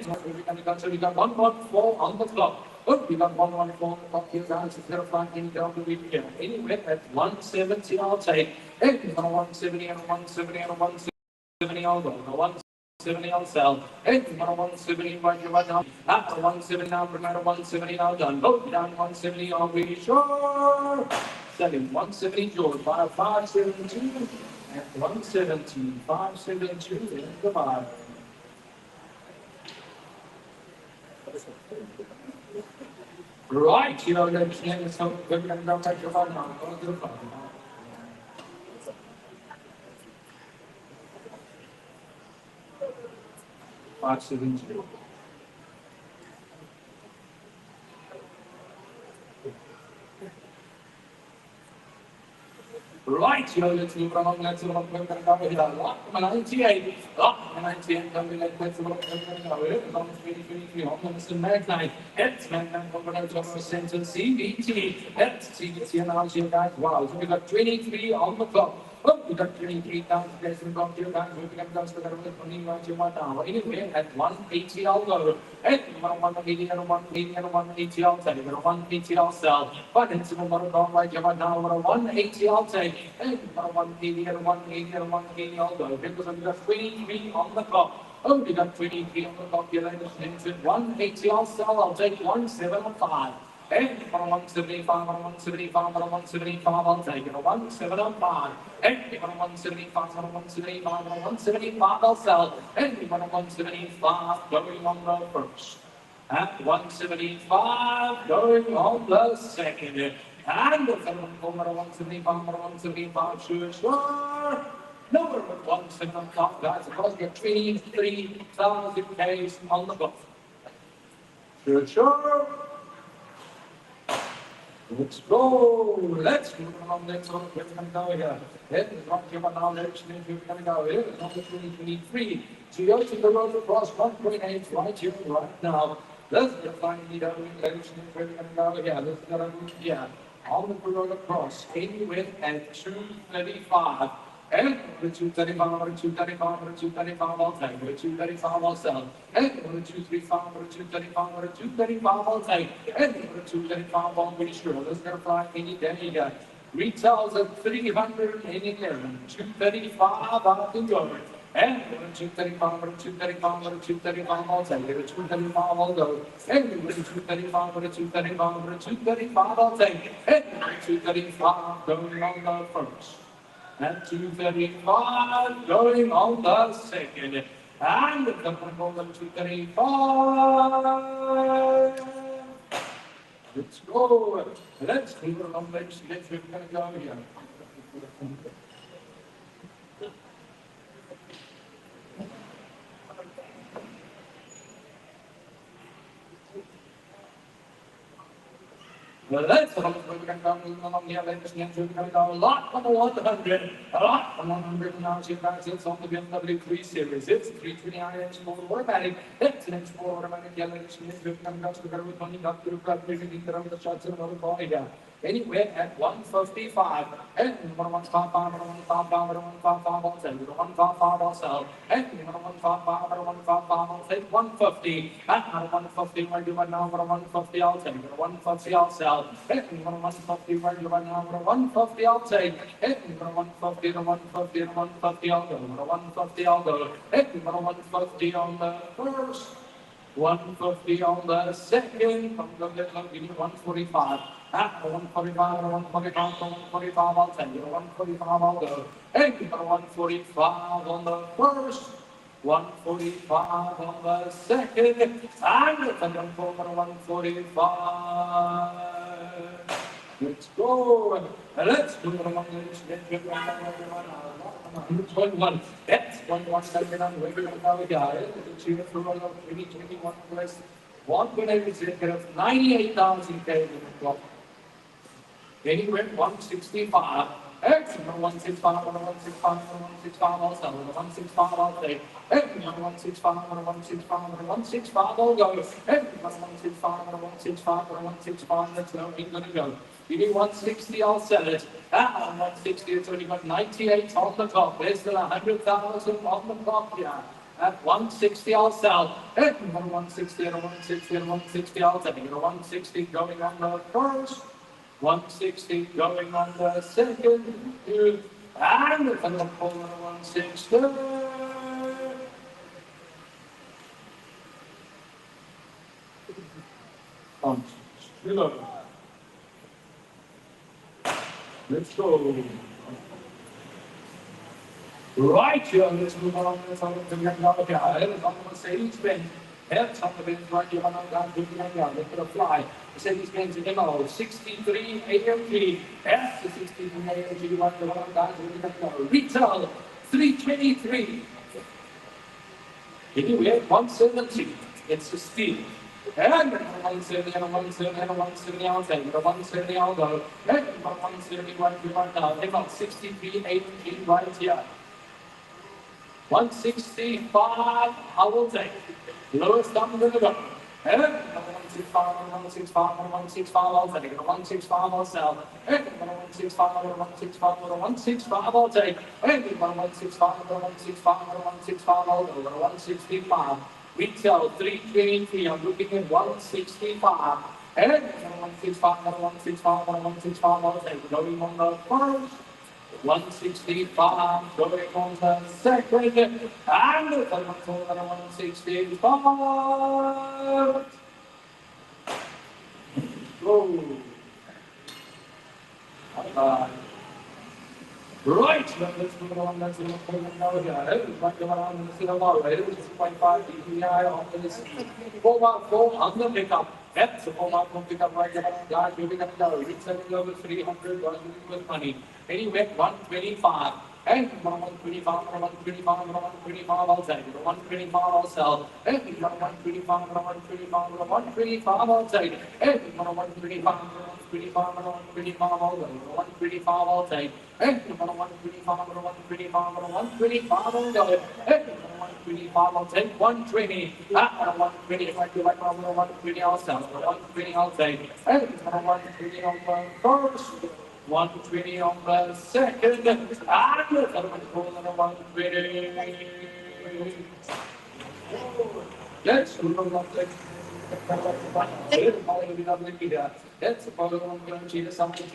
got 114 on the clock. Oh, we got 114 on the clock here, guys. It's going to find any down the week here. Anyway, at 170, I'll take. And we got a 170 and a 170 and a 170, I'll go. A 170, I'll sell. And we got a 170 right now. At a 170 now, from a 170 now done. Oh, down 170, I'll be sure. Selling 170, George, by a 572. At 170, 572 in the buy. Right, you know, let's name some good and not take your phone now. Go to the phone. 572. Right, you know, let's move along. Let's move along. We're going to go with a lot. 98. Lot 98. Coming like let's move along. We're going to go with it. Long 2023. On Mr. Magnite. It's Magnite. Over to our center CBT. That's CBT and our guys. Wow. So we got 23 on the clock. Oh, we got 23,000 guys in the clock here, guys. We're going to go to the money right here now. Anyway, at 180, I'll go. And 180 and 180 and 180, I'll take. 180, I'll sell. But it's going to go right here now. 180, I'll take. And 180 and 180 and 180, I'll go. Because we got 23 on the clock. Oh, we got 23 on the clock here, ladies and gentlemen. 180, I'll sell. I'll take 175. And for 175, 175, 175, I'll take it. 175. And for 175, 175, 175, I'll sell. And for 175, going on the first. At 175, going on the second. And for 175, 175, sure. Number 175, guys, because we have 23,000 Ks on the clock. Sure. Let's go. Let's move on. Let's go. We're going to go here. Let's rock here now. Let's move. We're going to go here. Number 2023. So you go to the road across 1.8 right here, right now. Let's go finally down. Let's move. We're going to go here. Let's go here. On the road across. Anywhere at 235. And the 235, or 235, or 235, I'll take. Or 235, I'll sell. And the 235, or 235, or 235, I'll take. And the 235, I'll be sure. Let's go fly any day you got. Retails at 311. 235, I can go. And the 235, or 235, or 235, I'll take. The 235, I'll go. And the 235, or 235, or 235, I'll take. And the 235, going on the first. And 235, going on the second. And the number 235. Let's go. Let's move along. Let's we're going to go here. Well, that's what we're going to go along here, ladies and gentlemen. We're going to go a lot on the 100, a lot on 100 now, guys. It's on the BMW 3 Series. It's 329 more automatic. It's an X4 automatic, yeah, ladies and gentlemen. We're going to go with money, got to the measuring the shots in another car here. Anywhere at 155. And 155, 155, 155, I'll take. 155, I'll sell. And 155, 155, I'll take 150. And 150, right here right now, 150, I'll take. 150, I'll sell. And 150, right here right now, 150, I'll take. And 150, 150, 150, I'll go. 150, I'll go. And 150 on the first. 150 on the second. I'm going to give you 145. At 145, 145, 145, I'll take it. 145, I'll go. And 145 on the first. 145 on the second. And it's a 145. Let's go. Let's do it among the 121. That's 117. We're going to go here. The cheer for 2021 plus 1.8 98,000 K in the clock. Anywhere 165. Excellent. 165, 165, 165, I'll sell. 165, I'll take. Excellent. 165, 165, 165, I'll go. Excellent. 165, 165, 165, that's no mean gonna go. Give me 160, I'll sell it. 160, it's only got 98 on the clock. Less than 100,000 on the clock here. At 160, I'll sell. At 160, at 160, at 160, I'll take. At 160 going on the first. 160 going on the second. Two. And it's another pull on 160. On. Let's go. Right here, let's move on. Let's have a look at the other guy. Let's have a Mercedes-Benz. Heads on the Benz right here. I'm down to the other. Let's put a fly. Mercedes-Benz in MO 63 AMG. That's the 63 AMG right here. I'm down to the other. Retail 323. Anyway, 170. It's a steal. And 170 and 170 and 170 I'll take. 170 I'll go. And 170 right here right now. They got 63 AMG right here. 165, I will take. Lowest number to go. And 165, 165, 165, I'll take. 165, I'll sell. And 165, 165, 165, I'll take. And 165, 165, 165, I'll go. 165. Retail 323, I'm looking at 165. And 165, 165, 165, I'll take. Going on the first. 165 going on the second, and the 165. Go. Right, let's move on. Let's move on here. Let's go around and see the ball. It is 6.5 DPI on this 4x4 on the pickup. That's a 4x4 pickup right here. Guys, moving up now. Resetting level 300, with money. Anyway, 125. And 125, 125, 125, I'll take. 125, I'll sell. And 125, 125, 125, I'll take. And 125, 125, 125, I'll go. 125, I'll take. And 125, 125, 125, I'll go. And 125, I'll take. 120. 120, if I do like 120, I'll sell. 120, I'll take. And 120, I'll go first. 120 on the second, and the third one goes on 120. Let's move on to Let's follow on to Jesus something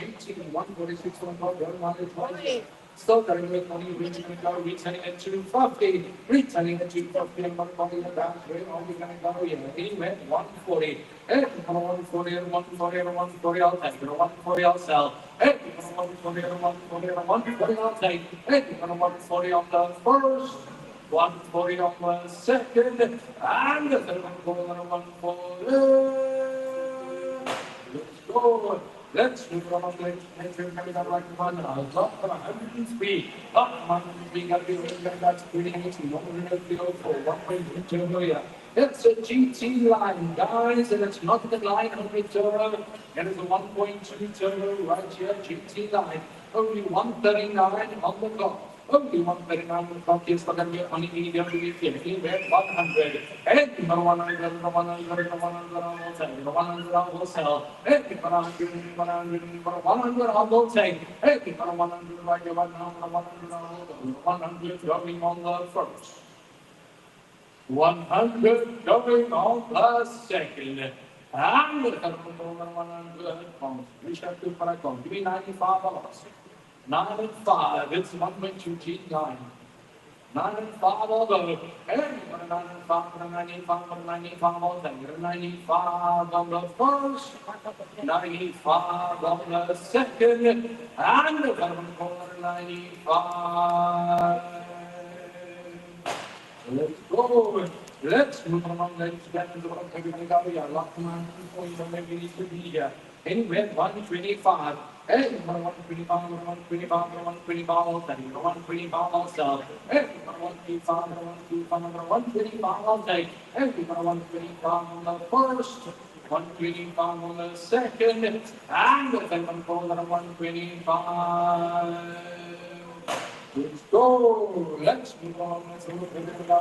146 1 still carrying with money, reaching returning at 250, returning at 250, and not money about where are we going to go here? Anyway, 140, and 140, and 140, and 140, I'll take, and 140, I'll sell, and 140, and 140, and 140, I'll take, and 140 on the first, 140 on the second, and the third one goes on 140. Let's go. Let's move on. Let's coming up like one. Drop from 103. Up 103. Got to be winning that's winning it. 104. 1.2 million. It's a GT line, guys, and it's not the line only turbo. It is a 1.2 turbo right here, GT line. Only 139 on the clock. Only 139 on the clock. Yes, but I'm only medium to be 50. We're 100. And 100, 100, 100, I will sell. And 100, 100, I will take. And 100 right here, 100 going on the first. 100 going on the second. And the 100 pounds. We shall do for a call. Give me $95. 95, it's 1.2 G9. 95 all over. And 95, 95, 95 all over. 95 on the first, 95 on the second, and the 95. Let's go. Let's move on. Let's get into what everybody got here. Lock them on. Maybe needs to be here. Anyway, 125. Hey, 125, 125, 125, 125 also. Hey, 125, 125, 125 I'll take. Hey, 125 on the first, 125 on the second, and the second goal on 125. Let's go. Let's move on. Let's move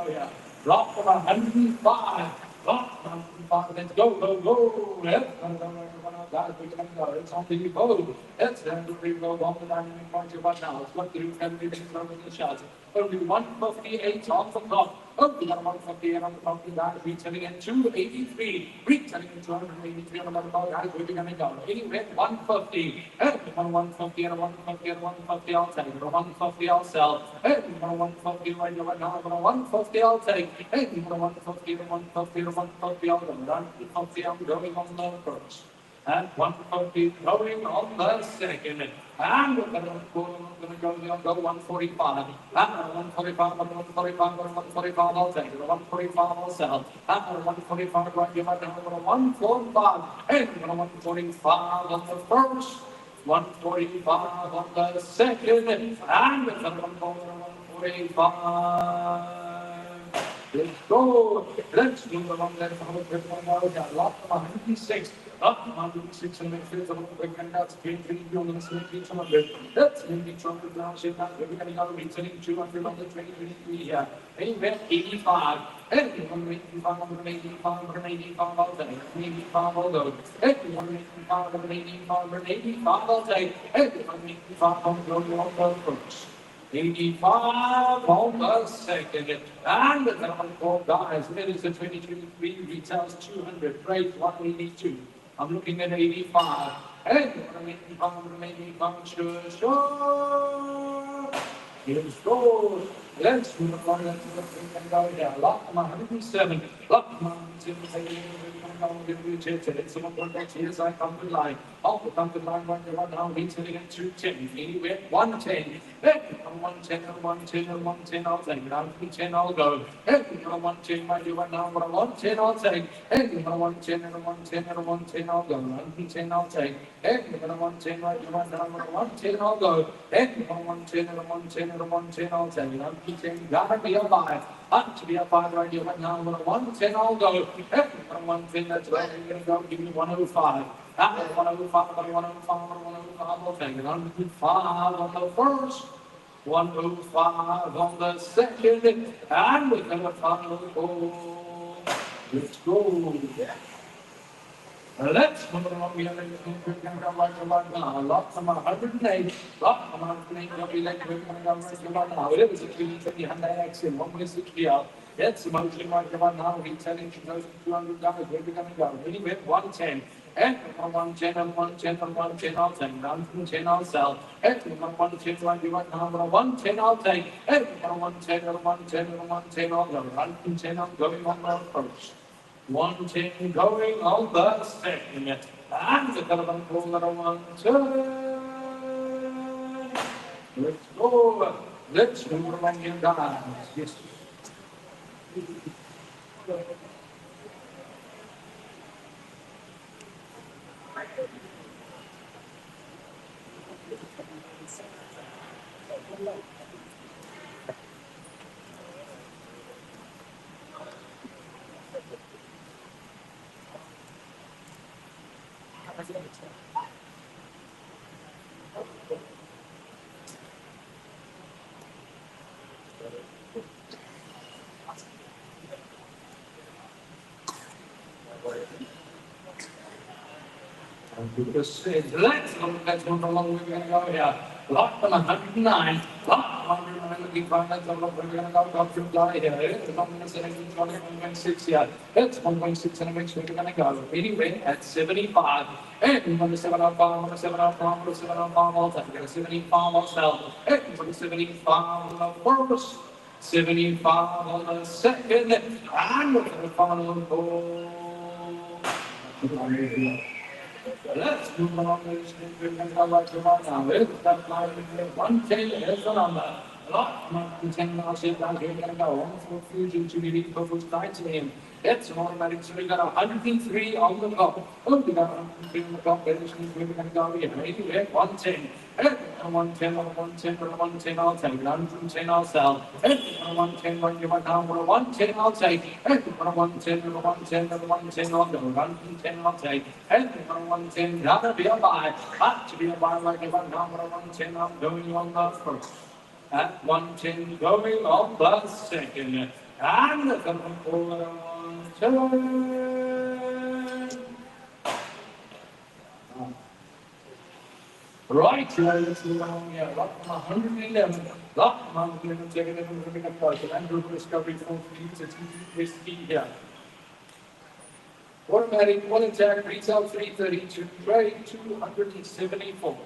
here. Block for 105. Block 105. Let's go, go, go. It's on the boat. Let's then do the on the dynamic point of now. It's what you can be making the shots. Only 158 on the clock. Only got 158 on the clock, guys. Retailing at 283. Retailing at 283 on the clock, guys. We're going to go. Anyway, 150. And 150 and a 150 and a 150 I'll take. A 150 I'll sell. And 150 right now. 150 I'll take. And 150 and a 150 and a 150 I'll go. 150 I'm going on the first. And 150 going on the second. And we're going to go 145. And 145, 145, 145, I'll take it. 145, I'll sell. And 145, right, you might have 145. And 145 on the first. 145 on the second. And we're going to go 145. Let's go. Let's move along. Let's have a quick one now. Lot of 106. Lot of 106 and make sure it's a little quick and that's 3 on the same each one of it. That's maybe 200 now. Shit, that's we're going to go returning 200 on the 2023 here. Anyway, 85. And 185, 185, 185, I'll take. 185, I'll go. And 185, 185, 185, I'll take. And 185, I'll go on the first. 85 on the second. And the number 4 guys, it is a 2023 retails 200, rate 182. I'm looking at 85. And 185, sure. Here's gold. Let's move along. Let's go down. Lot 107. Lot 107. It's someone going back here, so I come to line. Off the come to line, one now, retailing at 210. Anywhere, 110. Then, 110, 110, 110, I'll take it. 110, I'll go. Then, 110, my do one now, 110, I'll take. Then, 110, 110, 110, I'll go. 110, I'll take. Then, 110, my do one now, 110, I'll go. Then, 110, 110, 110, I'll take. 110, gotta be a 5. Up to be a 5 right here, right now, 110, I'll go. Then, 110, that's where you're going to go. Give me 105. That was 105, 105, 105, I'll take it. 105 on the first. 105 on the second. And we're going to final goal. Let's go. Let's move along. We have a right now. Lots of 108. Lots of 108. We'll be like we're going to go right now. It was a 320 Hyundai Accent. 160 out. That's mostly right now. Retailing $2,200. Where are we going to go? Anyway, 110. And 110 and 110 and 110 I'll take. 110 I'll sell. And 110 right now. 110 I'll take. And 110 and 110 and 110 I'll go. 110 I'm going on the first. 110 going on the second. And the telephone call at 110. Let's go. Let's move along here, guys. Yes. Let's move along. We're going to go here. Lot 109. Lot 109. Looking for that. We're going to go up to fly here. It's 1.6 here. It's 1.6 and we're going to go. Anyway, at 75. And on the 705, on the 705, on the 705, I'll take it. 75, I'll sell. And on the 75, on the first. 75 on the second. And we're going to final goal. Let's move along. Let's move now. That line 110 is the number. Lot 110 now. Shape down here. We're going to go on for fusion to be focused 19. It's an automatic. So we got 103 on the clock. Oh, we got 103 on the clock. We're going to go here. 110. And 110, 110, 110, I'll take. 110, I'll sell. And 110, right here, right now. 110, I'll take. And 110, 110, 110, I'll go. 110, I'll take. And 110, gotta be a buy. Got to be a buy right here, right now. 110, I'm going on the first. At 110, going on the second. And the coming forward on 110. Right, let's move on here. Lot number 111. Lot number 111. Second level, we're going to go. And group discovery 4 feet. It's risky here. Automatic, one attack, retail 332, trade 274.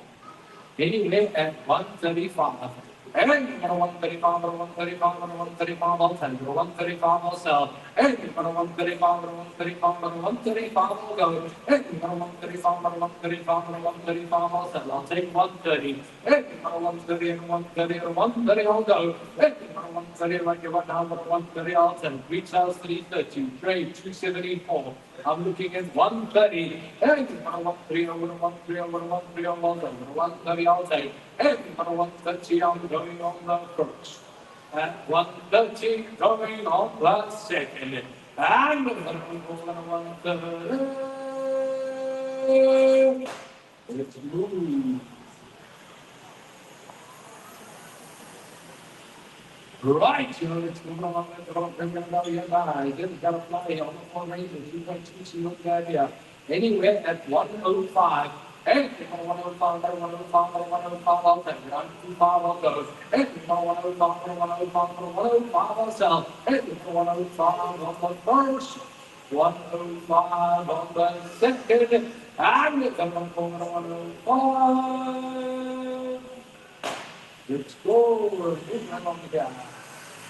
Anyway, at 135. And 135, 135, 135, I'll tell you, 135, I'll sell. And 135, 135, 135, I'll go. And 135, 135, 135, I'll sell. I'll take 130. And 130, 130, 130, I'll go. And 130, like you want now, 130, I'll sell. Retail 330, trade 274. I'm looking at 130. Hey, 130, over 130, over 130, over 130, I'll take. Hey, 130, I'm going on the first. At 130, going on the second. And 130. Let's move. Right, it's moving along with the road. We're going to go here by. Didn't got to fly on the 4 ranges. 2.2, look at here. Anywhere at 105. Hey, 105, 105, 105, I'll take it. 125, I'll go. Hey, 105, 105, 105, I'll sell. Hey, 105 on the first. 105 on the second. And it's 105. Let's go. Moving along here.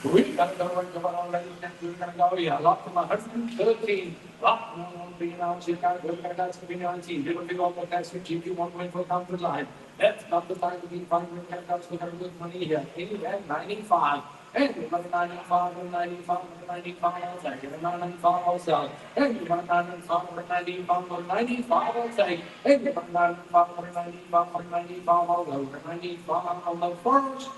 We got to go right to our ladies and we're going to go here. Lot from 113. Lot from 139. We're going to go to 19. Little bit of what that's keep you 1.4 comfort line. That's not the time to be fine. We're going to go to good money here. Anyway, 95. And you want 95, 95, 95, I'll take it. 95, I'll sell. And you want 95, 95, 95, I'll take. And you want 95, 95, 95, I'll go. 95 on the first.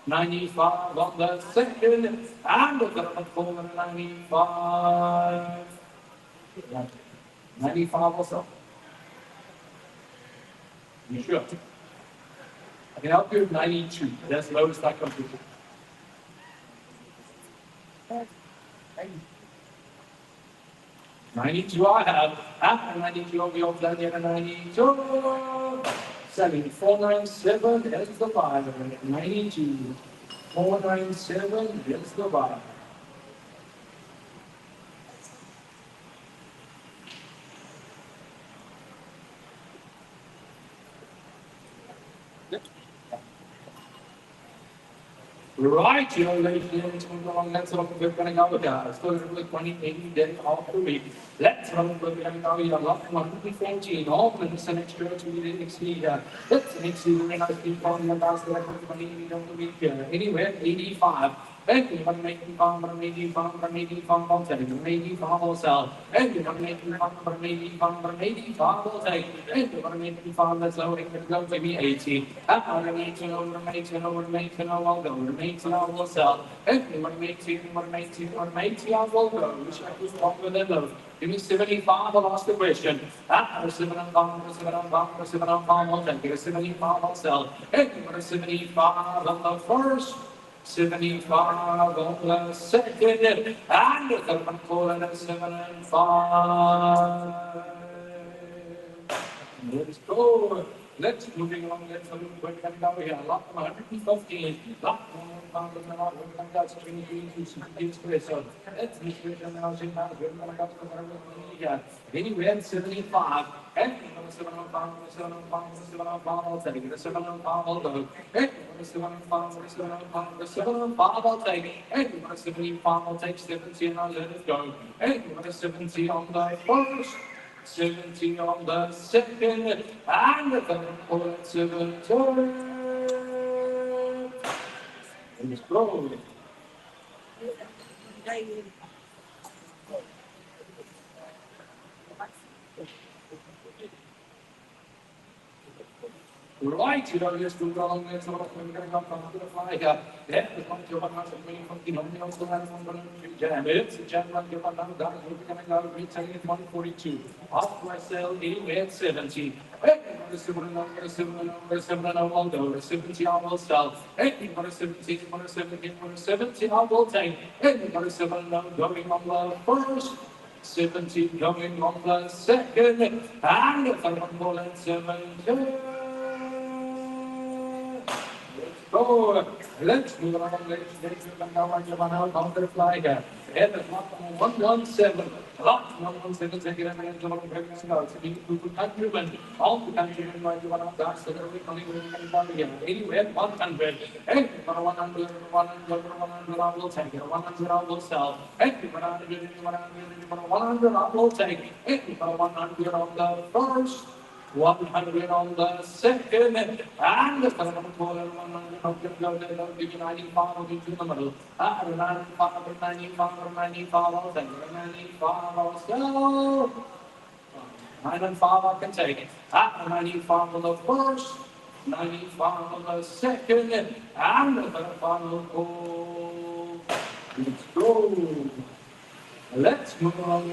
95 on the second, and we're going to pull 95. 95 also. You sure? I can help you with 92. That's the lowest I come to. 92 I have. After 92, I'll be off down here to 92. 497, there's the buyer. 92. 497, there's the buyer. Right, ladies and gentlemen, let's run we're going to go here. So we're 20, days off the week. Let's run we're going to go here. Lot 114, all minutes and extra to the next year. Let's next season, we're going to keep on the last 20 of the week here. Anywhere, 85. And you want to make me farm, but maybe farm, but maybe farm, I'll take it. Maybe farm, I'll sell. And you want to make me farm, but maybe farm, but maybe farm, I'll take it. And you want to make me farm, that's low, it's going to go to me 80. I'm going to make it over, make it over, make it over, I'll go. Make it over, I'll sell. And you want to make it, you want to make it, you want to make it, I will go. Which I was longer than low. Give me 75, I'll ask the question. I'm 75, 75, 75, I'll take it. 75, I'll sell. And you want to 75 on the first. 75 on the second, and the third one calling at 75. Let's go. Let's moving on. Let's move. We're going to go here. Lot 115. Lot 115. That's 23. So let's move it now. We're going to go here. Anywhere 75. And 75, 75, 75, I'll take it. 75, I'll go. And 75, 75, 75, I'll take it. And 75, I'll take 70 and I'll let it go. And 70 on the first. 70 on the second, and the third one at 70. Let's go. Right, just do along there, so we're going to come from the fly here. Then the point of our meeting from the only of the land from the jam. It's a jam like your one down, we're going to go retailing at 142. Off my sale, anyway at 70. Hey, the 7 and over, 7 and over, 7 and over, I'll go. 70, I will sell. Hey, 170, 170, 170, I will take. Hey, 7 and over, going on the first. 70 going on the second. And the third one, 70. go. Let's move on, ladies and gentlemen. Now on your one counter fly here. And the clock 117. Clock 117, second and minute, John Pregnant. So you could countrymen, all the countrymen, like you want to dance, so they're really again. Anywhere, 100. And 100, 100, I will take it. 100, I will sell. And 100, I will take it. And 100 on the first. 100 on the second, and the third one, 100, I'll give you 95, I'll give you the middle. 95, 95, 95, I'll take it. 95, I'll sell. 9 and 5, I can take it. 95 on the first, 95 on the second, and the third final call. Let's go. Let's move on.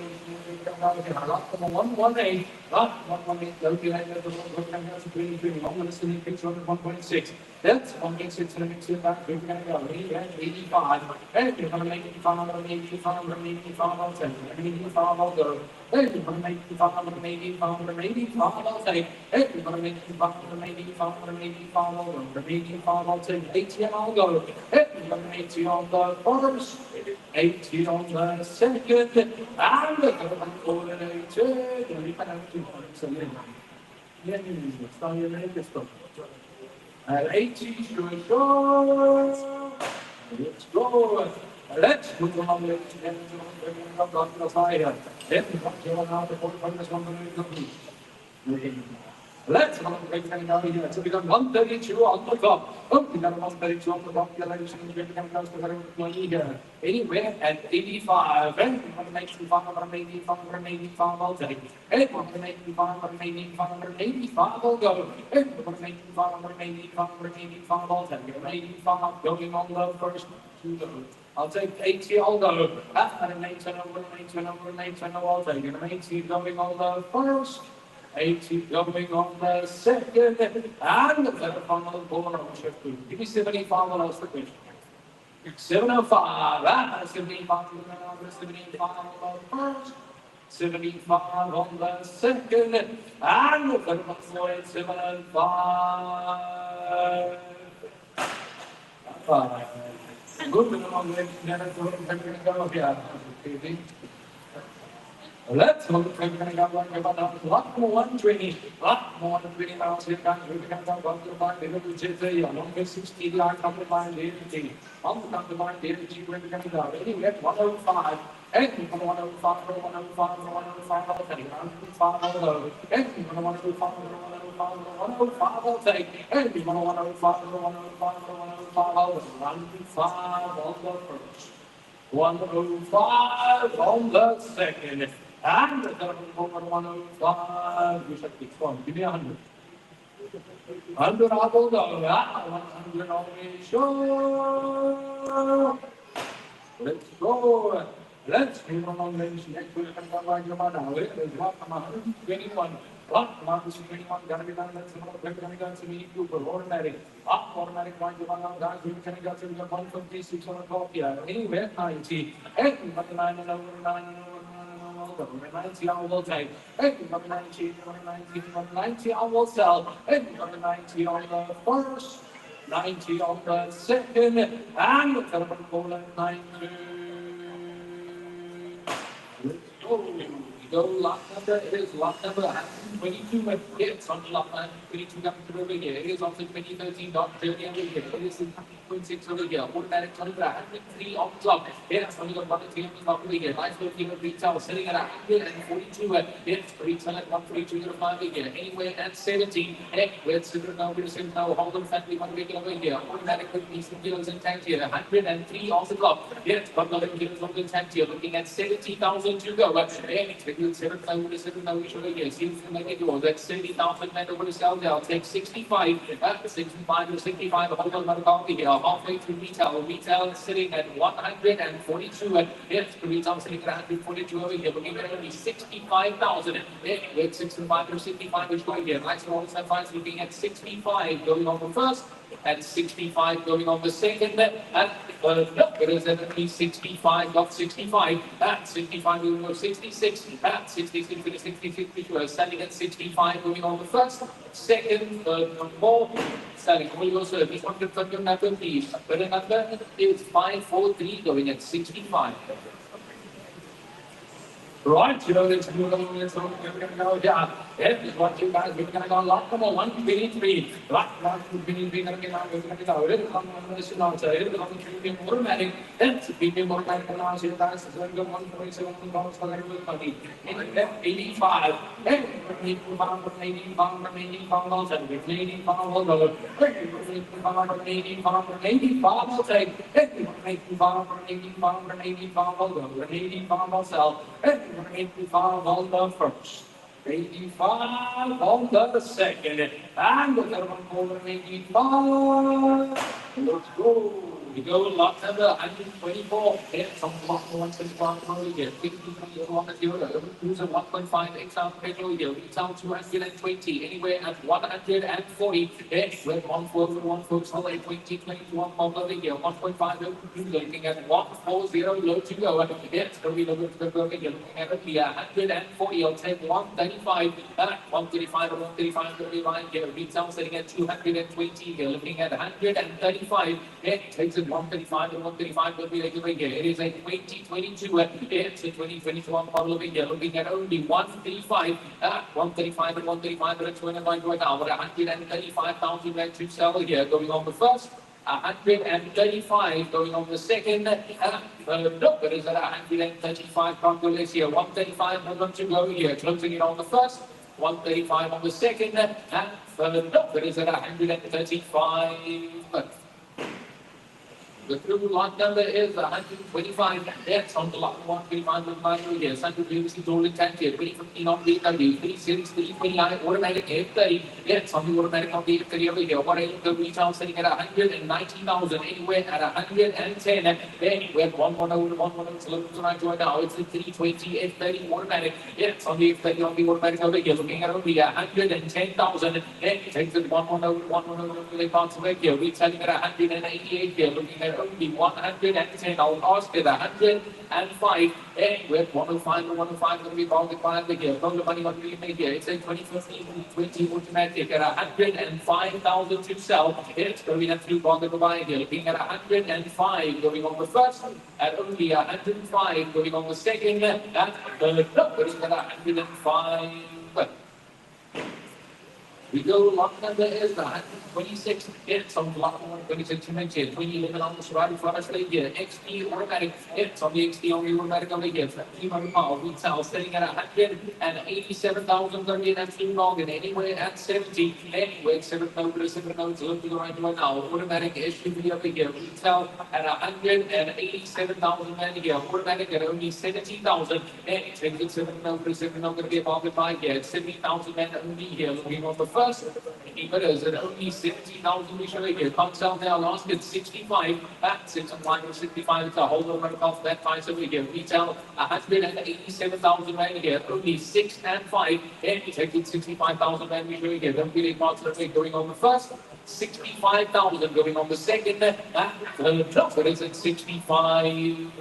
118. 118. I'm going to see the picture of 1.6. That's 1.6 and a mix in back. We're going to go 85. And you're going to make 85, I'm going to make 85, I'm going to make 85, I'll take it. 85, I'll go. And you're going to make 85, I'm going to make 85, I'm going to make 85, I'll take it. And you're going to make 85, I'm going to make 85, I'm going to make 85, I'll go. 85, I'll take 80, and I'll go. And you're going to make 80 on the first. 80 on the second, and the third one coordinated. And 80 should go. Let's go. Let's move on. Let's get the fire. Then let's go. So we got 132 on the clock. Oh, we got 132 on the clock. Anywhere at 85. And we're going to make 85, I'm going to make 85, I'm going to make 85, I'll take it. And we're going to make 85, I'm going to make 85, I'm going to make 85, I'll go. And we're going to make 85, I'm going to make 85, I'm going to make 85, I'll take it. 85 going on the first two goes. I'll take 80, I'll go. And an 8, and over an 8, and over an 8, and I'll take it. An 80 going on the first. 80 going on the second, and the third final corner on shift 2. Give me 75 on us the question. 705, that's 75 on the first, 75 on the second, and the third one for it, 705. Good, let's go. Lot more 120. Lot more 120 now. So you can go to find the little JJ. I'm going to 60 line come to find the energy. I'm going to come to find the energy when we're going to go. Anyway, 105. And from 105 to 105 to 105, I'll take 105, I'll go. And from 105 to 105 to 105, I'll take. And from 105 to 105 to 105, I'll go. 105 on the first. 105 on the second. And the third one, 105. You should keep going. Give me 100. 100, I will go. 100 on the show. Let's go. Let's move on, ladies and gentlemen. There's 121. 121, gotta be done. Let's go. We're going to go to meet you for automatic. Automatic, guys. We're going to go to 156 on the clock here. Anywhere, 90. 9 and over 9 and over. 90, I will take. 90, 90, I will sell. 90 on the first, 90 on the second, and the third one at 90. Let's go. Go lot number, it is lot number 122, but it's on lot 122 coming through over here. It is also 2013 dot 30 over here. It is 6.6 over here. Automatic 103 on top. It's only got 103 on top over here. Nice looking at retail sitting at 142. It's retail at 142.05 over here. Anywhere at 17. Let's sit now. We're sitting now. Hold on, family, one big over here. Automatic with decent kilos intact here. 103 on the clock. It's got 11 kilos on the intact here. Looking at 70,000 to go. And 7,000 now we should again. Seems to make it go. That's 70,000 men over to sell. I'll take 65. 65 to 65. Hold on, another copy here. Halfway through retail. Retail is sitting at 142. And it's retail sitting at 142 over here. Looking at only 65,000. With 65 to 65 is going here. Next one, looking at 65 going on the first. and 65 going on the second, and no, it is enemy 65, got 65, and 65 going on 66, and 66 to 66, which was standing at 65 going on the first, second, more, starting Julio service, 100 number, please. But the number is 543 going at 65. Right, let's move on. Let's go. Yeah, it's what you guys we're gonna go lot number 123. Lot 123 gonna get out. We're gonna go. It's on the national outside. It's on the premium automatic. That's premium automatic. Now, so that's going to 127 dollars for everybody. In 85. And 85 dollars and 85 dollars. 85 will take. 85 dollars. 85 on the first, 85 on the second, and the third one over 85. Let's go. We go lot number 124. It's on block 125. Here, 53 on the euro. Use a 1.5 extra petrol here. Retail 220. Anywhere at 140. It's with 140, 140, 20, 21 over here. 1.5 looking at 140 low to go. It's going to be the go again. Looking at it here. 140. I'll take 135. 135 or 135 will be right here. Retail sitting at 220 here. Looking at 135. It takes it 135 and 135 will be like here. It is a 2022. It's a 2022 model over here. Looking at only 135. 135 and 135 are at 29 right now. 135,000 rand to sell here. Going on the first. 135 going on the second. No, it is at 135 Congolese here. 135 are going to go here. Closing it on the first. 135 on the second. And no, it is at 135. The through lot number is 125. That's on the lot 125 with my here. Central previously told in 10 here. 2015 on the 30. 36, 329 automatic F30. That's on the automatic on the F30 over here. What I the retail sitting at 190,000. Anywhere at 110. Then we have 110 saloons right now. It's the 320 F30 automatic. It's on the F30 on the automatic over here. Looking at only 110,000. Then it takes it 110 pounds away here. Retailing at 188 here. Looking at only 110. I'll ask it 105. And with 105 and 105 going to be bounded by the here. From the money what we make here. It's a 2015 20 automatic at 105,000 to sell. It's going to be that through bounded by here. Looking at 105 going on the first. At only 105 going on the second. At the number is at 105. We go lot number is 126. It's on lot 126 to mention. 2011 on the surrounding forest here. XP automatic. It's on the XP on the automatic over here. 300 miles. Retail sitting at 187,000. Going to be an absolute log and anywhere at 70. Anyway, 7 notes. Look to the right now. Automatic SUV over here. Retail at 187,000 man here. Automatic at only 70,000. And it takes it 7 notes. 7 going to be about by here. 70,000 men only here. Looking on the first. Inverters at only 70,000 we show here. Comes out now, last at 65. At 65, it's a whole lot of that price over here. Retail 187,000 rand here. Only 6 and 5. And we take it 65,000 rand we show here. Don't be late marks going on the first. 65,000 going on the second. No, but it's at 65.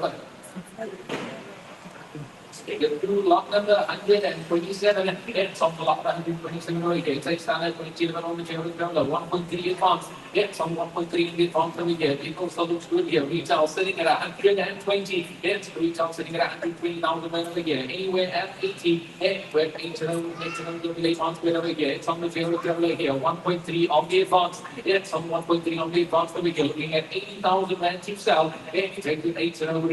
Through lot number 127. It's on the lot 127 right here. It's standard 27 on the general ground. 1.3 advance. It's on 1.3 in the advance over here. It also looks good here. Retail sitting at 120. It's retail sitting at 120,000 over here. Anywhere at 80. Anywhere 80 the advance over here. It's on the general ground here. 1.3 on the advance. It's on 1.3 on the advance over here. Looking at 80,000 rand to sell. It's taking 80 over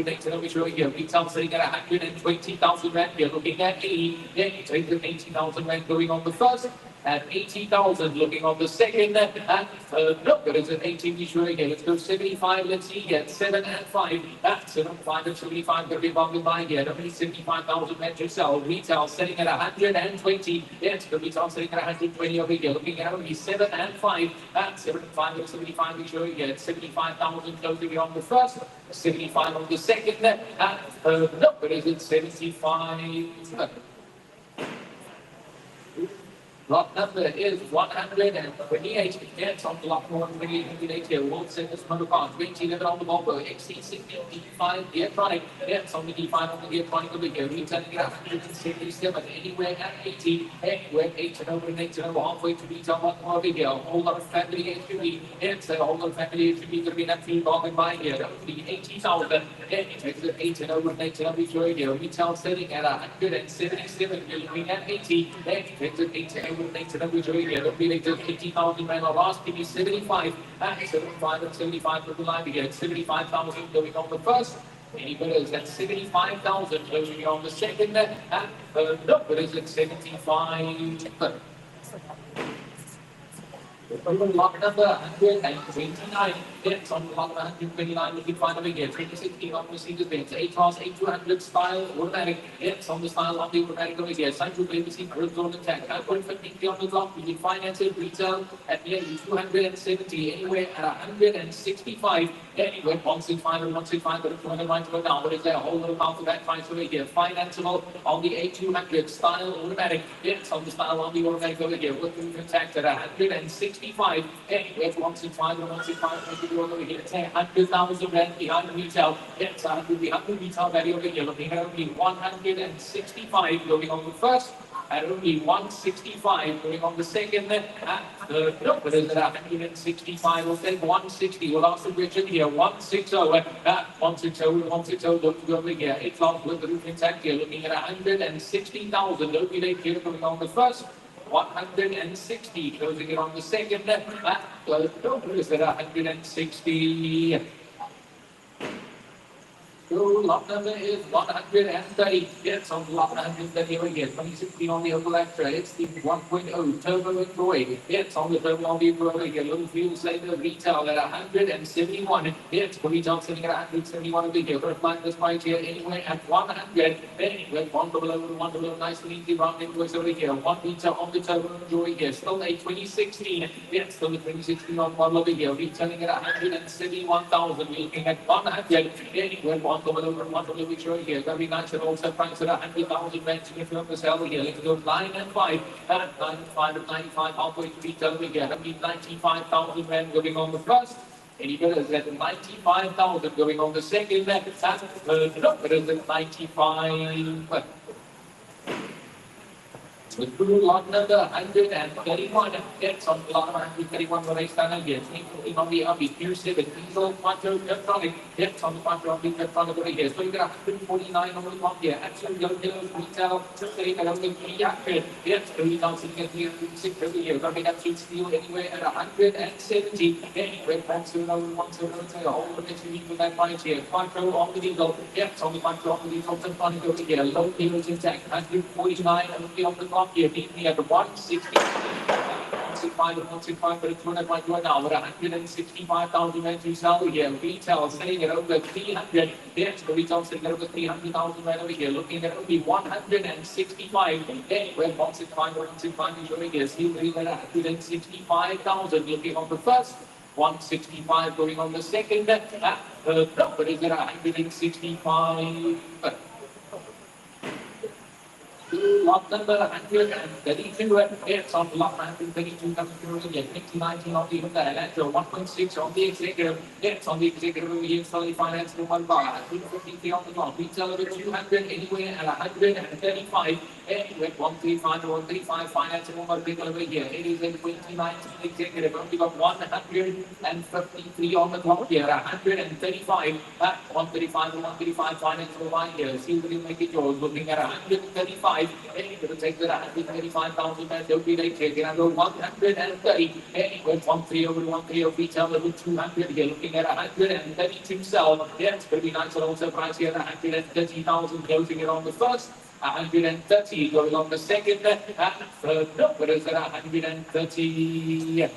here. Retail sitting at 120,000 rand. We're looking at 80. Then you take the 80,000 rand going on the first. At 80,000 looking on the second. And no, there is an 18 issue again. Let's go 75. Let's see here. 7 and 5. At 75 and 75 going to be bounded by here. Only 75,000 rand to sell. Retail selling at 120. It's the retail selling at 120 over here. Looking at only 7 and 5. At 75 and 75 issue again. 75,000 closing on the first. 75 on the second. And no, there is 75. Lot number is 128. Yes, on block 128 here. World Centers Protocol 2011 on the Volvo XC60 D5 electronic. Yes, on the D5 on the electronic over here. Returning it 177. Anywhere at 80. Anywhere 8 and over and 8 and over. Halfway to retail one more over here. A whole lot of family SUV. It's a whole lot of family SUV going to be that free bargain by here. Only 80,000. And it takes it 8 and over and 8 and over here. Retail selling at 177. You're looking at 80. And it takes it 8 and over. Next to number three here, be like just 80,000 rand or last, give me 75, 75 and 75 for the line again, 75,000 going on the first. Any bidders at 75,000 closing on the second, and no bidders at 75. Lot number 129. It's on lot 129. Looking fine over here. 2016 on Mercedes-Benz A-Class A200 style automatic. It's on the style of the automatic over here. Sign to Bidvest Burchmore attack. 150 on the clock. We can finance it retail at nearly 270. Anywhere at 165. Anywhere 165 and 165. But if you want to write it down, what is there? A whole little amount of that price over here. Financeable on the A200 style automatic. It's on the style of the automatic over here. With the attack at 165. Anywhere 165 and 165. Over here, 100,000 rand behind retail. It's 100 retail value over here. Looking at only 165 going on the first. At only 165 going on the second. No, but is it 165? We'll take 160. We'll ask the question here. 160. 160. 160. Look over here. It's long with the roof intact here. Looking at 160,000. Don't be late here going on the first. 160, closing it on the second. Is it 160? Lot number is 130. Yes, on lot 130 over here. 2016 on the Opel Astra. It's the 1.0 turbo Android. Yes, on the turbo on the over here. Little fuel saver retail at 171. Yes, for retail sitting at 171 over here. For a flight this price here, anywhere at 100. Anywhere, one below, nice and easy round invoice over here. One retail on the turbo Android here. Still a 2016. Yes, still the 2016 on model over here. Retailing at 171,000. Looking at 100. Anywhere, one below, we show here. Very nice and also price at 100,000 rand. If you're on the sell here, let's go 9 and 5. 95 and 95, halfway to retail over here. 95,000 rand going on the first. Any bidders at 95,000 going on the second. No, bidders at 95. With blue lot number 131, it's on lot 131 the race stand again. Including on the RB Q7 diesel quattro electronic. It's on the quattro of the electronic over here. So you got 149 on the clock here. Actually, young pillows retail sitting at only 300. It's 3,000 at 306 over here. Coming up to steel anywhere at 170. Anywhere from 170 a whole bit to equal that price here. Quattro on the diesel. It's on the quattro on the diesel electronic over here. Low pillows intact. 149 on the clock. Here, meet me at 160. 165, but it's running right now. 165,000 rand to sell here. Retail sitting at over 300. Yes, the retail sitting at over 300,000 rand over here. Looking at only 165. Anywhere 165 or 165 is showing here. Still at 165,000. Looking on the first. 165 going on the second. No, but is it 165? Lot number 132, it's on lot 132 coming through again. 19 on the Hyundai Elantra, 1.6 on the executive, it's on the executive over here, solely financed in one bar, 153 on the clock, retail over 200, anywhere at 135, anywhere 135 to 135, finance in one bar, big over here. It is a 2019 executive, only got 153 on the clock here, 135, 135 to 135, finance over one here. See what you make it yours, looking at 135. Anywhere take that 135,000 and don't be late taking under 130. Anywhere 13 over 130 retail level 200 here looking at 132 sell. Yeah, it's going to be nice and also price here at 130,000 closing it on the first. 130 going on the second. No, what is that 130?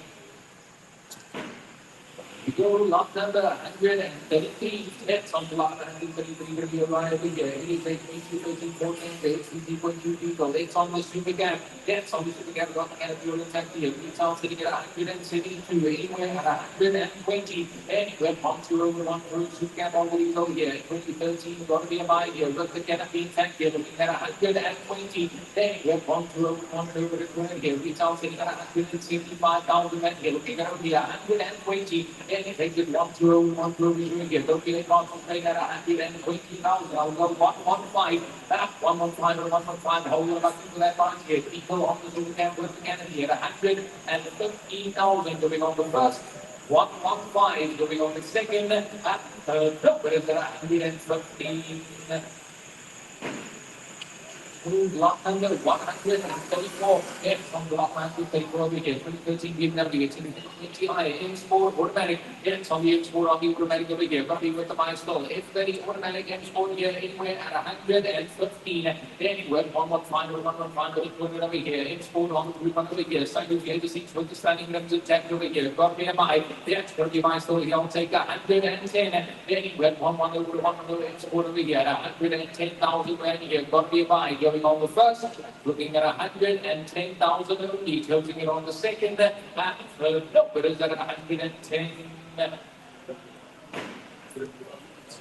You go lot number 133, hits on the lot 133 will be arriving here. It is a 13, 14, 3.2 people. It's on the super gap. Hits on the super gap. Got the fuel attack here. We are sitting at 172, anywhere at 120. Anywhere on to over one through super gap already go here. 2013, got to be a buy here. Look, the canopy attack here. Looking at 120. Anywhere on to over one over the corner here. We are sitting at 175,000 here. Looking at 120. Anything that one through, you get. Okay, concentrate at 120,000. I'll go 115. Back 115 or 115. Hold on back to that box here. People on the super camp with the canopy at 115,000 going on the first. 115 going on the second. At third, but it's at 115. Block number 134. Yes, from block 134 we get 2013 BMW 20 M-Sport automatic. Yes, on the M-Sport on the automatic over here. Probably with the milestone. F30 automatic M-Sport here anywhere at 115. Anywhere 115 or 115 over here. M-Sport on the group over here. Cycle here the seats with the standing rims attack over here. Got me a buy. Yes, got the milestone here. I'll take 110. Anywhere 11 over 1 M-Sport over here. 110,000 right here. Got me a buy. Going on the first, looking at 110,000 only, closing it on the second, and third, no, but is at 110.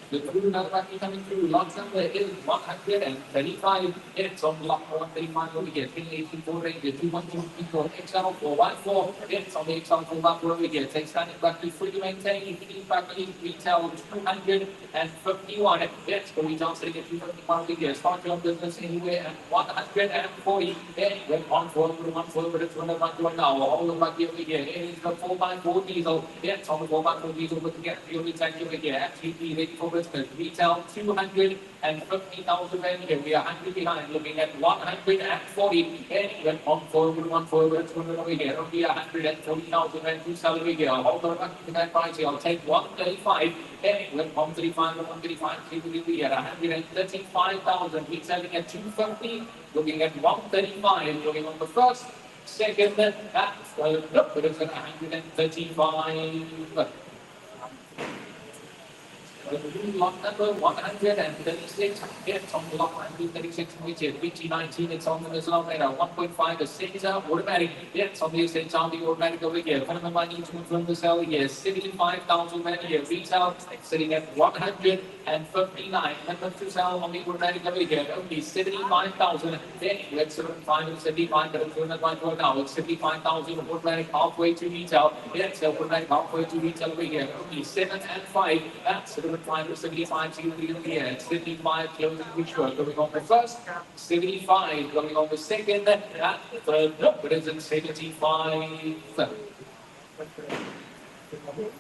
The through another battery coming through, lot number is 135. It's on block 135 over here, 1884 range, 212 people, XL 414. It's on the XL 414 over here, takes standing battery free to maintain, battery retail 251. It's for retail sitting at 251 over here, start your business anywhere at 140. Anywhere on forward, but it's running right now. All the battery over here, it is the 4x4 diesel. It's on the 4x4 diesel, but to get fuel tank over here, absolutely ready for retail 250,000 rand here. We are 100 behind, looking at 140. Anywhere on forward, it's running over here. Only 140,000 rand to sell over here. Hold on back to that price here. I'll take 135. Anywhere 135 or 135, we are 135,000. We're selling at 250, looking at 135, looking on the first, second, and third. Look, but it's at 135. Lot number 136. It's on block 136, which is BT19. It's on the Islam radar. 1.5 Sensor automatic. It's on the Sensor automatic over here. Minimum need to confirm the sell here. 75,000 rand here. Retail sitting at 159. Minimum to sell on the automatic over here. Only 75,000. Then let's 75 and 75. But it's going to right now. It's 75,000 automatic halfway to retail. It's automatic halfway to retail over here. Only 7 and 5. That's 75 or 75 to here. 75 closing which one going on the first, 75 going on the second, and the third. No, but it's at 75.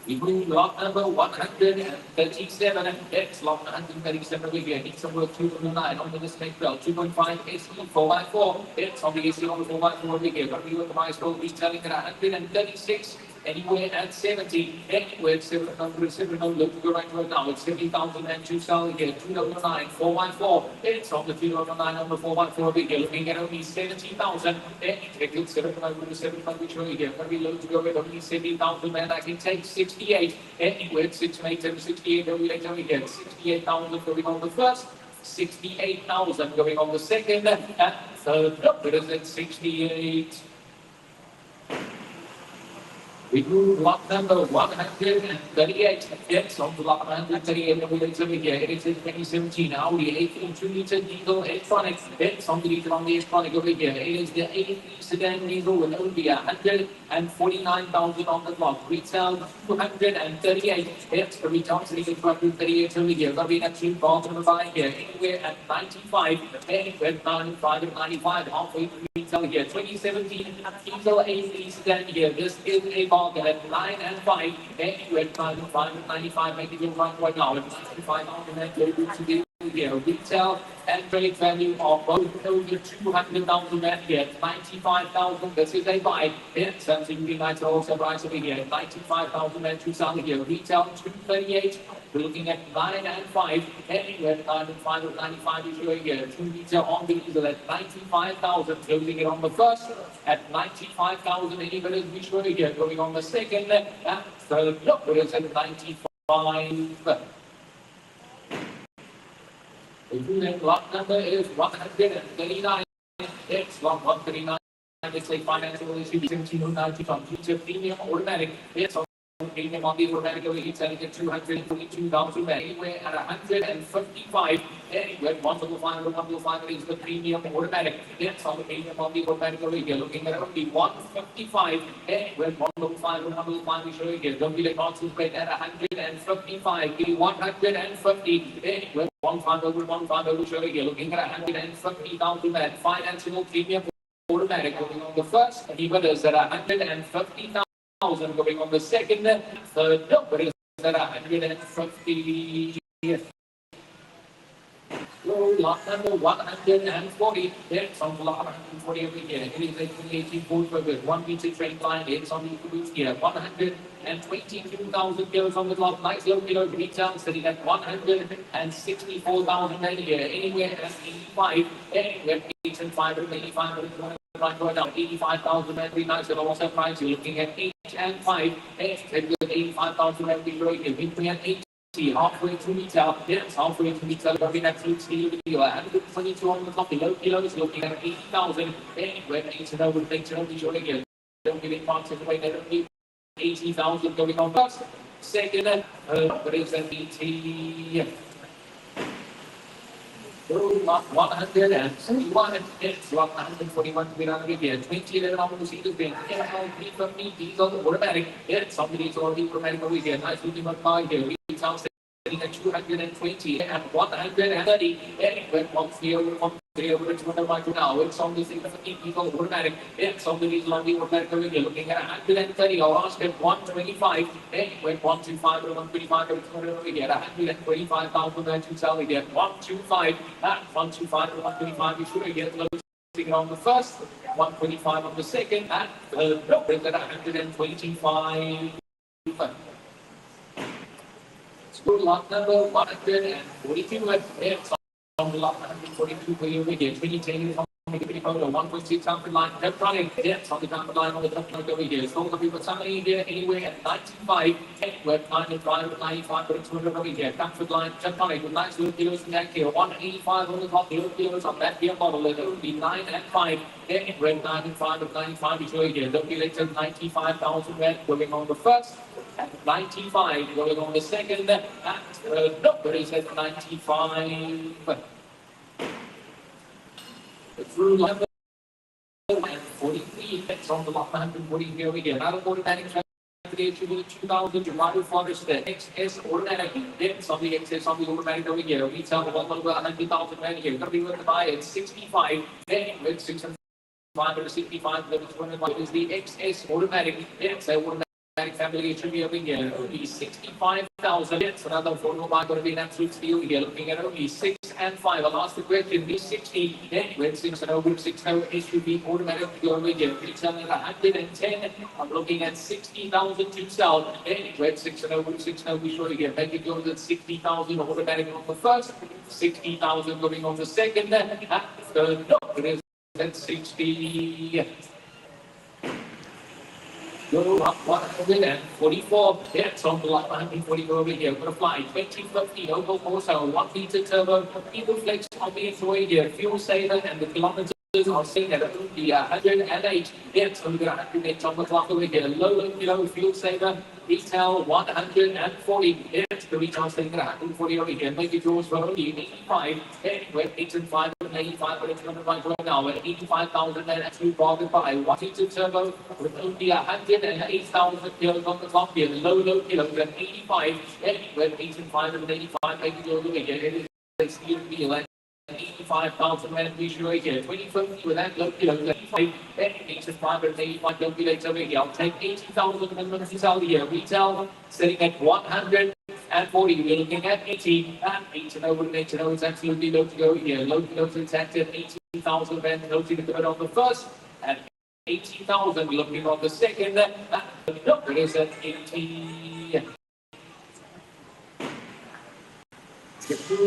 We move lot number 137. It's lot 137 over here. It's somewhere 209 on the display bell. 2.5 SE 4x4. It's on the AC on the 4x4 over here. But we with the milestone retailing at 136. Anywhere at 70, anywhere at 700, 700, look to go right now. It's 70,000 and two selling here. 209, 4x4. It's on the 209 on the 4x4 over here. Looking at only 70,000. It's 700, 700, which way here. Going to be low to go with only 70,000, and I can take 68. Anywhere at 68, 68 over here. 68,000 going on the first. 68,000 going on the second. And third, it is at 68. We do lot number 138. Yes, on the lot 138 over here. It is 2017 Audi A3 2-liter diesel electronic. It's on the electronic over here. It is the A3 sedan diesel with only 149,000 on the clock. Retail 238. It's the retail sitting at 238 over here. Got to be an absolute ball to the buy here. Anywhere at 95. Anywhere at 95 and 95. Halfway to retail here. 2017 diesel A3 sedan here. This is a ball at 9 and 5. Anywhere at 95 and 95. Maybe you'll find right now. At 95 on the net. here. Retail and trade value of both over 200,000 rand here. 95,000. This is a buy. It's something United also price over here. 95,000 rand to sell here. Retail 238. We're looking at 9 and 5. Anywhere 9 and 5 or 95 is showing here. 2 meter on the diesel at 95,000. Closing it on the first at 95,000. Any bidders we showing here. Going on the second and third. Look, it is at 95. The unit lot number is 139. It's lot 139. It's a financial issue. 1790 from future premium automatic. It's on premium on the automatic over here selling at 242,000. Anywhere at 155. Anywhere 105 is the premium automatic. It's on the premium on the automatic over here. Looking at only 155. Anywhere 105 is showing here. Don't be like concentrate at 155. 150. Anywhere 150 showing here. Looking at 150,000 at financial premium automatic going on the first. Even is at 150,000. Going on the second, third number is at 150. Lot number 140. It's on the lot 140 over here. It is a 2018 Ford Focus 1 meter train line. It's on the boots here. 122,000 kilos on the lot. Nice low kilo retail sitting at 164,000 here. Anywhere at 85. Anywhere 85 or 85. Right now, 85,000 every night. So also price you're looking at 8 and 5. 85,000 every growing. We're at 80. Halfway to retail. Yes, halfway to retail. We're in absolute steel deal. 122 on the top. Below kilos looking at 80,000. Anywhere 80 would think to be showing again. Don't give it parts away. They don't need 80,000 going on first. Second, but it's an 80. Lot 171. It's lot 141 to be done here. 2011 on the seat of the P50 diesel automatic. It's somebody's already automatic over here. Nice looking up by here. Retail sitting at 220 and 130. Anywhere 130 over to the micro now. It's on the seat of the diesel automatic. It's somebody's already automatic over here. Looking at 130. I'll ask at 125. Anywhere 125 or 125 over here. 125,000 to sell again. 125. At 125 or 125, you should get closing on the first, 125 on the second, and third, bring that 125. School lot number 142, it's on the lot 142 for you here. 2010 on the photo, 1.6 comfort line, left running, it's on the comfort line on the top right over here. So the people somebody here anywhere at 95, anywhere 95, 95, but it's over here. Comfort line, left running with nice little kilos in that here. 185 on the top, little kilos on that here model. It will be 9 and 5. Anywhere 9 and 5 of 95 is over here. Don't be late at 95,000 rand going on the first. At 95 going on the second. At number is at 95. Through level 43, it's on the lot 140 here we get. Out of automatic transportation with 2,000 Toronto Forester XS automatic. It's on the XS on the automatic over here. Retail of over 100,000 rand here. Going to be with the buy at 65. Then with 665 levels 21 is the XS automatic. It's a automatic. Family should be over here. Only 65,000. It's another photo buy going to be an absolute steal here. Looking at only 6 and 5. I'll ask the question. The 60. Anyway, 6 and over 6 now SUV automatic over here. Retail at 110. I'm looking at 60,000 to sell. Anyway, 6 and over 6 now we show again. Maybe it goes at 60,000 automatic on the first. 60,000 going on the second. And third. No, it is at 60. Go up 144. It's on the lot 144 over here. Going to fly 2050 Opel Corsa 1 liter turbo. Eagle Flex on the way here. Fuel saver and the kilometers are seen at only 108. It's only 108 on the clock over here. Low kilo fuel saver. Retail 140. It's the retail saying 140 over here. Make it yours for only 85. Anyway, 8 and 5 and 85, but it's going to buy right now at 85,000 and actually bargain buy. 1 liter turbo with only 108,000 kilos on the clock here. Low kilos at 85. Anyway, 8 and 5 and 85, make it yours over here. It is a steal deal at 85,000 rand we should right here. 2050 with that low kilo. 85. 85 and 85, don't be late over here. I'll take 80,000 minimum to sell here. Retail sitting at 100. and 40. We're looking at 80 and 80 over and 80 is absolutely low to go here. Low to go to exact at 18,000 men. Low to go on the first and 18,000 looking on the second. No, it is at 80.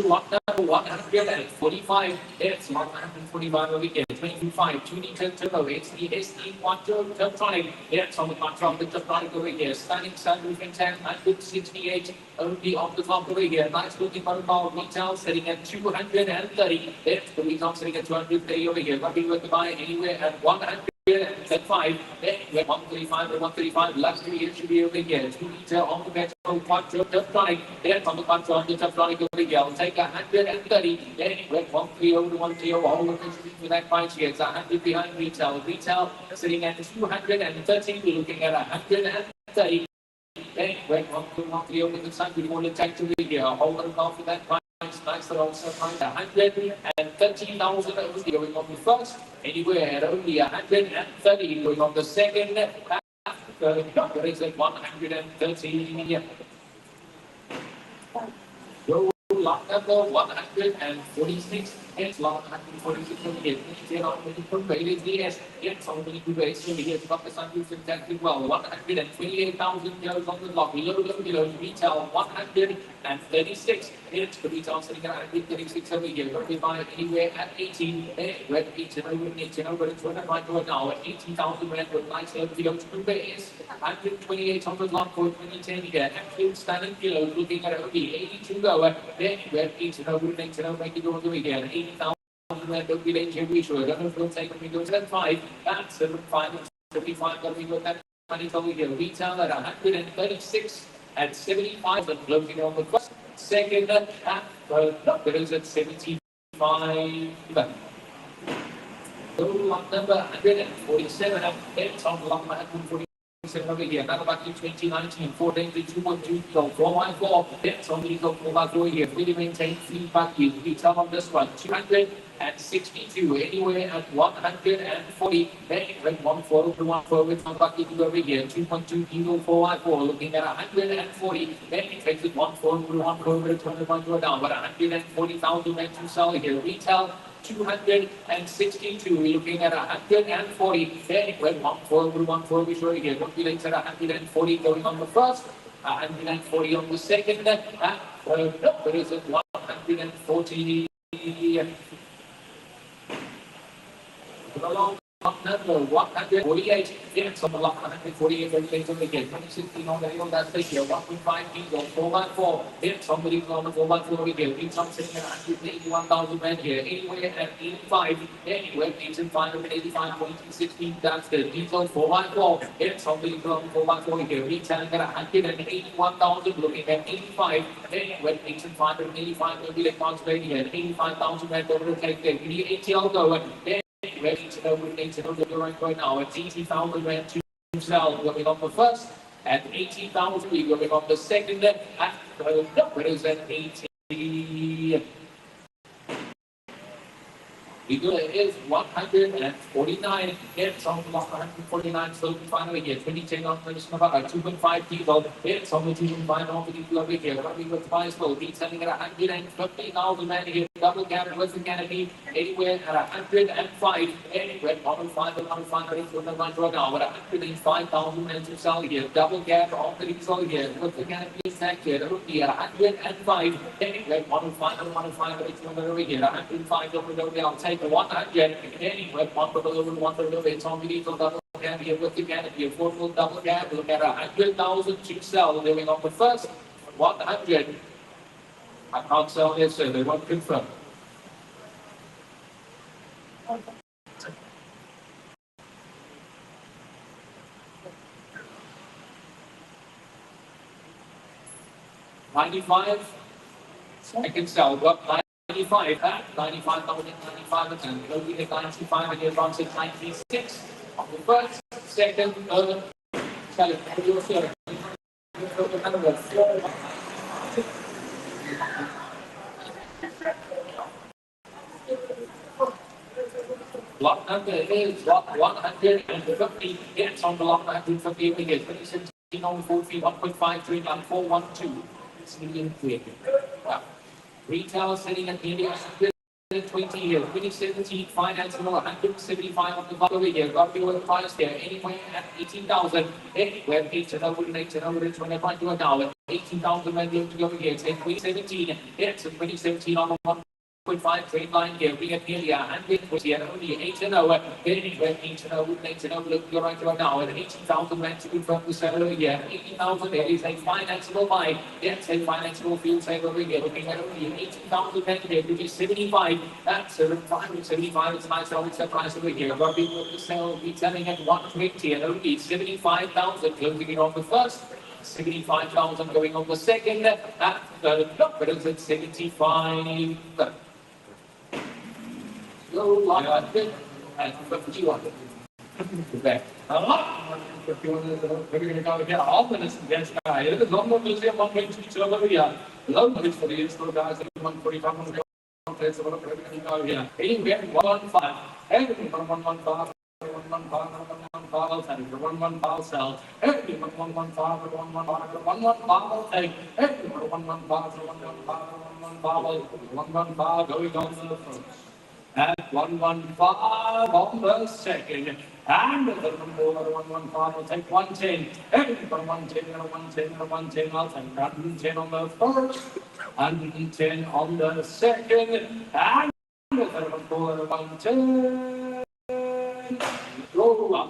Lot number 145. It's 145 over here. 25. 2D turbo. It's the SD1 Turbotronic. It's on the control of the Turbotronic over here. Standing sunroof in 10 and 68. Only on the top over here. Nice looking protocol. Retail sitting at 230. It's the retail sitting at 230 over here. Not being worth to buy anywhere at 105. Then 135 to 135. Last 3 years should be over here. 2 liter on the petrol quattro Turbotronic. Then on the control of the Turbotronic over here. I'll take 130. Then went 130 to 130. All of this for that price here. It's 100 behind retail. Retail sitting at 230. We're looking at 130. Then went 130 over the sun. We want to take to here. Hold on off for that price. Nice that also find 113,000 going on the first, anywhere at only 130 going on the second. There is at 130. Go lot number 146. It's lot 146 over here. DS. It's only two ways over here. It's got the sun roof exactly well. 128,000 goes on the lot. Below retail 136. It's the retail sitting at 136 over here. Don't be buying anywhere at 18. Red 18 over and 18 over. It's what I might go now at 80,000 red with nice over the October is 128 on the lot for 2010 here. Absolute standing kilos looking at only 82 lower. Then red 18 over and 18 over. Make it over again. 80,000 red don't be late here. We should. I don't know if we'll take them. We go to 5. That's 5. 75 got to be with that money over here. Retail at 136 and 75 and closing on the first. Second, there is at 75. So lot number 147. It's on lot number 147 over here. Now back in 2019, 4.212 kilo, 414. It's on the legal 4x4 here. Really maintain feedback. You tell on this one. 262. Anywhere at 140. Then went 140 to 140 with one bucket over here. 2.2 kilo 4x4. Looking at 140. Then it takes it 140 to 140 with 21 go down. But 140,000 meant to sell here. Retail 262. We're looking at 140. Then it went 140 to 140. We show you here. Don't be late at 140 going on the first. 140 on the second. No, there is a 140. Along number 148. It's on the lot 148 over again. 2016 on the hill, that's the here. 1.5 diesel, 4x4. It's on the diesel on the 4x4 again. It's on sitting at 181,000 men here. Anywhere at 85. Anywhere, it's in 585.16. That's the diesel 4x4. It's on the diesel on the 4x4 here. Retailing at 181,000, looking at 85. Anywhere, it's in 585. Maybe like Australia at 85,000 men over the take there. We need ATL going. Ready to know what needs to know right now. It's 80,000 rand to sell going on the first, and 80,000 we going on the second. What is that? 80. The good is 149. It's on the 149. So finally here, 2010 on the 2.5 kilo. It's on the 2.5 on the kilo over here. Running with bicycle. He's selling at 150,000 man here. Double cab with the canopy. Anywhere at 105. Anywhere 105 and 105 from the right now. But 105,000 men to sell here. Double cab on the diesel here. With the canopy intact here. It would be at 105. Anywhere 105 and 105 from the over here. 105 over there. I'll take the 100. Anywhere 1 over. It's on the diesel double cab here with the canopy. Affordable double cab. Look at 100,000 to sell. Living on the first 100. I can't sell this, so they won't confirm. $95. I can sell. Got 95. 95,000, 95 again. Only at 95 again. Advance at 96. On the first, second, third. Sell it. Your third. Lot number is lot 150. It's on the lot 150 again. 2016 on 4 feet, 1.53, 412. Medium quick. Retail sitting at nearly 20 here, 2017 finance more 175 on the value here. Got the oil price there anywhere at 18,000. Anywhere 8,000, 25 to a dollar. 18,000 when you to go here. It's 2017. It's 2017 on the 1.5 trade line here. We get nearly 120 here. Only 8 and 0. Anywhere 8 and 0, 8 and 0. Look, you're right now. At 18,000 when to confirm the seller here. 18,000 there is a financeable buy. It's a financeable field sale over here. Looking at only 18,000 here, which is 75. That's 75. 75 is a nice solid price over here. Got people to sell, be selling at 120 and only 75,000. Closing it on the first. 75,000 going on the second. At the number is at 75. Go like and 51. Back. A lot. 51 we're going to go again. All minutes against guy. It is long to say 1.2 over here. Low minutes for the install guys. 145. Place of here. 115. Everything from 115. 115 sell. Every 115, 115 take. Every 115, 115 going on the first. At 115 on the second. And the 115 will take 110. Every 110 and 110 and 110. I'll take 110 on the first. 110 on the second. And the 110.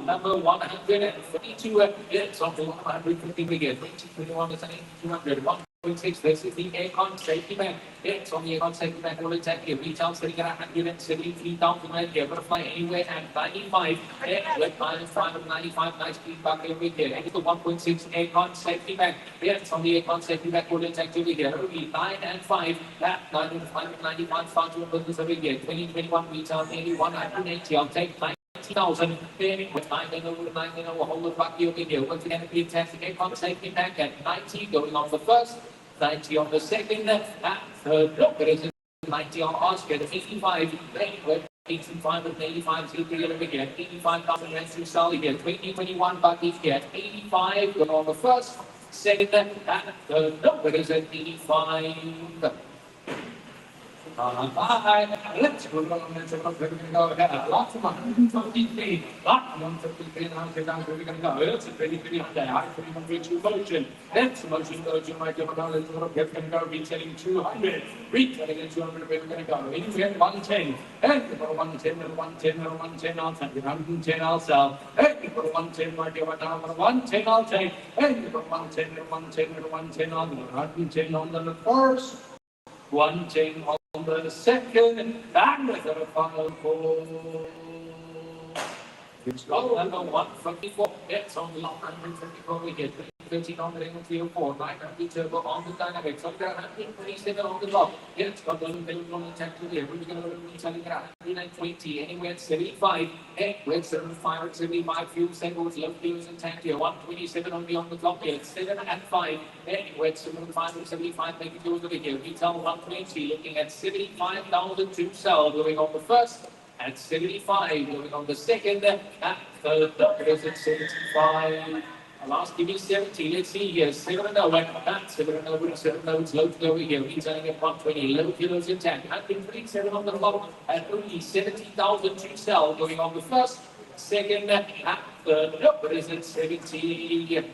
Number 132 it's on the 150 again. 21 is 200. 1.6. This is the Aircon safety bag. It's on the Aircon safety bag. Will attack here. Retail sitting at 173,000 right here. But fly anywhere at 95. With -5 of 95. Nice speed back over here. It's the 1.6 Aircon safety bag. It's on the Aircon safety bag. Will attack over here. Only 9 and 5. That 9 and 5 of 95. Start to business over here. 2021 retail nearly 180. I'll take 90,000. With 9 and over 9 and over. Hold it back here. Once again, a fantastic Aircon safety bag at 90 going on the first. 90 on the second, and third, look, it is 90 on Oscar, 85, 85 and 85, 3 over here, 85,000 rents to sell here, 2021 buckies here, 85, go on the first, second, and third, look, it is at 85. Bye. Let's go on. Let's go. We're going to go ahead. Lots of 153. Lots of 153. Now we're going to go. It's a pretty high. I pretty much reach motion. That's motion. You might give a dollar. Let's go. We're going to go. Retailing 200. Retailing at 200. We're going to go. Anywhere 110. And for 110 and 110 and 110, I'll take 110. I'll sell. And for 110, might give a dollar. 110, I'll take. And for 110 and 110 and 110, I'll do 110 on the first. 110 on the second, and the final call. It's goal number 154. It's on the 154. We get 13 on the ring of 304. 900 turbo on the dynamics. So there are 127 on the block. It's got the little on the attack to the air. We're going to be telling it 120. Anywhere at 75. Anywhere at 75 or 75. Fuel singles, low fuels and tank here. 127 only on the clock here. 7 and 5. Anywhere at 75 or 75. Making fuels over here. Retail 120. Looking at 75,000 to sell. Going on the first. At 75, going on the second, at third, it is at 75. Last give me 70. Let's see here. 7 and 0. At 7 and 0, 7 and 0. It's low to go here. Retailing at 120. Low kilos in 10. At 37 on the clock. At only 70,000 to sell. Going on the first, second, at third, it is at 70.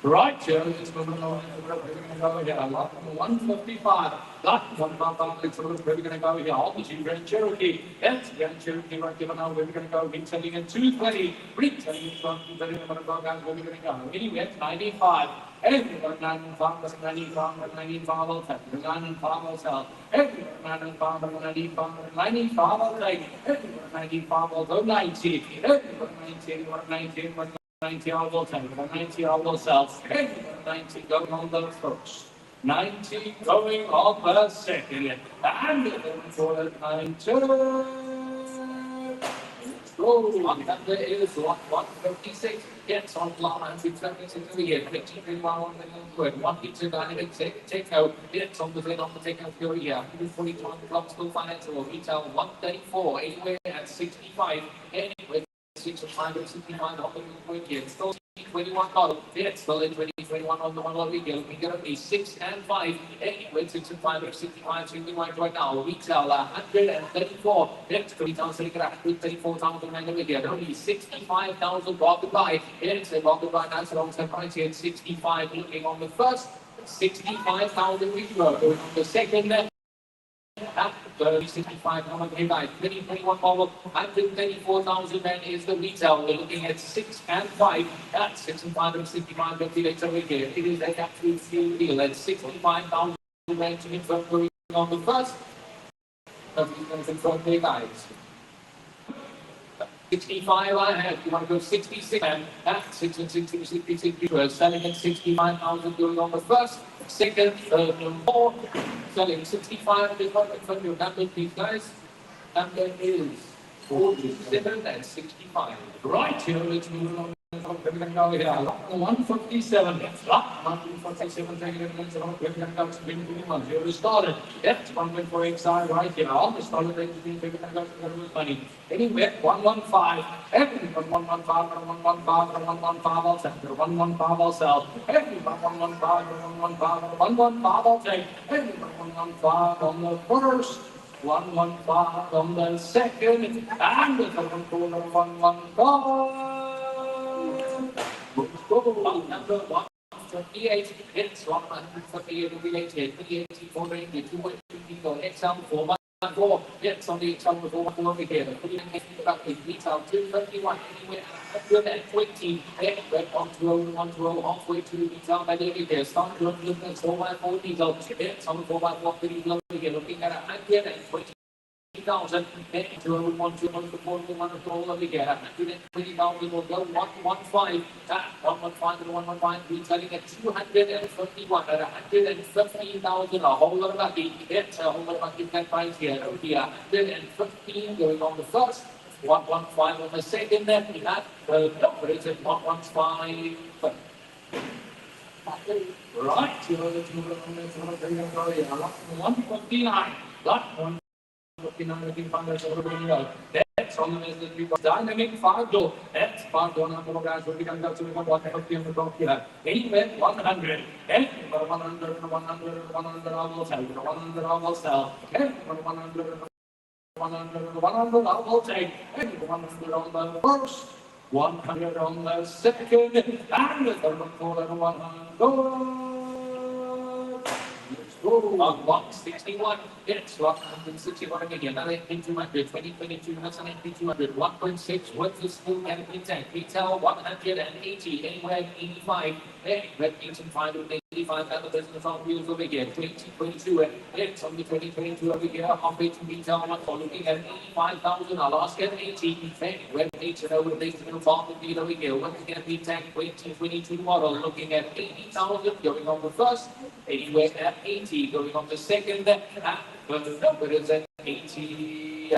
Right, Joe, it's going to go here. Lot number 155. Lot 155, it's going to go here. All the Grand Cherokee. Yes, Grand Cherokee, right here now. We're going to go retailing at 220. Retailing at 220. We're going to go, guys. We're going to go. Anyway, at 95. Everyone 95, 95, 95, I'll take. 95, I'll sell. Everyone 95, 95, 95, I'll take. Everyone 95, I'll go 90. Everyone 90, 90, 90 I will take, 90 I will sell, 90 going on the first, 90 going on the second, and for the 90. On number is 156. Gets on block 176 over here. 21 on the good. 1 pizza dynamic take out. It's on the lid on the take out here. 142 on the block still financial. Retail 134. Anywhere at 65. Anyway. 6 or 5 or 65 on the point here. Still 21 model. Yes, well in 2021 on the model we get a 6 and 5. Anyway, 6 and 5 are 65, 61 right now. Retail 134. Next to retail sitting at 134,000 and we get only 65,000 bought to buy. It's a bought to buy that's long term price here. 65 looking on the first. 65,000 we go. Going on the second. At 65, how much guys? 2021 model, 134,000 then is the retail. We're looking at 6 and 5. At 6 and 5 and 65, 50 later we get. It is a absolute steal deal at 65,000 then to confirm going on the first. But he's going to confirm there, guys. 65 I have. You want to go 66 and at 6 and 60, 66. We're selling at 65,000 going on the first. Second, third, and fourth. Selling 65. Just want to confirm your number, please, guys. Number is 47 and 65. Right here, let's move on. 157. Lot 157. Here we started. That's 1.4 right here. All the started money. Anyway, 115. Every 115, 115, I'll sell. 115, I'll sell. Every 115, I'll take. Every 115 on the first. 115 on the second. And the third corner 115. Number 158, it's 158, 38, 480, 280, XL 414, it's on the XL 414 over here. Retail 251, anywhere 120, red 120, halfway to retail by the here. Start to look at 4x4 diesel, it's on 4x4 diesel here, looking at 120. 20,000, then 121 over here. 120,000 will go 115. 115 to 115, retailing at 251 at 115,000. A whole lot of lucky. It's a whole lot of lucky that price here. 115 going on the first. 115 on the second. That number is at 115. Right, 159. That's on the message we got. Dynamic 5 door. That's 5 door number of guys will be coming up to 150 on the top here. Anyway, 100. And 100, 100, 100 I will sell. 100 I will sell. And 100, 100 I will take. And 100 on the first. 100 on the second. And the third one, 100. On 161, it's 161 again. Another 200, 2022, that's an 200, 1.6, what's the school and intent? Retail 180, anywhere 85, red means in 585, other business on wheels over here, 2022, it's on the 2022 over here, halfway to retail, looking at 85,000, I'll ask at 80, red means in over the farm deal over here, once again, retail 2022 model, looking at 80,000, going on the first, anywhere at 80, going on the second, the number is at 80.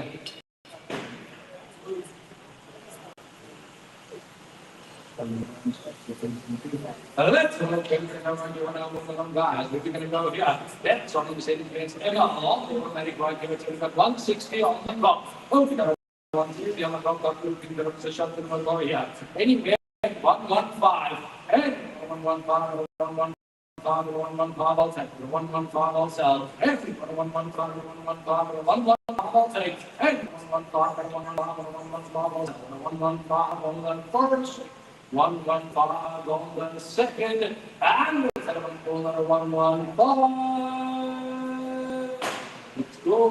Let's go. Guys, we're going to go here. That's on the same place. And all the automatic right here, it's got 160 on the clock. Oh, we got 160 on the clock. The position will go here. Anyway, 115. And 115, 115. 115 I'll take. 115 I'll sell. Every 115, 115, 115 I'll take. And 115, 115 I'll sell. 115 on the first. 115 on the second. And the third one, 115. Let's go.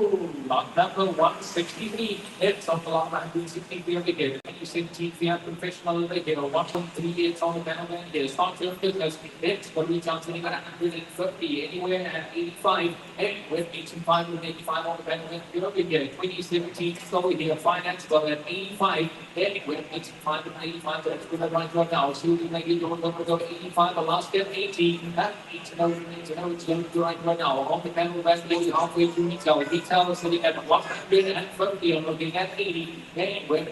Lot number 163. It's on the lot 163 over here. You see TVR professional over here. 138 on the panel here. Start your business. It's for retail sitting at 150. Anywhere at 85. And with 85 and 85 on the panel here over here. 2017 over here. Finance well at 85. And with 85 and 85. That's good right now. So you make it going to go 85. The last get 80. That 80 it's going to go right now. On the panel back halfway through. Retail sitting at 150 and looking at 80. And when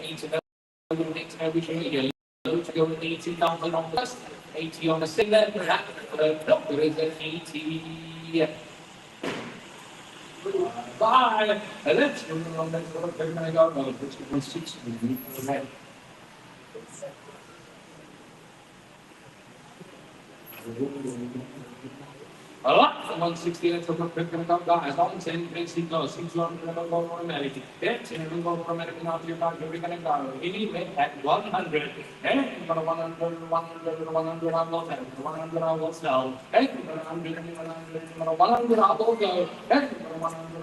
everything again, to go with 80,000 on the first, 80 on the second, there is an 80. Bye. Let's go on that. We're going to go about 6. A lot from 160, let's look quick and go, guys. On 10, basic close. 6 1, we're going to go for American. 10, we're going to go for American out here, back here, we're going to go. Anyway, at 100. And we're going to 100, 100, 100, I will take. 100, I will sell. And we're going to 100, 100, 100, I will go. And we're going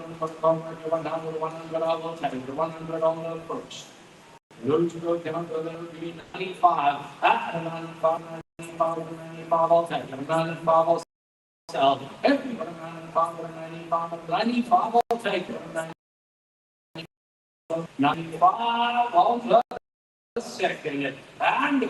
to 100, 100, I will take. 100 on the first. Those who go down to the 95. At 95, 95, 95, I'll take. 95, I'll sell. And we're going to 95, 95, I'll take. 95, I'll second. And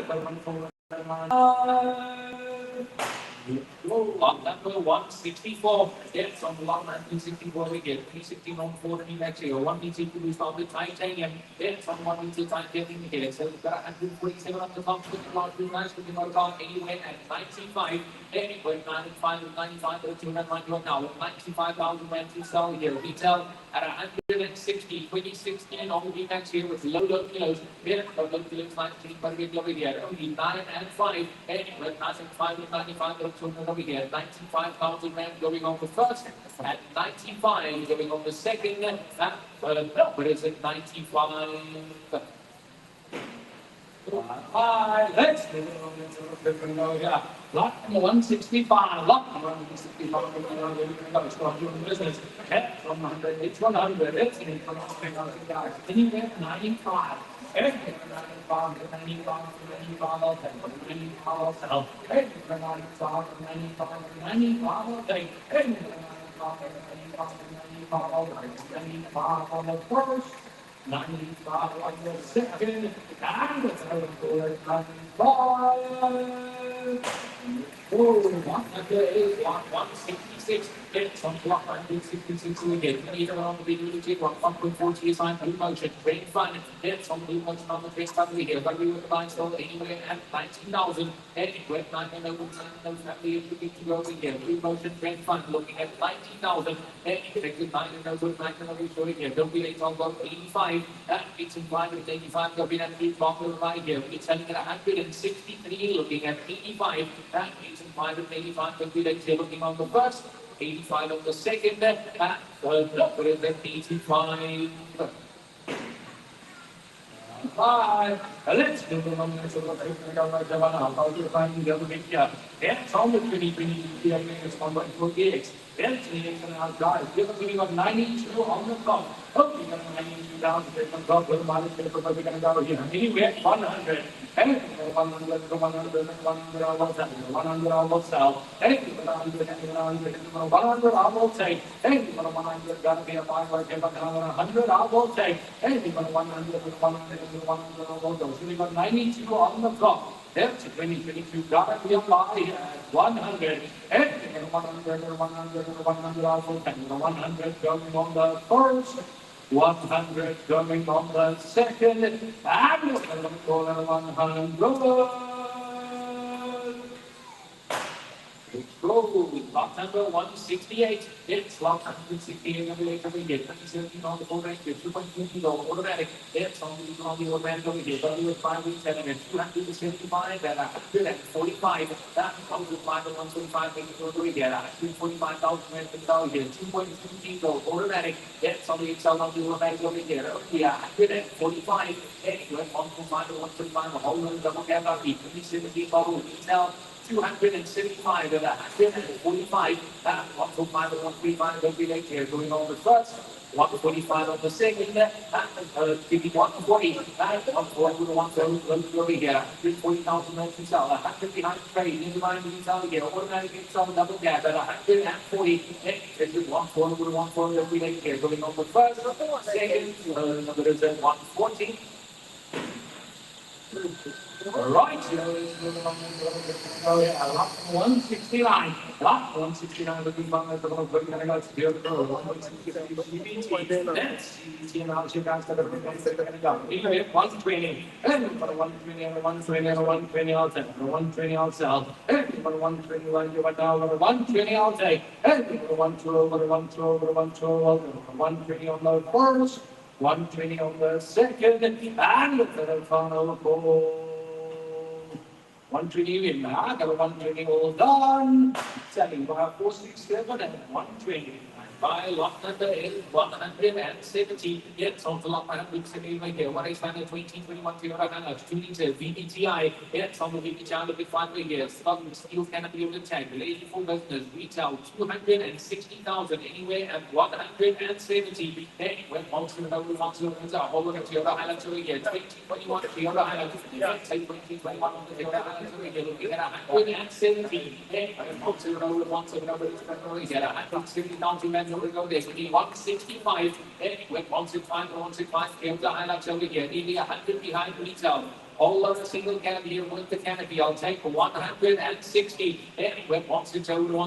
lot number 164. Yes, on lot 1964 we get 316 on 14 actually, or 160 we found with titanium. Yes, on 160 titanium here. So we've got 147 on the top with the lot, nice with the lot anyway at 95. Anyway, 95 with 95, 1391 now. 95,000 rand to sell here. Retail at 160, 2016 on the next here with low kilos. Here, low kilos 19, but we over here. Only 9 and 5. Anyway, 95 with 95, over here. 95,000 rand going on the first. At 95, going on the second. What is it? 95. Let's go. Yeah. Lot number 165. Lot number 165. Start doing business. From 100. It's 100. It's in from anywhere 95. 95, 95, 95, I'll take. 95, I'll sell. 95, 95, 95, I'll take. 95, 95, 95, I'll take. 95 on the first. 95 on the second, and the third for 95. Oh, 166. It's on block 166 again. Either on the video to 1.40 is on blue motion. Train fun. It's on blue motion on the train fun. We hear, but we would find still anywhere at 19,000. Anyway, 9,000 family to go again. Blue motion train fun looking at 19,000. Anyway, 9,000 showing here. Don't be late on about 85. It's implied with 85. Go in at 3 longer right here. It's selling at 163, looking at 85. That is implied with 85. Don't be late here looking on the first. 85 on the second, what is that? 85. Let's do the numbers of the how to find the other picture. That's all the 2020 minutes on 148. That's the guys. We're going to 92 on the top. Okay, 92 down to the top with the minus paper, but we're going to go here. Anyway, 100. And 100, 100, 100 almost out. And 100 almost take. And 100 got to be a 5 like 100 almost take. And 100, 100 almost go. So we got 92 on the clock. That's 2022 got to be a 5 at 100. And 100, 100 almost take. 100 going on the first. 100 going on the second, and for 100. Lot number 168. It's lot 168 over here. 2017 on the board range. 2.2 kilo automatic. It's on the automatic over here. But we were 5 weeks and 275 and 145. That comes with 5 and 125 over here. 245,000 rand per dollar here. 2.2 kilo automatic. It's on the Excel on the automatic over here. Yeah, 145. Anyway, 125 and 125. A whole little double cap out here. 2017 bubble retail. 275 and 145. 145 and 135 will be late here. Going on the first. 145 on the second. 140. 140 with 140 over here. 340,000 notes to sell. 100 behind trade. In the mind, you sell again. Automatic sell double gap at 140. This is 140 with 140 will be late here. Going on the first. Second. Number is 140. Right, oh yeah, lot 169. Lot 169 looking from the top of the next year. That's now you guys got to go. Anyway, 120. And for 120 and 120 and 120 I'll take. 120 I'll sell. And for 120 one you went down. 120 I'll take. And for 112 over 112 over 112 120 on the first. 120 on the second. And the third final call. 120 in back, 120 all done. Selling by 467 and 120. By lot number is 170. It's on the lot 170 right here. What is final 20, 21, 0, 2 liter VBTI. It's on the VBTI, the big 5 right here. Stock steel canopy of the tank. Lady for business. Retail 260,000 anywhere at 170. Anywhere, most of the ones who are holding up to your highlights over here. 20, 21, to your highlights. Take 20, 21 on the highlights over here. Looking at 170. Anywhere, most of the ones who are over here. 170,000 men over go there. 165. Anywhere, 165, 165. Here's the highlights over here. Nearly 100 behind retail. All of a single canopy here with the canopy. I'll take 160. Anyway, once it's open,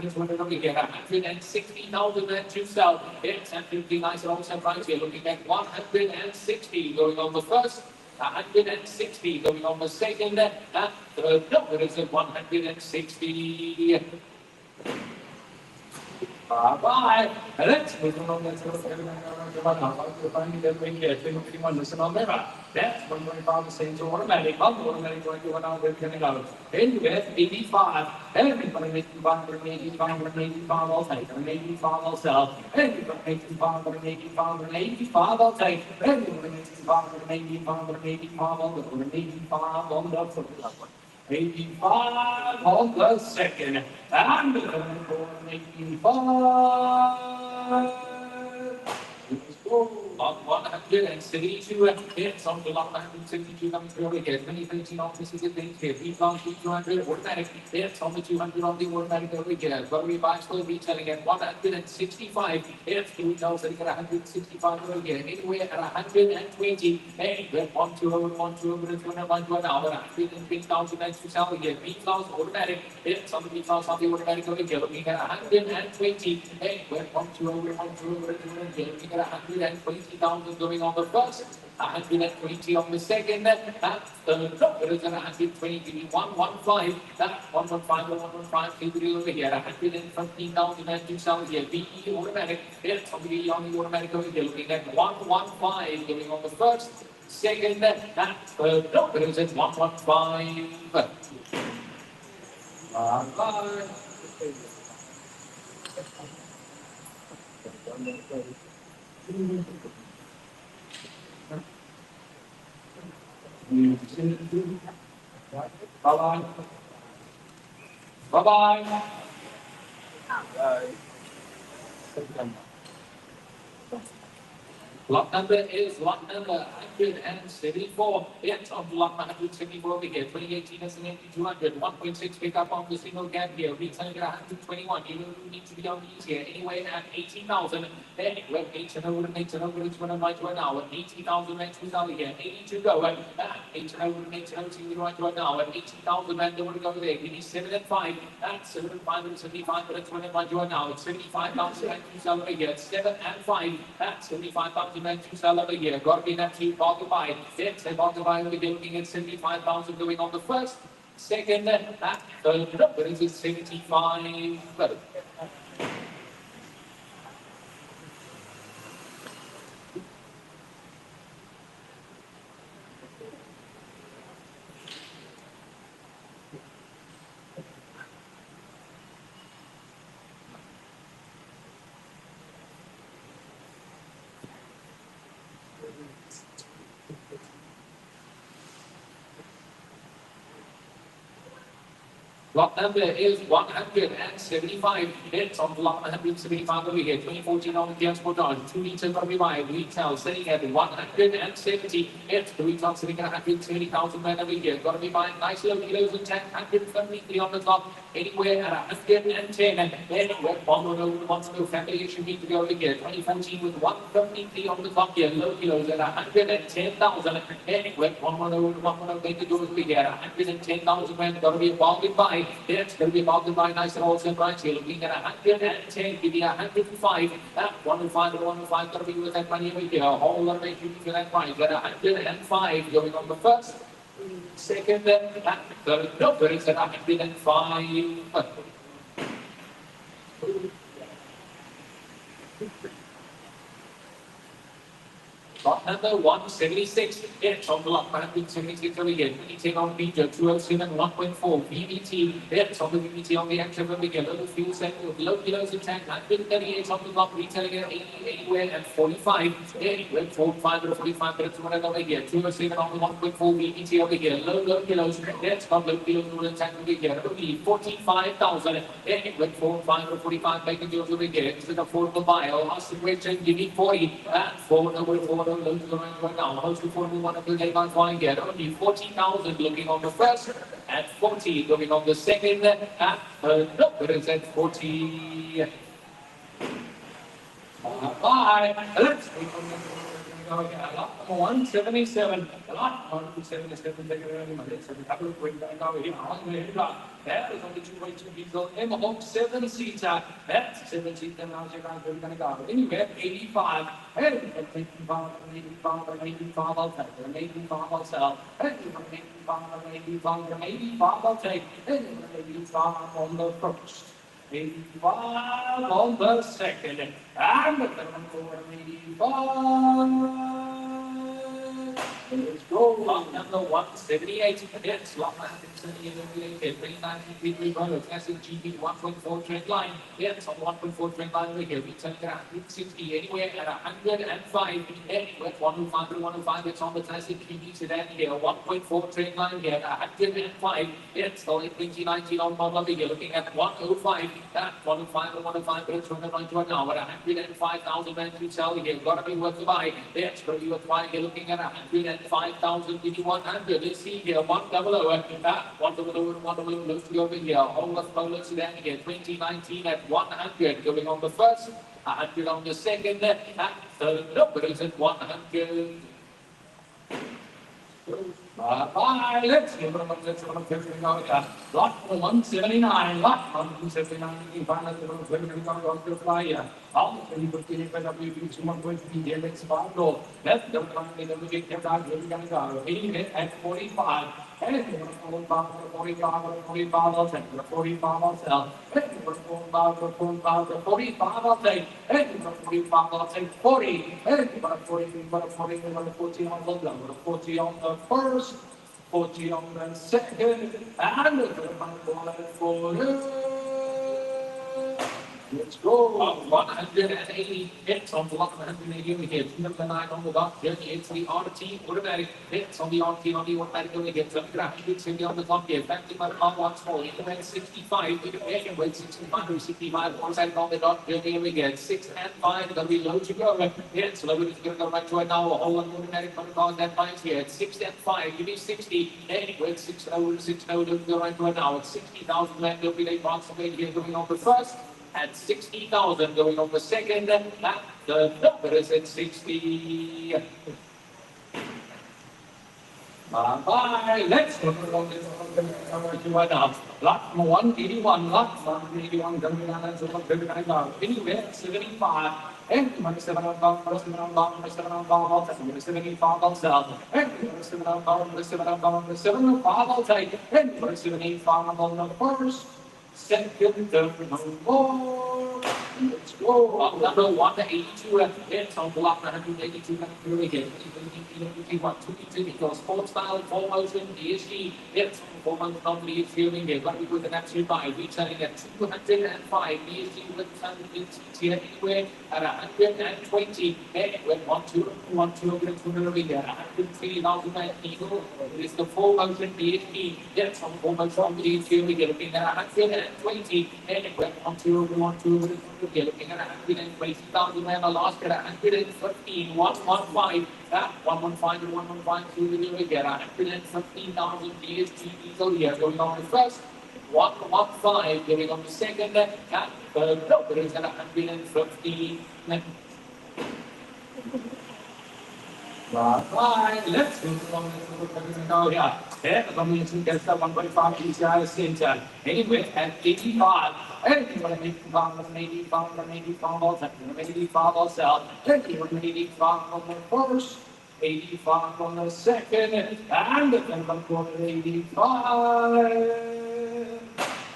it's over here. 160,000 and two sell. It's absolutely nice and also price here. Looking at 160 going on the first. 160 going on the second. And third. No, it is at 160. Bye-bye. Let's move on. Let's go. Listen on there. That's when we found the same automatic. Automatic going to one out there coming out. Anyway, 85. Everybody making 585, I'll take. 85, I'll sell. Everybody making 585, I'll take. Everybody making 585, I'll go. 85 on the first one. 85 on the second, and for 85. On 162, it's on the lot 162 coming through again. 2013 on this is the thing here. 200 automatic. It's on the 200 on the automatic over here. But we buy still retailing at 165. It's the retail sitting at 165 over here. Anywhere at 120. Hey, we're 120, it's going to run to an hour. 120,000 next to sell again. B-Class automatic. It's on the B-Class on the automatic over here. Looking at 120. Hey, we're 120, it's going to looking at 120,000 going on the first, 120 on the second, and third, it is 120, 115, that 115, keep it over here, 115,000 and two sell here, BE automatic, it's on the automatic over here, looking at 115 going on the first, second, and third, it is at 115. Bye-bye. Bye-bye. Bye-bye. Lot number is lot number 174. It's on lot 174 over here. 2018 is an 8200. 1.6 pickup on the single gap here. Retailing at 121. You don't need to be on these here. Anyway, at 18,000. Then we're 8 and over, 8 and over, it's 1 right to an hour. 80,000 and 2,000 here. 82 go. 8 and over, 8 and over, 2 right to an hour. 80,000 and over go there. Give me 7 and 5. That's 7 and 5 and 75, but it's 1 right to an hour. 75,000 and 2,000 here. 7 and 5. That's 75,000. To sell over here. Got to be that cheap bottle buy. It's a bottle buy. We're looking at 75,000 going on the first, second, and third. But is it 75? Lot number is 175. It's on lot 175 over here. 2014 on the transport on 2 liters for revive. Retail sitting at 170. It's the retail sitting at 170,000 men over here. Got to be buying nice low kilos and 173 on the top. Anywhere at 110. And anywhere 110 family issue need to go over here. 2014 with 173 on the top here. Low kilos at 110,000. Anywhere 110 they could go over here. 110,000 men. Got to be a bargain buy. It's going to be about the buy nice and also price here. Looking at 110, give me 105. 105 to 105, got to be with that money over here. A whole lot of make you for that price. At 105 going on the first, second, and third. No, there is at 105. Lot number 176. It's on block 176 over here. VBT on Peter 207 1.4. VBT. It's on the VBT on the active over here. Little fuel set with low kilos in tank. 138 on the block. Retailing at 80 anywhere at 45. Anywhere 45 or 45 minutes running over here. 207 on the 1.4. VBT over here. Low kilos. It's got low kilos in the tank over here. Only 45,000. Anywhere 45 or 45 bacon deals over here. It's an affordable buy. Austin Richard, give me 40. And 4 number 4 right now. Most affordable one of the day by flying get only 40,000 looking on the first at 40 looking on the second at no, but it's at 40. Bye. Let's go. 177. Lot 177. That is only 2.2 diesel M-Hawk 7-seater. That's 7-seater. Now check out where we're going to go. Anyway, 85. And 85, I'll take. 85, I'll sell. 85, I'll take. 85 on the first. 85 on the second. And the third for 85. Let's go. Lot number 178. It's lot 178. 393 classic GP 1.4 trend line. It's on 1.4 trend line over here. We turn it around 60 anywhere at 105. Anywhere 105 to 105. It's on the classic GP sedan here. 1.4 trend line here at 105. It's the late 2019 on model over here. Looking at 105. At 105 to 105. But it's running right to an hour. 105,000 man to sell here. Gotta be worth the buy. It's going to be worth the buy. You're looking at 105,000 to 100. Let's see here. 100. 100. Let's go over here. All of Polar sedan here. 2019 at 100. Going on the first. 100 on the second. At third. But it's at 100. Bye. Let's give them a lot 179. Lot 179. You can find us on the flyer. All the people getting better with someone going to be here next Pablo. Left the company that we get out here. We're going to go. Anyway, at 45. And 45, I'll take. 45, I'll sell. 45, I'll take. 45, I'll take 40. 40 on the number, 40 on the first, 40 on the second, and the third 40. Let's go. 180 hits on the block, 180 we hit. Number 9 on the dot, 38 for the RT automatic hits on the RT on the automatic we hit. 150 on the clock here. Back to my car once more. You went 65. You can wait 65 or 65. One side on the dot, here we get 6 and 5. That'll be low to go. Hits, low is going to go right to it now. A whole automatic on the car that finds here. It's 6 and 5. Give me 60. Anyway, 6 0, 6 0. Don't go right to it now. It's 60,000 land. There'll be a box of here going on the first. At 60,000 going on the second, at the number is at 60. Bye. Let's go on this one now. Lot 181, lot 181, coming down and so on. Anyway, 75. And 27 on bound, 27 on bound, 27 on bound, 75 on sell. And 27 on bound, 27 on bound, 75 I'll take. And 75 on the first. Second, third, no more. Let's go. Number 182. It's on block 182. Really good. Because sports style, full motion, ESG. It's on 4 months company. It's feeling it. But we put an absolute buy. Retailing at 205. ESG with here anywhere at 120. And with 1, 2, 1, 2, 103,000 people. It is the full motion ESG. It's on 4 months company. It's feeling it. Looking at 120. And it went 1, 2, 1, 2. You're looking at 120,000 and I lost at 115, 115, 115 to 115, we will get 115,000 DSG diesel here going on the first, 115 going on the second, and the number is at 115. Bye. Let's go on here. The combination gets the 1.5 PCI center. Anyway, at 85. Anything with 85, 85, 85 or sell. Anything with 85 on the first, 85 on the second, and the 85.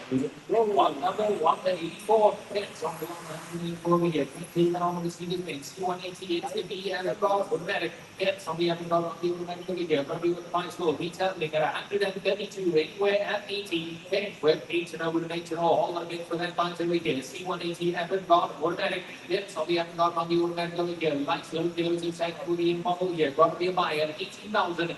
One number 184. It's on the 184 here. Taking on the speed is 188. It's the B and the cross automatic. It's on the upper on the automatic here. Probably with the fine slow. Retailing at 132. Anywhere at 80. With 8 and over 8 and all the bit for that fine to again. C180 upper guard automatic. It's on the upper guard on the automatic here. Lights low kilos inside for the model here. Got to be a buyer. 18,000.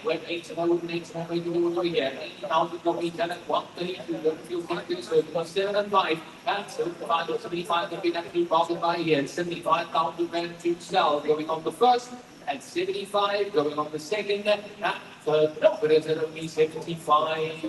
With 8 and over 8 and over here. 80,000 go retail at 132. So 7 and 5, and 75 or 75 have been actually profit by here. 75,000 rand to sell going on the first, and 75 going on the second, and third. No, but it's only 75.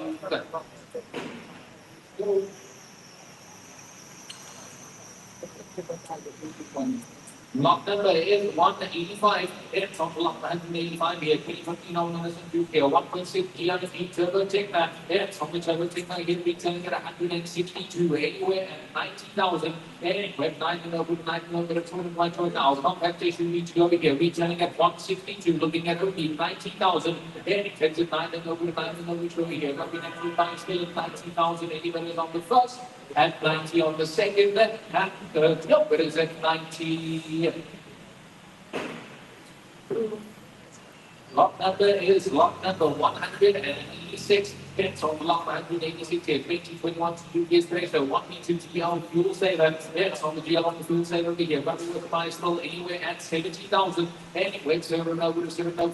Lot number is 185. It's on block 185 here. 2015 on the UK. 1.6 GRP turbo Techna. It's on the turbo Techna here. Retailing at 162. Anywhere at 90,000. Anywhere 9 it's 1.2 now. Competition needs to go here. Retailing at 162. Looking at only 90,000. It takes it 9 here. Coming at 2 times still at 90,000. Anybody is on the first. At 90 on the second, and third, no, it is at 90. Lot number is lot number 186. It's on block 186 here. 2021 2 years later. 1B2 GL fuel saver. It's on the GL on the fuel saver over here. Running with the price still anywhere at 70,000. Anyway, server no fuel saver coming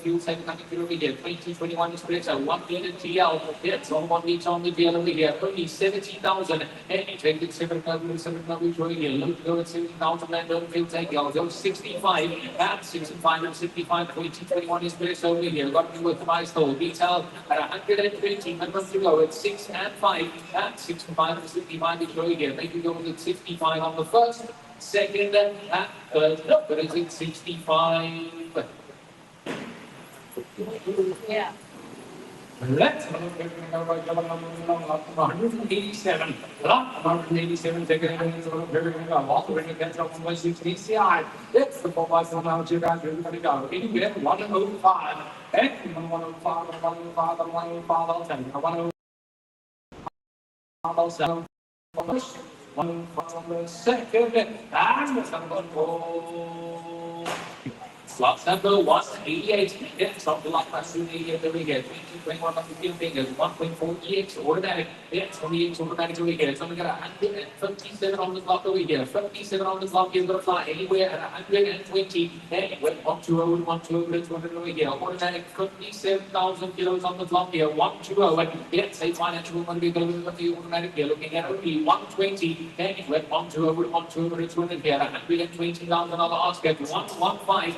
through over here. 2021 is later. 1 minute GL. It's on 1 meter on the GL over here. Only 70,000. Any trade 7 over here. Look to go at 70,000 and don't feel take y'all. Go 65 at 65 and 65. 2021 is later over here. Running with the price still. Retail at 120. To go at 6 and 5 at 65 and 65 is going here. Maybe go at 65 on the first, second, and third. No, but it's at 65. Yeah. Let's 187. 187 seconds. Also bring against 160 CI. It's the 4x1 now. You guys are going to go. Anyway, 105. And 105, 105, 105, I'll tell you. 105, I'll sell. One for second. And the 4. Slot number 188. It's on the lock last 288 that we get. 21 of the field fingers. 1.4 EX automatic. It's on the EX automatic that we get. It's only got 157 on the clock that we get. 57 on the clock is going to fly anywhere at 120. Anyway, 120, 120, 200 we get. Automatic 57,000 kilos on the clock here. 120. It's a financial going to be going with the automatic here. Looking at only 120. Anyway, 120, 120, 200 here. 120,000 on the Oscar. 115.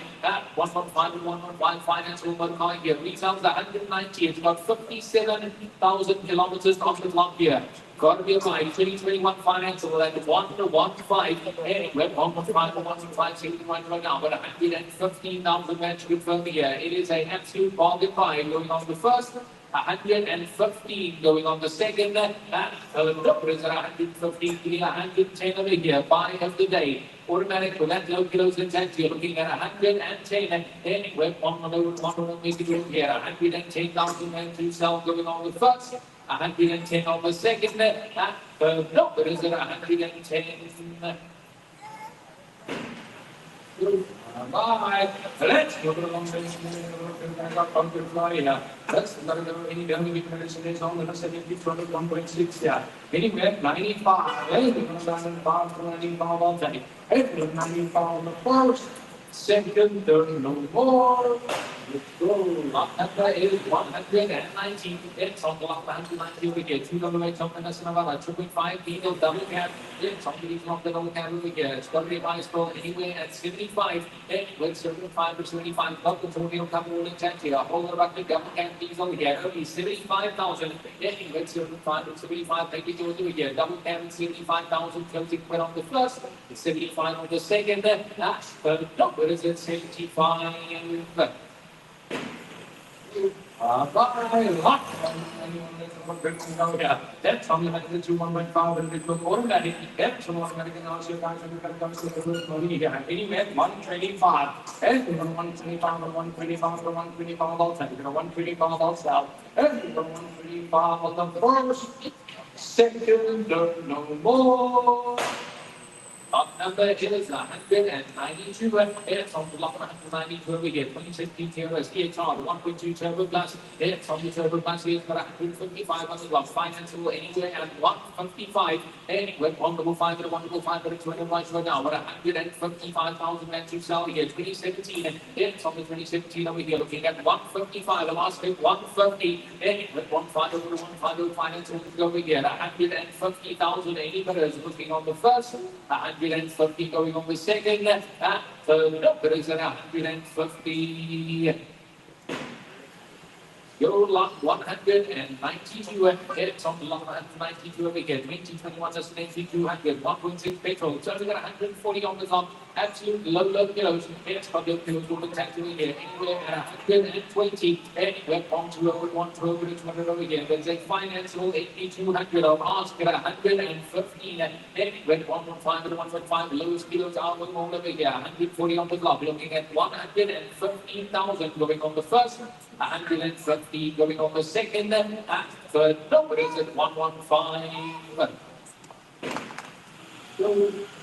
115 and 115 finance will work on here. Retails 190. It's about 57,000 kilometers on the clock here. Got to be a buy. 2021 finance will at 1 to 1.5. Anyway, 1.5 to 1.5 sitting right now. But 115,000 match confirmed here. It is an absolute bargain buy going on the first. 115 going on the second, and third is 115, 110 over here, buy of the day. Automatic with that low kilos intent, you're looking at 110, and anyway, one make it over here, 110,000 and to sell going on the first, 110 on the second, and third is 110. Bye. Let's go along this. Let's go any family is on the 1.6. Yeah. Anyway, 95. We're going to 95 all day. 95 on the first, second, third, no more. Let's go. Number is 119. It's on block 190. We get 2 double something that's another 2.5 needle double cab. It's on the double cab we get. It's going to be high score anyway at 75. With 75 or 75 double total couple of check here. Hold the bucket double cab diesel here. Only 75,000. With 75 or 75, thank you to do here. Double cab 75,000 closing quit on the first. 75 on the second. That's the number is at 75. That's on the 2.5 and it was automatic. That's on automatic and also guys and comes to the money here. Anyway, 125. And 125 or 125 or 125 outside. 125 outside. And 125 on the first, second, no more. Top number is 192, and it's on the block 192. We get 2016 TRS EHR 1.2 Turbo Plus. It's on the Turbo Plus. He's got 155 on the block. Financial anywhere at 155. Anywhere, 155, but 155, but it's running right now. But 155,000 men to sell here. 2017, it's on the 2017 over here. Looking at 155. The last pick 150. Anywhere, 150 over 150. Financial over here. 150,000 80 bidders looking on the first. 150 going on the second. Third number is at 150. Your lot 192, it's on the lot 192 over here. 2021 destination 200, 1.6 petrol. So we got 140 on the top. Absolute low kilos. It's got the kilos will attack over here. Anywhere at 120. Anywhere 120, 120, 200 over here. There's a financial 8200 of ask at 115. Anywhere 115 to 115. Lowest kilos are going on over here. 140 on the top. Looking at 115,000 going on the first. 150 going on the second, third number is at 115.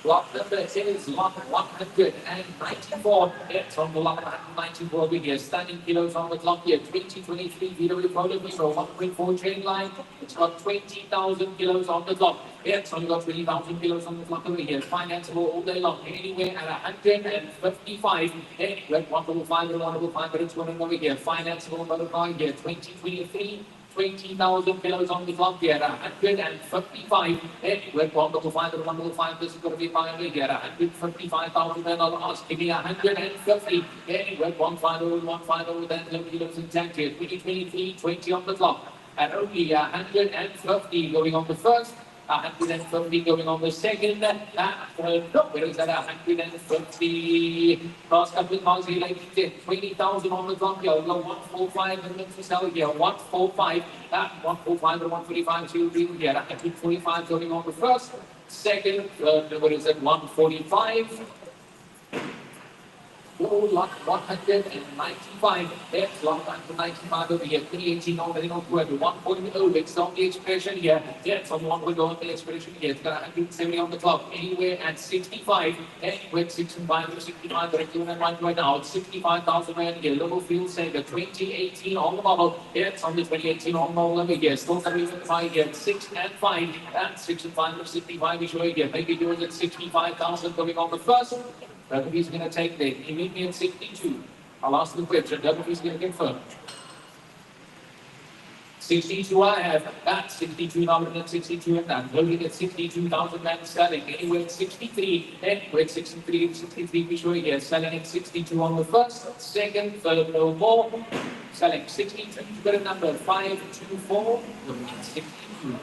Lot number is lot 194. It's on the lot 194 over here. Standing kilos on the clock here. 2023 Vito Polo Vito 1.4 chain line. It's got 20,000 kilos on the clock. It's only got 20,000 kilos on the clock over here. Financeable all day long. Anywhere at 155. Anywhere 155, 155, but it's running over here. Financeable motor car here. 2023. 20,000 kilos on the clock here, 155. Anywhere, 155, 155, this is going to be finally here, 155,000 men are asking me 150. Anywhere, 150, 150, then 11 kilos intact here, 2023, 20 on the clock, and only 150 going on the first. 150 going on the second. Where is that 150? Last couple of cars here, like 20,000 on the clock here. We've got 145 minutes to sell here. 145. 145 to 145 to here. 145 going on the first. Second, where is it? 145. Lot 195. That's lot 195 over here. 318 on the 1.0. It's on the expression here. That's on 1.0 on the expression here. It's got 170 on the clock. Anywhere at 65. Anywhere 65 to 65. But if you want right now, it's 65,000 rand here. Local fuel saver. 2018 on the model. It's on the 2018 on the model over here. Still coming in 5 here. 6 and 5. And 6 and 5 to 65 is right here. Maybe yours at 65,000 going on the first. He's going to take the immediate 62. I'll ask the question. He's going to confirm. 62 I have. That's 62 nominal 62 and that. Loading at 62,000 men selling. Anywhere at 63. Anywhere at 63 and 63 we show here. Selling at 62 on the first. Second, third, no more. Selling 62. Got a number 524. 62.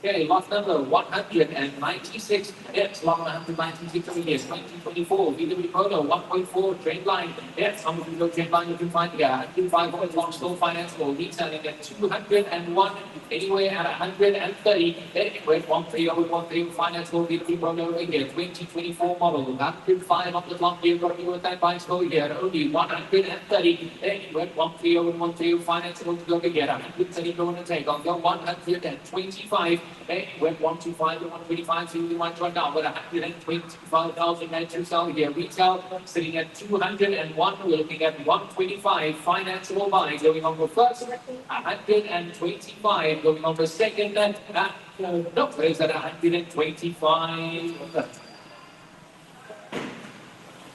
Okay, lot number 196. Yes, lot 196 over here. 2024. VW Polo 1.4 trade line. Yes, some of you trade line you can find here. 105 points long still financeable. Retailing at 201. Anywhere at 130. Anywhere 130 over 130 financeable. VW Polo over here. 2024 model. 105 up the clock here. Got to be with that bicycle here. Only 130. Anywhere 130 over 130 financeable to go here. 130 going to take. I'll go 125. Anywhere 125 to 125. So you want right now. But 125,000 men to sell here. Retail sitting at 201. We're looking at 125. Financeable buy going on the first. 125 going on the second. No, where's that 125?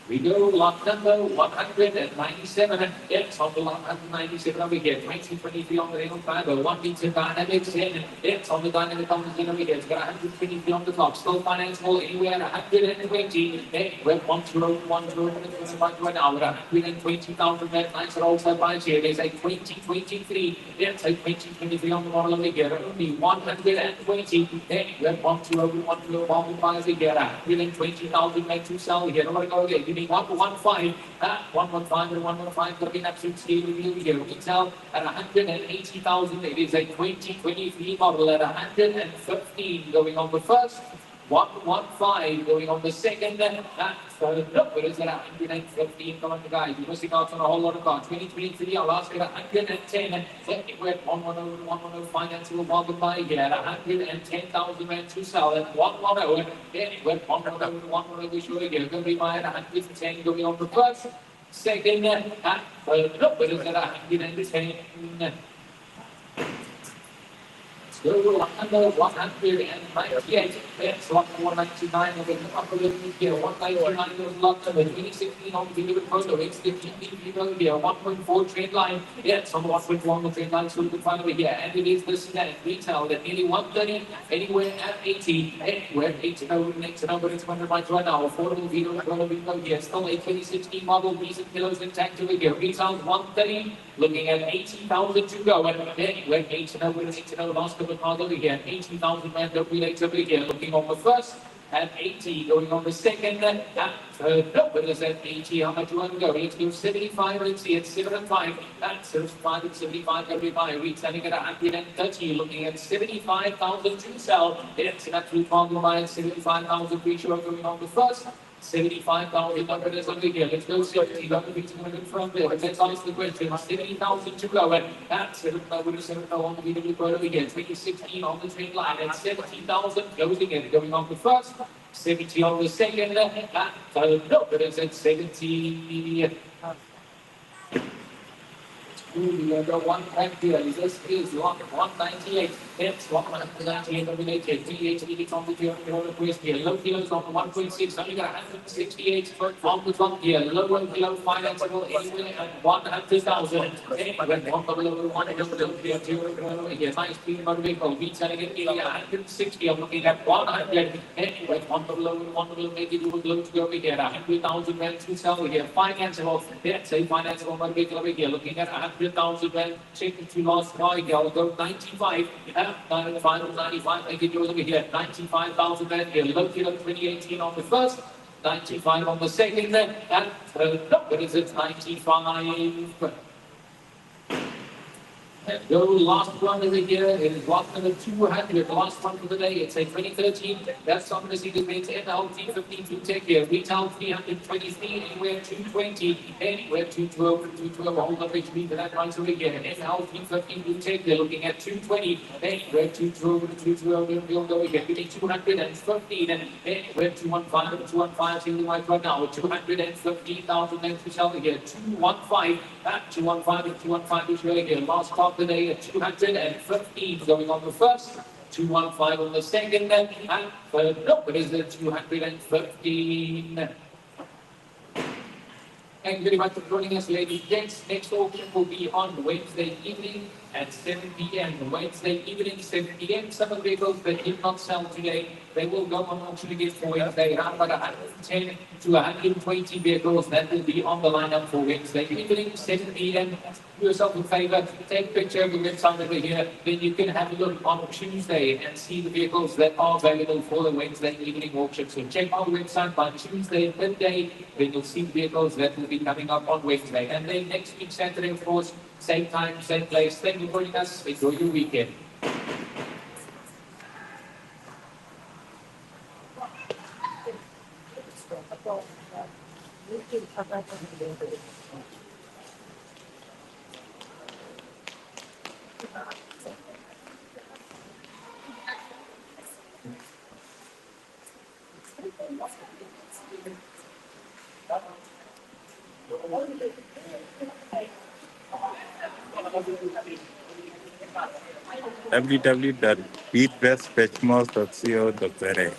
We go lot number 197. It's on the lot 197 over here. 2023 on the rail fiber. 1 meter dynamics in. It's on the dynamic on the over here. It's got 123 on the clock. Still financeable anywhere at 120. Anywhere 125 right now. 120,000 men. Nice and also buys here. There's a 2023. It's a 2023 on the model over here. Only 120. Anywhere 120 buys here. 120,000 men to sell here. Nobody go again. 115, 115 and 115 will be an absolute steal here. Retail at 180,000. It is a 2023 model at 115 going on the first. 115 going on the second. What is it? 115. Come on, guys. You're missing out on a whole lot of cars. 2023, our last at 110. Second, we're at 110, 110 finance will bargain by here. 110,000 rand to sell at 110. Then we're 110, 110 we show again. Going to be by 110 going on the first. Second, what is it? 110. Still under 198. That's 199 of the upper limit here. 199 was locked in the 2016 on the photo. It's the GDP here. 1.4 trade line. Yes, on 1.1 the trade line. So we can find over here. And it is the sedan retail at nearly 130, anywhere at 80. Anywhere 80 over next number is 100 right now. Affordable vehicle here. Still a 2016 model. Decent kilos intact over here. Retail 130. Looking at 80,000 to go. And anywhere 80 over 80 last couple of cars over here. 80,000 rand over later over here. Looking on the first at 80, going on the second at what is that 80? How much you want to go? Let's go 75. Let's see, it's 75. That's 75 and 75 going to be by retailing at 130, looking at 75,000 to sell. It's an absolute problem by 75,000 pre-show going on the first. 75,000 numbers over here. Let's go 70. That would be to go from there. Let's answer the question. 70,000 to go. And that's 7,000 on the video over here. 2016 on the trade line. And 70,000 closing in. Going on the first. 70 on the second. No, but it's at 70. The other 190 this is 198. It's 198 dominated. 388 on the quest here. Low kilos on the 1.6. Only got 168 on the front here. Lower kilo financeable anywhere at 100,000. Anyway, one below 100 here. Nice speed motor vehicle. Retailing it nearly 160. I'm looking at 100. Anyway, one below maybe you would look to go over here. 100,000 rand to sell here. Financeable. Let's say financeable motor vehicle over here. Looking at 100,000 rand. Taken to last buy. I'll go 95. 95, I give you over here. 95,000 rand here. Located on 2018 on the first. 95 on the second. And what is it? 95. And go last one over here. It is lot number 200. The last one for the day. It's a 2013. That's on the season rates. NLT 15 to take here. Retail 323. Anywhere 220. Anywhere 212. 212. Hold up HP to that price over here. NLT 15 to take. They're looking at 220. Anywhere 212. 212. We'll go again. Getting 215. And anywhere 215. 215. See the right right now. 215,000 and to sell again. 215. Back 215 and 215 is really again. Last call today at 215 going on the first, 215 on the second, and no, it is the 215. Thank you very much for joining us, ladies and gents. Next auction will be on Wednesday evening at 7 p.m. Wednesday evening, 7 p.m. Some of the vehicles that did not sell today, they will go on auction again for Wednesday. Around about 110 to 120 vehicles that will be on the lineup for Wednesday evening, 7 p.m. Do yourself a favor, take a picture of the website over here. Then you can have a look on Tuesday and see the vehicles that are available for the Wednesday evening auction. So check our website by Tuesday midday. Then you'll see the vehicles that will be coming up on Wednesday. And then next week, Saturday, of course, same time, same place. Thank you for joining us. Enjoy your weekend. www.bidvestburchmore.co.za.